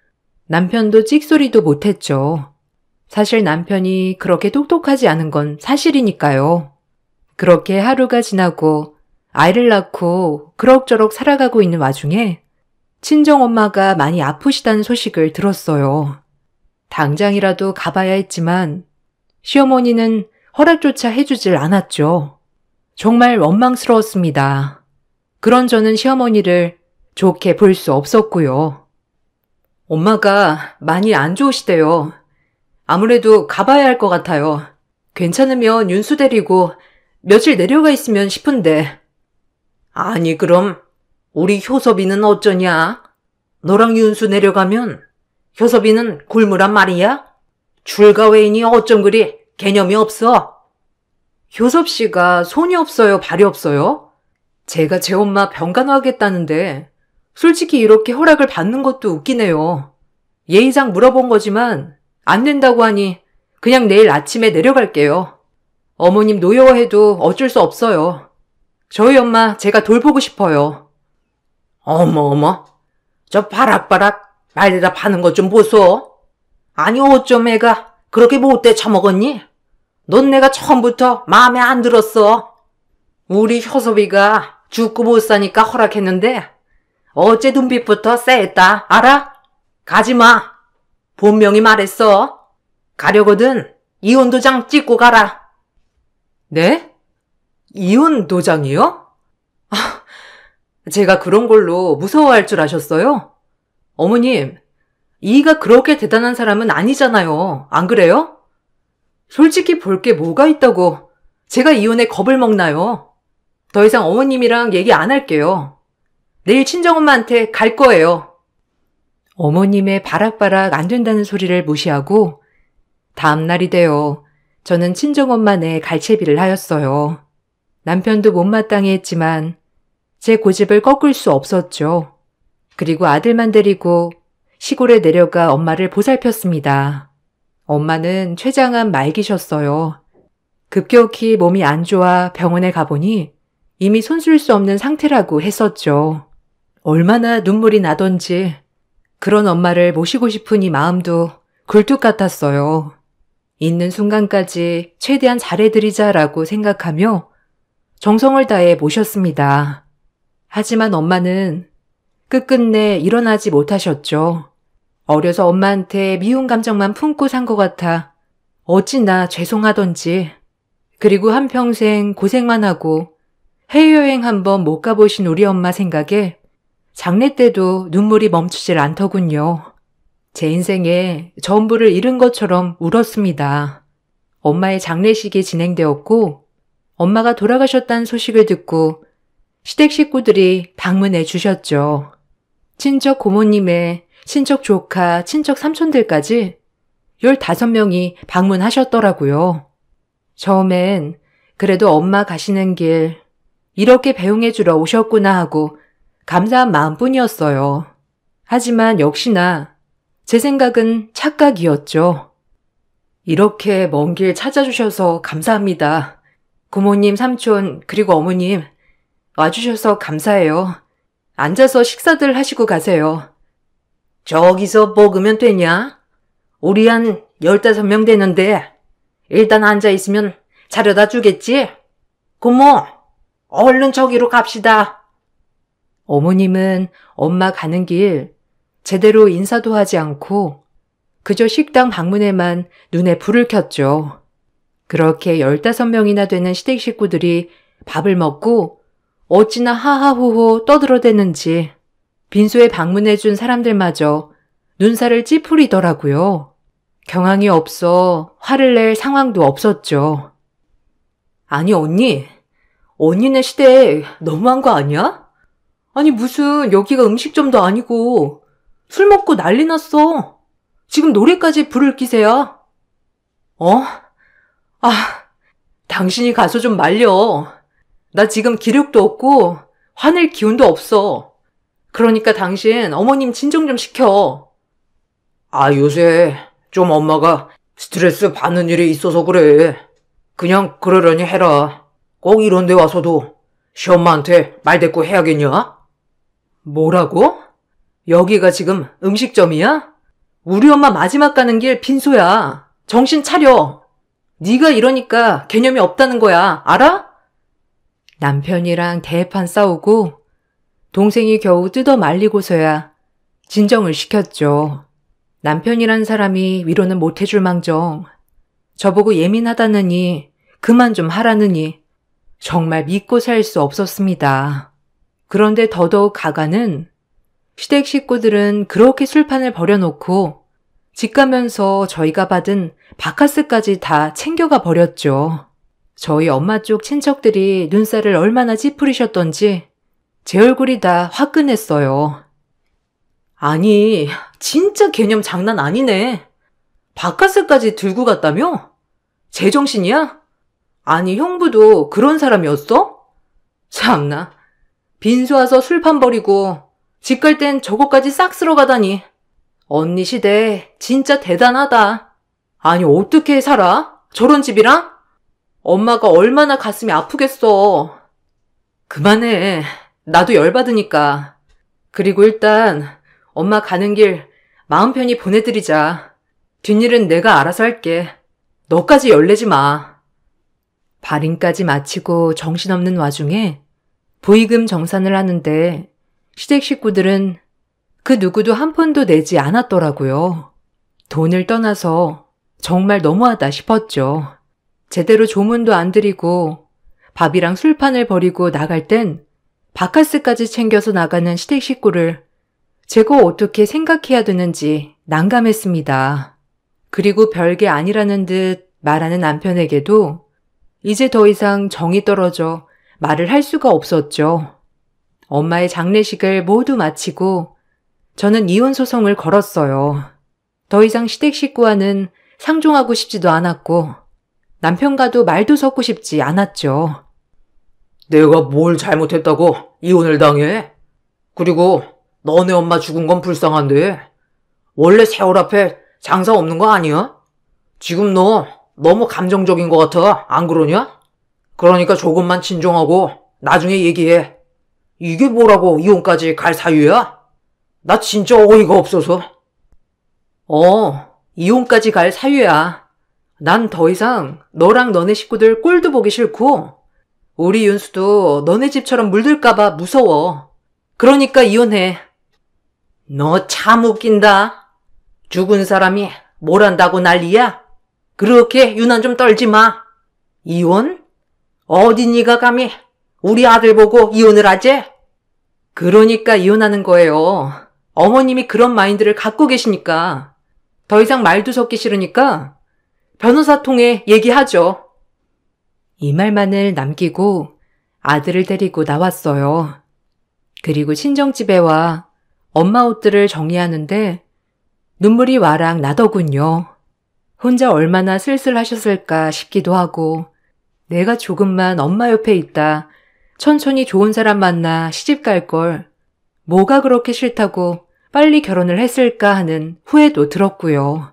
남편도 찍소리도 못했죠. 사실 남편이 그렇게 똑똑하지 않은 건 사실이니까요. 그렇게 하루가 지나고 아이를 낳고 그럭저럭 살아가고 있는 와중에 친정엄마가 많이 아프시다는 소식을 들었어요. 당장이라도 가봐야 했지만 시어머니는 허락조차 해주질 않았죠. 정말 원망스러웠습니다. 그런 저는 시어머니를 좋게 볼 수 없었고요. 엄마가 많이 안 좋으시대요. 아무래도 가봐야 할 것 같아요. 괜찮으면 윤수 데리고 며칠 내려가 있으면 싶은데. 아니 그럼 우리 효섭이는 어쩌냐? 너랑 윤수 내려가면 효섭이는 굶으란 말이야? 출가 외인이 어쩜 그리 개념이 없어? 효섭 씨가 손이 없어요, 발이 없어요? 제가 제 엄마 병간호하겠다는데 솔직히 이렇게 허락을 받는 것도 웃기네요. 예의상 물어본 거지만 안 된다고 하니 그냥 내일 아침에 내려갈게요. 어머님 노여워해도 어쩔 수 없어요. 저희 엄마 제가 돌보고 싶어요. 어머, 저 바락바락 말대답 하는 것 좀 보소. 아니 어쩜 애가 그렇게 못돼 처먹었니? 넌 내가 처음부터 마음에 안 들었어. 우리 효섭이가 죽고 못 사니까 허락했는데 어째 눈빛부터 쎄했다 알아? 가지마. 분명히 말했어. 가려거든 이혼 도장 찍고 가라. 네? 이혼 도장이요? 제가 그런 걸로 무서워할 줄 아셨어요? 어머님, 이가 그렇게 대단한 사람은 아니잖아요. 안 그래요? 솔직히 볼 게 뭐가 있다고 제가 이혼에 겁을 먹나요? 더 이상 어머님이랑 얘기 안 할게요. 내일 친정엄마한테 갈 거예요. 어머님의 바락바락 안 된다는 소리를 무시하고 다음 날이 되어 저는 친정엄마네 갈채비를 하였어요. 남편도 못마땅해 했지만 제 고집을 꺾을 수 없었죠. 그리고 아들만 데리고 시골에 내려가 엄마를 보살폈습니다. 엄마는 췌장암 말기셨어요. 급격히 몸이 안 좋아 병원에 가보니 이미 손쓸 수 없는 상태라고 했었죠. 얼마나 눈물이 나던지 그런 엄마를 모시고 싶은 이 마음도 굴뚝 같았어요. 있는 순간까지 최대한 잘해드리자라고 생각하며 정성을 다해 모셨습니다. 하지만 엄마는 끝끝내 일어나지 못하셨죠. 어려서 엄마한테 미운 감정만 품고 산 것 같아 어찌나 죄송하던지. 그리고 한평생 고생만 하고 해외여행 한번 못 가보신 우리 엄마 생각에 장례 때도 눈물이 멈추질 않더군요. 제 인생에 전부를 잃은 것처럼 울었습니다. 엄마의 장례식이 진행되었고 엄마가 돌아가셨다는 소식을 듣고 시댁 식구들이 방문해 주셨죠. 친척 고모님의 친척 조카, 친척 삼촌들까지 15명이 방문하셨더라고요. 처음엔 그래도 엄마 가시는 길 이렇게 배웅해 주러 오셨구나 하고 감사한 마음뿐이었어요. 하지만 역시나 제 생각은 착각이었죠. 이렇게 먼 길 찾아주셔서 감사합니다. 고모님, 삼촌, 그리고 어머님 와주셔서 감사해요. 앉아서 식사들 하시고 가세요. 저기서 먹으면 되냐? 우리 한 15명 되는데 일단 앉아있으면 차려다 주겠지? 고모, 얼른 저기로 갑시다. 어머님은 엄마 가는 길 제대로 인사도 하지 않고 그저 식당 방문에만 눈에 불을 켰죠. 그렇게 15명이나 되는 시댁 식구들이 밥을 먹고 어찌나 하하호호 떠들어대는지 빈소에 방문해준 사람들마저 눈살을 찌푸리더라고요. 경황이 없어 화를 낼 상황도 없었죠. 아니 언니네 시댁 너무한 거 아니야? 아니 무슨 여기가 음식점도 아니고 술 먹고 난리 났어. 지금 노래까지 부를 기세야. 당신이 가서 좀 말려. 나 지금 기력도 없고 화낼 기운도 없어. 그러니까 당신 어머님 진정 좀 시켜. 요새 좀 엄마가 스트레스 받는 일이 있어서 그래. 그냥 그러려니 해라. 꼭 이런 데 와서도 시엄마한테 말대꾸 해야겠냐? 뭐라고? 여기가 지금 음식점이야? 우리 엄마 마지막 가는 길 빈소야. 정신 차려. 네가 이러니까 개념이 없다는 거야. 알아? 남편이랑 대판 싸우고 동생이 겨우 뜯어 말리고서야 진정을 시켰죠. 남편이란 사람이 위로는 못해줄 망정 저보고 예민하다느니 그만 좀 하라느니 정말 믿고 살 수 없었습니다. 그런데 더더욱 가가는 시댁 식구들은 그렇게 술판을 벌여놓고 집 가면서 저희가 받은 바카스까지 다 챙겨가 버렸죠. 저희 엄마 쪽 친척들이 눈살을 얼마나 찌푸리셨던지 제 얼굴이 다 화끈했어요. 아니, 진짜 개념 장난 아니네. 바카스까지 들고 갔다며? 제정신이야? 아니, 형부도 그런 사람이었어? 참나, 빈소 와서 술판 버리고 집 갈 땐 저거까지 싹 쓸어 가다니. 언니 시대 진짜 대단하다. 아니, 어떻게 살아? 저런 집이랑? 엄마가 얼마나 가슴이 아프겠어. 그만해. 나도 열받으니까. 그리고 일단 엄마 가는 길 마음 편히 보내드리자. 뒷일은 내가 알아서 할게. 너까지 열내지 마. 발인까지 마치고 정신없는 와중에 부의금 정산을 하는데 시댁 식구들은 그 누구도 한 푼도 내지 않았더라고요. 돈을 떠나서 정말 너무하다 싶었죠. 제대로 조문도 안 드리고 밥이랑 술판을 버리고 나갈 땐 바카스까지 챙겨서 나가는 시댁 식구를 제가 어떻게 생각해야 되는지 난감했습니다. 그리고 별게 아니라는 듯 말하는 남편에게도 이제 더 이상 정이 떨어져 말을 할 수가 없었죠. 엄마의 장례식을 모두 마치고 저는 이혼 소송을 걸었어요. 더 이상 시댁 식구와는 상종하고 싶지도 않았고 남편과도 말도 섞고 싶지 않았죠. 내가 뭘 잘못했다고 이혼을 당해? 그리고 너네 엄마 죽은 건 불쌍한데 원래 세월 앞에 장사 없는 거 아니야? 지금 너 너무 감정적인 것 같아. 안 그러냐? 그러니까 조금만 진정하고 나중에 얘기해. 이게 뭐라고 이혼까지 갈 사유야? 나 진짜 어이가 없어서. 이혼까지 갈 사유야. 난 더 이상 너랑 너네 식구들 꼴도 보기 싫고 우리 윤수도 너네 집처럼 물들까봐 무서워. 그러니까 이혼해. 너 참 웃긴다. 죽은 사람이 뭘 한다고 난리야? 그렇게 유난 좀 떨지 마. 이혼? 어디 네가 감히 우리 아들 보고 이혼을 하지? 그러니까 이혼하는 거예요. 어머님이 그런 마인드를 갖고 계시니까. 더 이상 말도 섞기 싫으니까 변호사 통해 얘기하죠. 이 말만을 남기고 아들을 데리고 나왔어요. 그리고 친정집에 와 엄마 옷들을 정리하는데 눈물이 와락 나더군요. 혼자 얼마나 쓸쓸하셨을까 싶기도 하고 내가 조금만 엄마 옆에 있다 천천히 좋은 사람 만나 시집 갈 걸 뭐가 그렇게 싫다고 빨리 결혼을 했을까 하는 후회도 들었고요.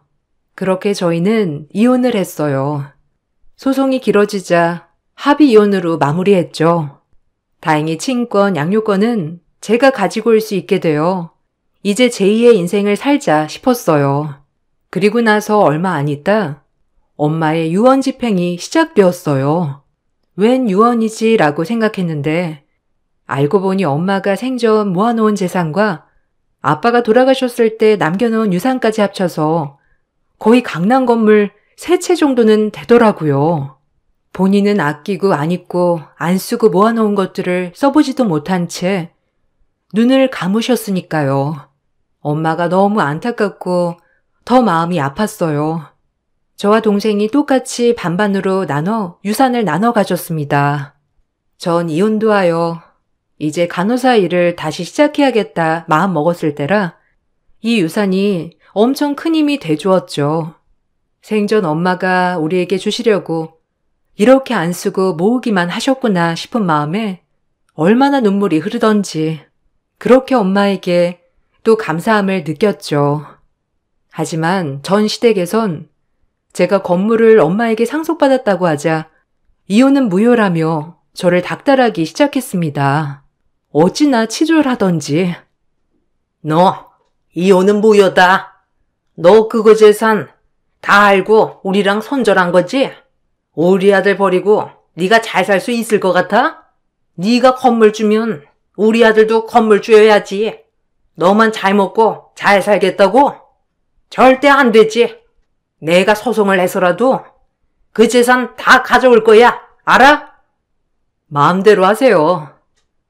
그렇게 저희는 이혼을 했어요. 소송이 길어지자 합의 이혼으로 마무리했죠. 다행히 친권, 양육권은 제가 가지고 올 수 있게 되어 이제 제2의 인생을 살자 싶었어요. 그리고 나서 얼마 안 있다 엄마의 유언 집행이 시작되었어요. 웬 유언이지 라고 생각했는데 알고 보니 엄마가 생전 모아놓은 재산과 아빠가 돌아가셨을 때 남겨놓은 유산까지 합쳐서 거의 강남 건물 3채 정도는 되더라고요. 본인은 아끼고 안 입고 안 쓰고 모아놓은 것들을 써보지도 못한 채 눈을 감으셨으니까요. 엄마가 너무 안타깝고 더 마음이 아팠어요. 저와 동생이 똑같이 반반으로 나눠 유산을 나눠 가졌습니다. 전 이혼도 하여 이제 간호사 일을 다시 시작해야겠다 마음 먹었을 때라 이 유산이 엄청 큰 힘이 돼주었죠. 생전 엄마가 우리에게 주시려고 이렇게 안 쓰고 모으기만 하셨구나 싶은 마음에 얼마나 눈물이 흐르던지 그렇게 엄마에게 또 감사함을 느꼈죠. 하지만 전 시댁에선 제가 건물을 엄마에게 상속받았다고 하자 이혼은 무효라며 저를 닥달하기 시작했습니다. 어찌나 치졸하던지. 너 이혼은 무효다. 너 그거 재산 다 알고 우리랑 손절한 거지? 우리 아들 버리고 네가 잘 살 수 있을 것 같아? 네가 건물 주면 우리 아들도 건물 줘야지. 너만 잘 먹고 잘 살겠다고? 절대 안 되지. 내가 소송을 해서라도 그 재산 다 가져올 거야. 알아? 마음대로 하세요.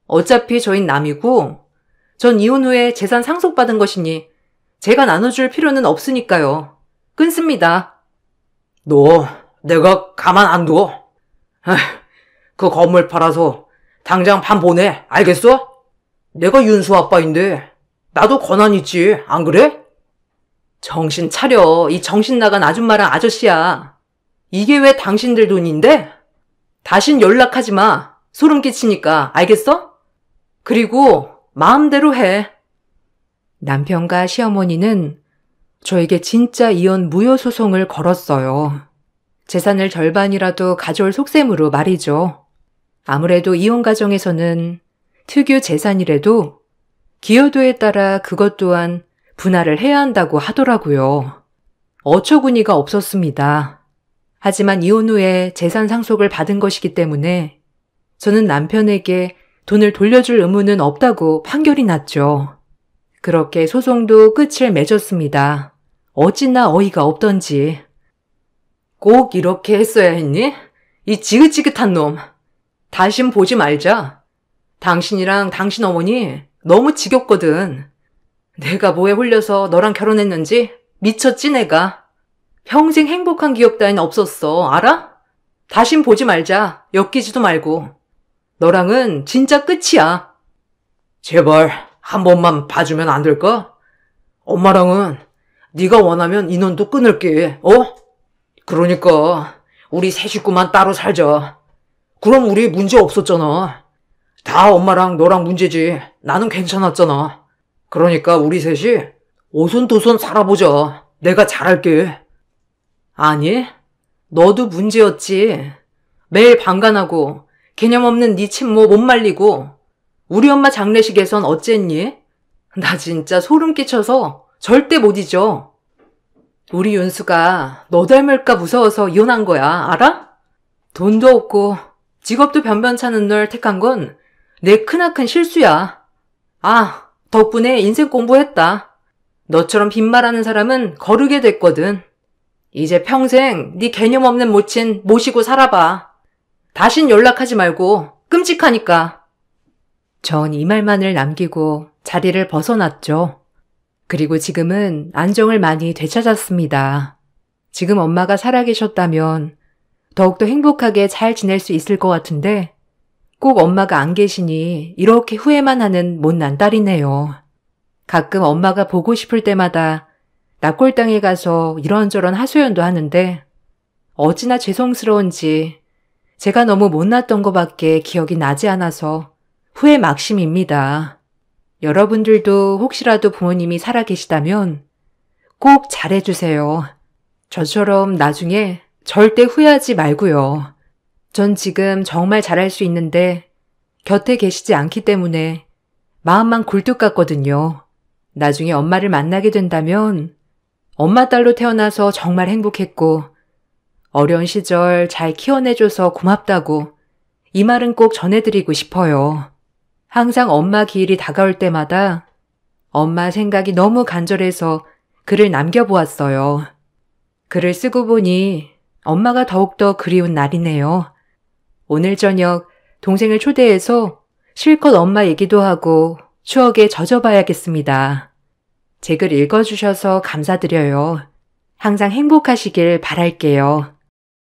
어차피 저흰 남이고 전 이혼 후에 재산 상속받은 것이니 제가 나눠줄 필요는 없으니까요. 끊습니다. 너 내가 가만 안 둬. 그 건물 팔아서 당장 반 보내. 알겠어? 내가 윤수 아빠인데 나도 권한 있지. 안 그래? 정신 차려. 이 정신 나간 아줌마랑 아저씨야. 이게 왜 당신들 돈인데? 다신 연락하지 마. 소름 끼치니까. 알겠어? 그리고 마음대로 해. 남편과 시어머니는 저에게 진짜 이혼 무효 소송을 걸었어요. 재산을 절반이라도 가져올 속셈으로 말이죠. 아무래도 이혼 가정에서는 특유 재산이라도 기여도에 따라 그것 또한 분할을 해야 한다고 하더라고요. 어처구니가 없었습니다. 하지만 이혼 후에 재산 상속을 받은 것이기 때문에 저는 남편에게 돈을 돌려줄 의무는 없다고 판결이 났죠. 그렇게 소송도 끝을 맺었습니다. 어찌나 어이가 없던지. 꼭 이렇게 했어야 했니? 이 지긋지긋한 놈. 다신 보지 말자. 당신이랑 당신 어머니 너무 지겹거든. 내가 뭐에 홀려서 너랑 결혼했는지 미쳤지 내가. 평생 행복한 기억 따윈 없었어. 알아? 다신 보지 말자. 엮이지도 말고. 너랑은 진짜 끝이야. 제발 한 번만 봐주면 안 될까? 엄마랑은 네가 원하면 인연도 끊을게. 그러니까 우리 세 식구만 따로 살자. 그럼 우리 문제 없었잖아. 다 엄마랑 너랑 문제지. 나는 괜찮았잖아. 그러니까 우리 셋이 오손도손 살아보자. 내가 잘할게. 아니, 너도 문제였지. 매일 방관하고 개념 없는 네 친모 못 말리고 우리 엄마 장례식에선 어쨌니? 나 진짜 소름 끼쳐서 절대 못 잊어. 우리 윤수가 너 닮을까 무서워서 이혼한 거야, 알아? 돈도 없고 직업도 변변찮은 널 택한 건 내 크나큰 실수야. 아, 덕분에 인생 공부했다. 너처럼 빈말하는 사람은 거르게 됐거든. 이제 평생 네 개념 없는 모친 모시고 살아봐. 다신 연락하지 말고 끔찍하니까. 전 이 말만을 남기고 자리를 벗어났죠. 그리고 지금은 안정을 많이 되찾았습니다. 지금 엄마가 살아계셨다면 더욱더 행복하게 잘 지낼 수 있을 것 같은데 꼭 엄마가 안 계시니 이렇게 후회만 하는 못난 딸이네요. 가끔 엄마가 보고 싶을 때마다 납골당에 가서 이런저런 하소연도 하는데 어찌나 죄송스러운지 제가 너무 못났던 것밖에 기억이 나지 않아서 후회 막심입니다. 여러분들도 혹시라도 부모님이 살아계시다면 꼭 잘해주세요. 저처럼 나중에 절대 후회하지 말고요. 전 지금 정말 잘할 수 있는데 곁에 계시지 않기 때문에 마음만 굴뚝 같거든요. 나중에 엄마를 만나게 된다면 엄마 딸로 태어나서 정말 행복했고 어려운 시절 잘 키워내줘서 고맙다고 이 말은 꼭 전해드리고 싶어요. 항상 엄마 기일이 다가올 때마다 엄마 생각이 너무 간절해서 글을 남겨보았어요. 글을 쓰고 보니 엄마가 더욱더 그리운 날이네요. 오늘 저녁 동생을 초대해서 실컷 엄마 얘기도 하고 추억에 젖어봐야겠습니다. 제 글 읽어주셔서 감사드려요. 항상 행복하시길 바랄게요.